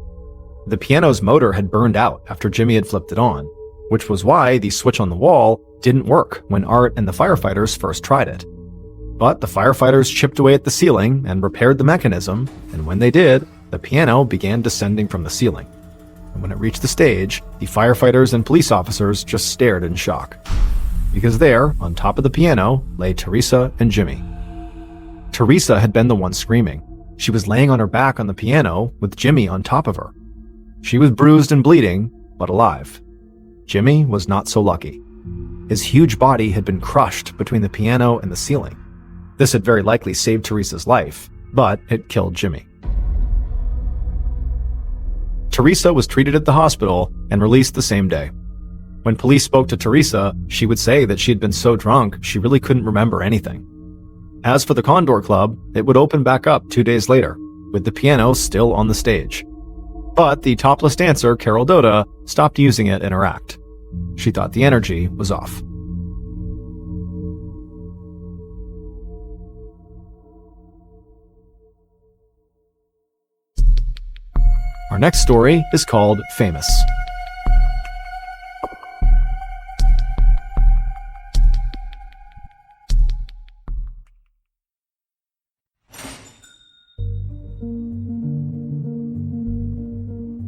The piano's motor had burned out after Jimmy had flipped it on, which was why the switch on the wall didn't work when Art and the firefighters first tried it. But the firefighters chipped away at the ceiling and repaired the mechanism, and when they did, the piano began descending from the ceiling. And when it reached the stage, the firefighters and police officers just stared in shock. Because there, on top of the piano, lay Teresa and Jimmy. Teresa had been the one screaming. She was laying on her back on the piano with Jimmy on top of her. She was bruised and bleeding, but alive. Jimmy was not so lucky. His huge body had been crushed between the piano and the ceiling. This had very likely saved Teresa's life, but it killed Jimmy. Teresa was treated at the hospital and released the same day. When police spoke to Teresa, she would say that she had been so drunk she really couldn't remember anything. As for the Condor Club, it would open back up 2 days later, with the piano still on the stage. But the topless dancer, Carol Doda, stopped using it in her act. She thought the energy was off. Our next story is called Famous.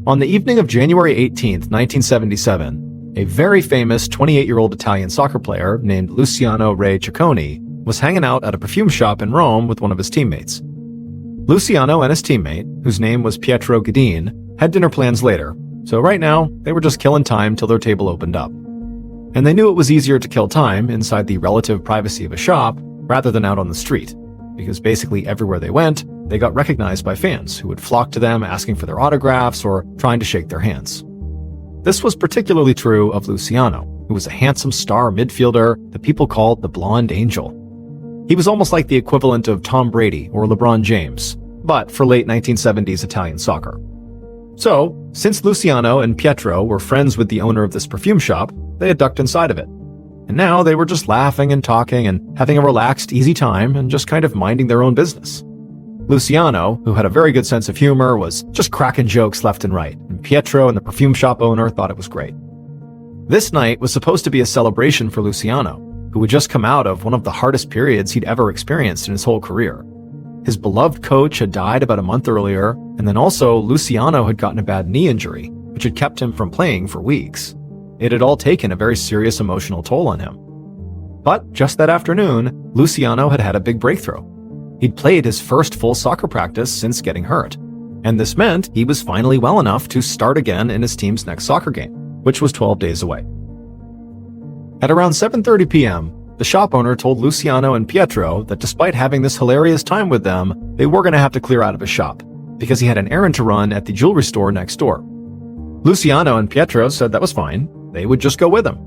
On the evening of January 18th, 1977, a very famous 28-year-old Italian soccer player named Luciano Re Ciccone was hanging out at a perfume shop in Rome with one of his teammates. Luciano and his teammate, whose name was Pietro Gadin, had dinner plans later, so right now they were just killing time till their table opened up. And they knew it was easier to kill time inside the relative privacy of a shop rather than out on the street, because basically everywhere they went, they got recognized by fans who would flock to them asking for their autographs or trying to shake their hands. This was particularly true of Luciano, who was a handsome star midfielder that people called the Blonde Angel. He was almost like the equivalent of Tom Brady or LeBron James, but for late 1970s Italian soccer. So, since Luciano and Pietro were friends with the owner of this perfume shop, they had ducked inside of it. And now they were just laughing and talking and having a relaxed, easy time and just kind of minding their own business. Luciano, who had a very good sense of humor, was just cracking jokes left and right, and Pietro and the perfume shop owner thought it was great. This night was supposed to be a celebration for Luciano, who had just come out of one of the hardest periods he'd ever experienced in his whole career. His beloved coach had died about a month earlier, and then also Luciano had gotten a bad knee injury, which had kept him from playing for weeks. It had all taken a very serious emotional toll on him. But just that afternoon, Luciano had had a big breakthrough. He'd played his first full soccer practice since getting hurt, and this meant he was finally well enough to start again in his team's next soccer game, which was 12 days away. At around 7:30 p.m., the shop owner told Luciano and Pietro that despite having this hilarious time with them, they were going to have to clear out of his shop, because he had an errand to run at the jewelry store next door. Luciano and Pietro said that was fine, they would just go with him.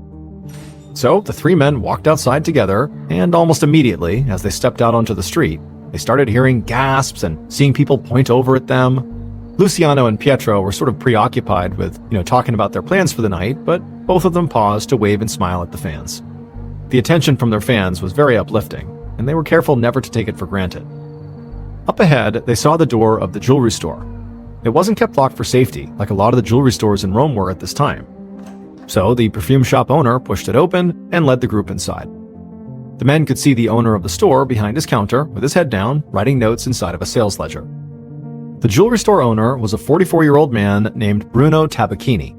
So the three men walked outside together, and almost immediately, as they stepped out onto the street, they started hearing gasps and seeing people point over at them. Luciano and Pietro were sort of preoccupied with, talking about their plans for the night, but both of them paused to wave and smile at the fans. The attention from their fans was very uplifting, and they were careful never to take it for granted. Up ahead, they saw the door of the jewelry store. It wasn't kept locked for safety, like a lot of the jewelry stores in Rome were at this time. So the perfume shop owner pushed it open and led the group inside. The men could see the owner of the store behind his counter with his head down, writing notes inside of a sales ledger. The jewelry store owner was a 44-year-old man named Bruno Tabacchini,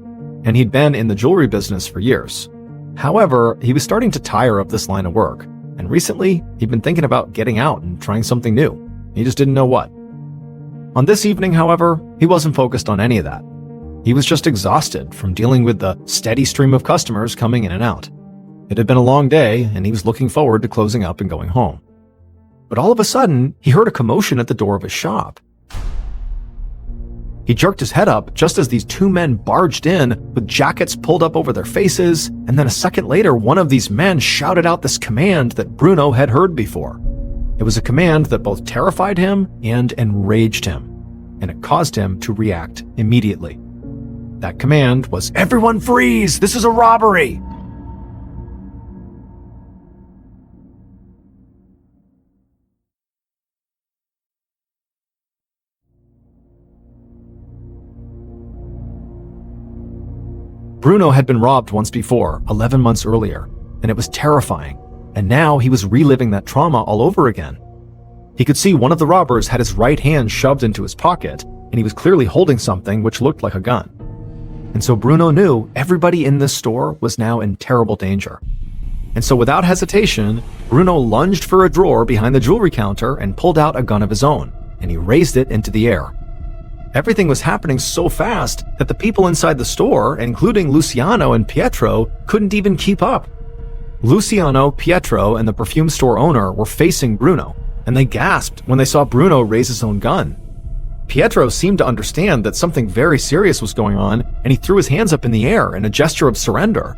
and he'd been in the jewelry business for years. However, he was starting to tire of this line of work, and recently he'd been thinking about getting out and trying something new. He just didn't know what. On this evening, however, he wasn't focused on any of that. He was just exhausted from dealing with the steady stream of customers coming in and out. It had been a long day, and he was looking forward to closing up and going home. But all of a sudden, he heard a commotion at the door of his shop. He jerked his head up just as these two men barged in with jackets pulled up over their faces, and then a second later, one of these men shouted out this command that Bruno had heard before. It was a command that both terrified him and enraged him, and it caused him to react immediately. That command was, "Everyone freeze! This is a robbery!" Bruno had been robbed once before, 11 months earlier, and it was terrifying, and now he was reliving that trauma all over again. He could see one of the robbers had his right hand shoved into his pocket, and he was clearly holding something which looked like a gun. And so Bruno knew everybody in this store was now in terrible danger. And so without hesitation, Bruno lunged for a drawer behind the jewelry counter and pulled out a gun of his own, and he raised it into the air. Everything was happening so fast that the people inside the store, including Luciano and Pietro, couldn't even keep up. Luciano, Pietro, and the perfume store owner were facing Bruno, and they gasped when they saw Bruno raise his own gun. Pietro seemed to understand that something very serious was going on, and he threw his hands up in the air in a gesture of surrender.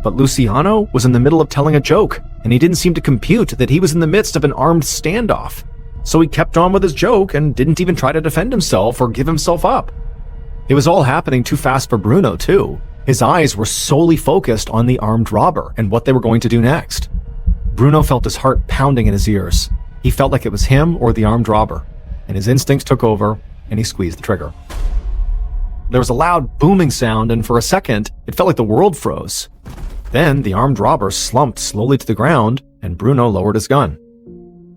But Luciano was in the middle of telling a joke, and he didn't seem to compute that he was in the midst of an armed standoff. So he kept on with his joke and didn't even try to defend himself or give himself up. It was all happening too fast for Bruno, too. His eyes were solely focused on the armed robber and what they were going to do next. Bruno felt his heart pounding in his ears. He felt like it was him or the armed robber, and his instincts took over, and he squeezed the trigger. There was a loud booming sound, and for a second, it felt like the world froze. Then the armed robber slumped slowly to the ground, and Bruno lowered his gun.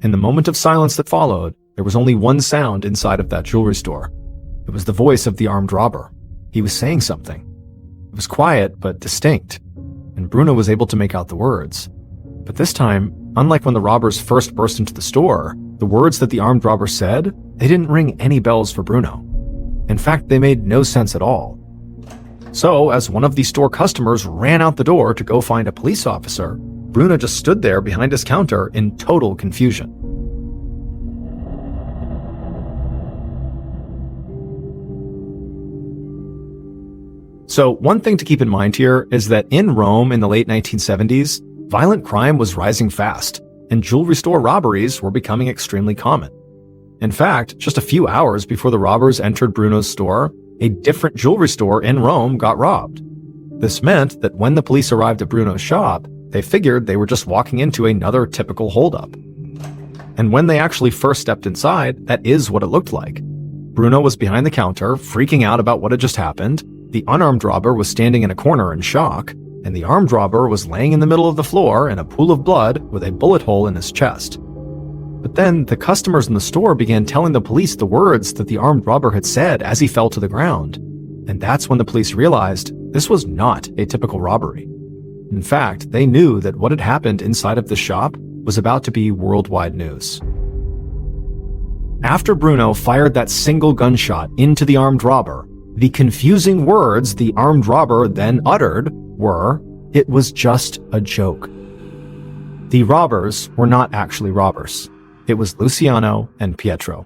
In the moment of silence that followed, there was only one sound inside of that jewelry store. It was the voice of the armed robber. He was saying something. It was quiet but distinct, and Bruno was able to make out the words. But this time, unlike when the robbers first burst into the store, the words that the armed robber said, they didn't ring any bells for Bruno. In fact, they made no sense at all. So, as one of the store customers ran out the door to go find a police officer, Bruno just stood there behind his counter in total confusion. So, one thing to keep in mind here is that in Rome in the late 1970s, violent crime was rising fast, and jewelry store robberies were becoming extremely common. In fact, just a few hours before the robbers entered Bruno's store, a different jewelry store in Rome got robbed. This meant that when the police arrived at Bruno's shop, They figured they were just walking into another typical holdup. And when they actually first stepped inside, that is what it looked like. Bruno was behind the counter, freaking out about what had just happened. The unarmed robber was standing in a corner in shock, and the armed robber was laying in the middle of the floor in a pool of blood with a bullet hole in his chest. But then the customers in the store began telling the police the words that the armed robber had said as he fell to the ground. And that's when the police realized this was not a typical robbery. In fact, they knew that what had happened inside of the shop was about to be worldwide news. After Bruno fired that single gunshot into the armed robber, the confusing words the armed robber then uttered were, "It was just a joke." The robbers were not actually robbers. It was Luciano and Pietro.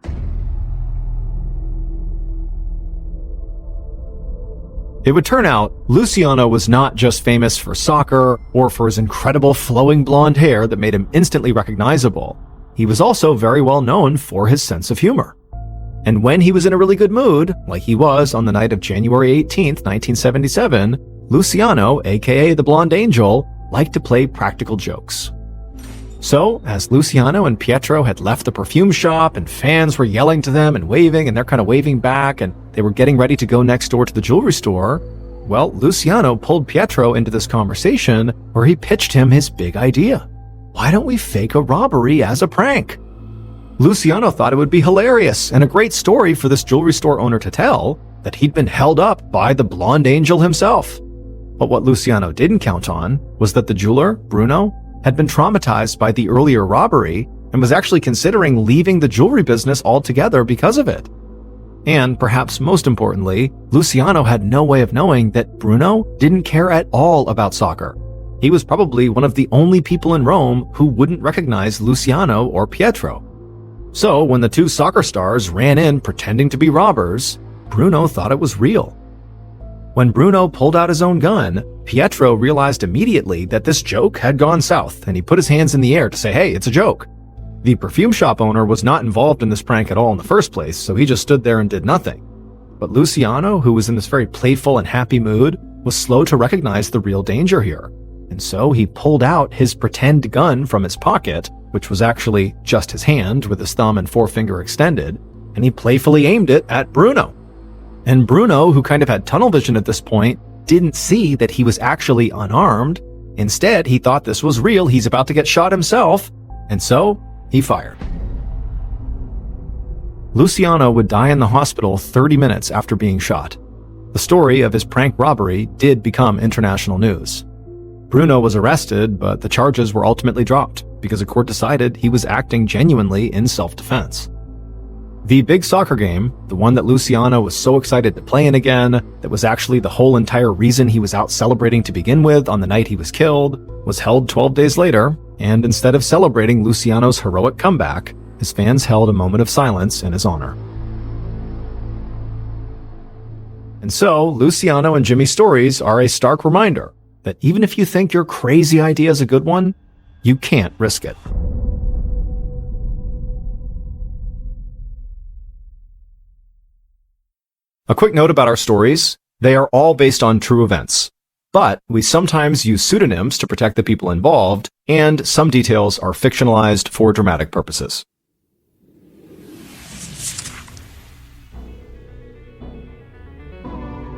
It would turn out Luciano was not just famous for soccer or for his incredible flowing blonde hair that made him instantly recognizable. He was also very well known for his sense of humor. And when he was in a really good mood, like he was on the night of January 18th, 1977, Luciano, aka the Blonde Angel, liked to play practical jokes. So, as Luciano and Pietro had left the perfume shop and fans were yelling to them and waving and they're kind of waving back and they were getting ready to go next door to the jewelry store, well, Luciano pulled Pietro into this conversation where he pitched him his big idea. Why don't we fake a robbery as a prank? Luciano thought it would be hilarious and a great story for this jewelry store owner to tell that he'd been held up by the Blonde Angel himself. But what Luciano didn't count on was that the jeweler, Bruno, had been traumatized by the earlier robbery and was actually considering leaving the jewelry business altogether because of it. And perhaps most importantly, Luciano had no way of knowing that Bruno didn't care at all about soccer. He was probably one of the only people in Rome who wouldn't recognize Luciano or Pietro. So when the two soccer stars ran in pretending to be robbers, Bruno thought it was real. When Bruno pulled out his own gun, Pietro realized immediately that this joke had gone south, and he put his hands in the air to say, "Hey, it's a joke." The perfume shop owner was not involved in this prank at all in the first place, so he just stood there and did nothing. But Luciano, who was in this very playful and happy mood, was slow to recognize the real danger here. And so he pulled out his pretend gun from his pocket, which was actually just his hand with his thumb and forefinger extended, and he playfully aimed it at Bruno. And Bruno, who kind of had tunnel vision at this point, didn't see that he was actually unarmed. Instead, he thought this was real, he's about to get shot himself, and so he fired. Luciano would die in the hospital 30 minutes after being shot. The story of his prank robbery did become international news. Bruno was arrested, but the charges were ultimately dropped because a court decided he was acting genuinely in self-defense. The big soccer game, the one that Luciano was so excited to play in again, that was actually the whole entire reason he was out celebrating to begin with on the night he was killed, was held 12 days later, and instead of celebrating Luciano's heroic comeback, his fans held a moment of silence in his honor. And so, Luciano and Jimmy's stories are a stark reminder that even if you think your crazy idea is a good one, you can't risk it. A quick note about our stories. They are all based on true events, but we sometimes use pseudonyms to protect the people involved, and some details are fictionalized for dramatic purposes.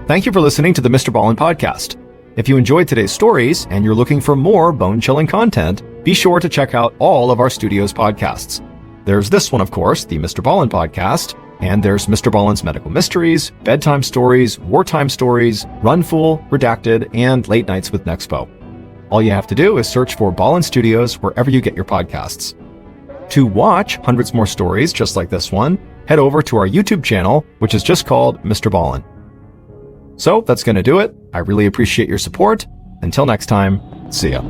Thank you for listening to the MrBallen Podcast. If you enjoyed today's stories and you're looking for more bone-chilling content, be sure to check out all of our studio's podcasts. There's this one, of course, the MrBallen Podcast, and there's MrBallen's Medical Mysteries, Bedtime Stories, Wartime Stories, Run Fool, Redacted, and Late Nights with Nexpo. All you have to do is search for Ballen Studios wherever you get your podcasts. To watch hundreds more stories just like this one, head over to our YouTube channel, which is just called MrBallen. So that's going to do it. I really appreciate your support. Until next time, see ya.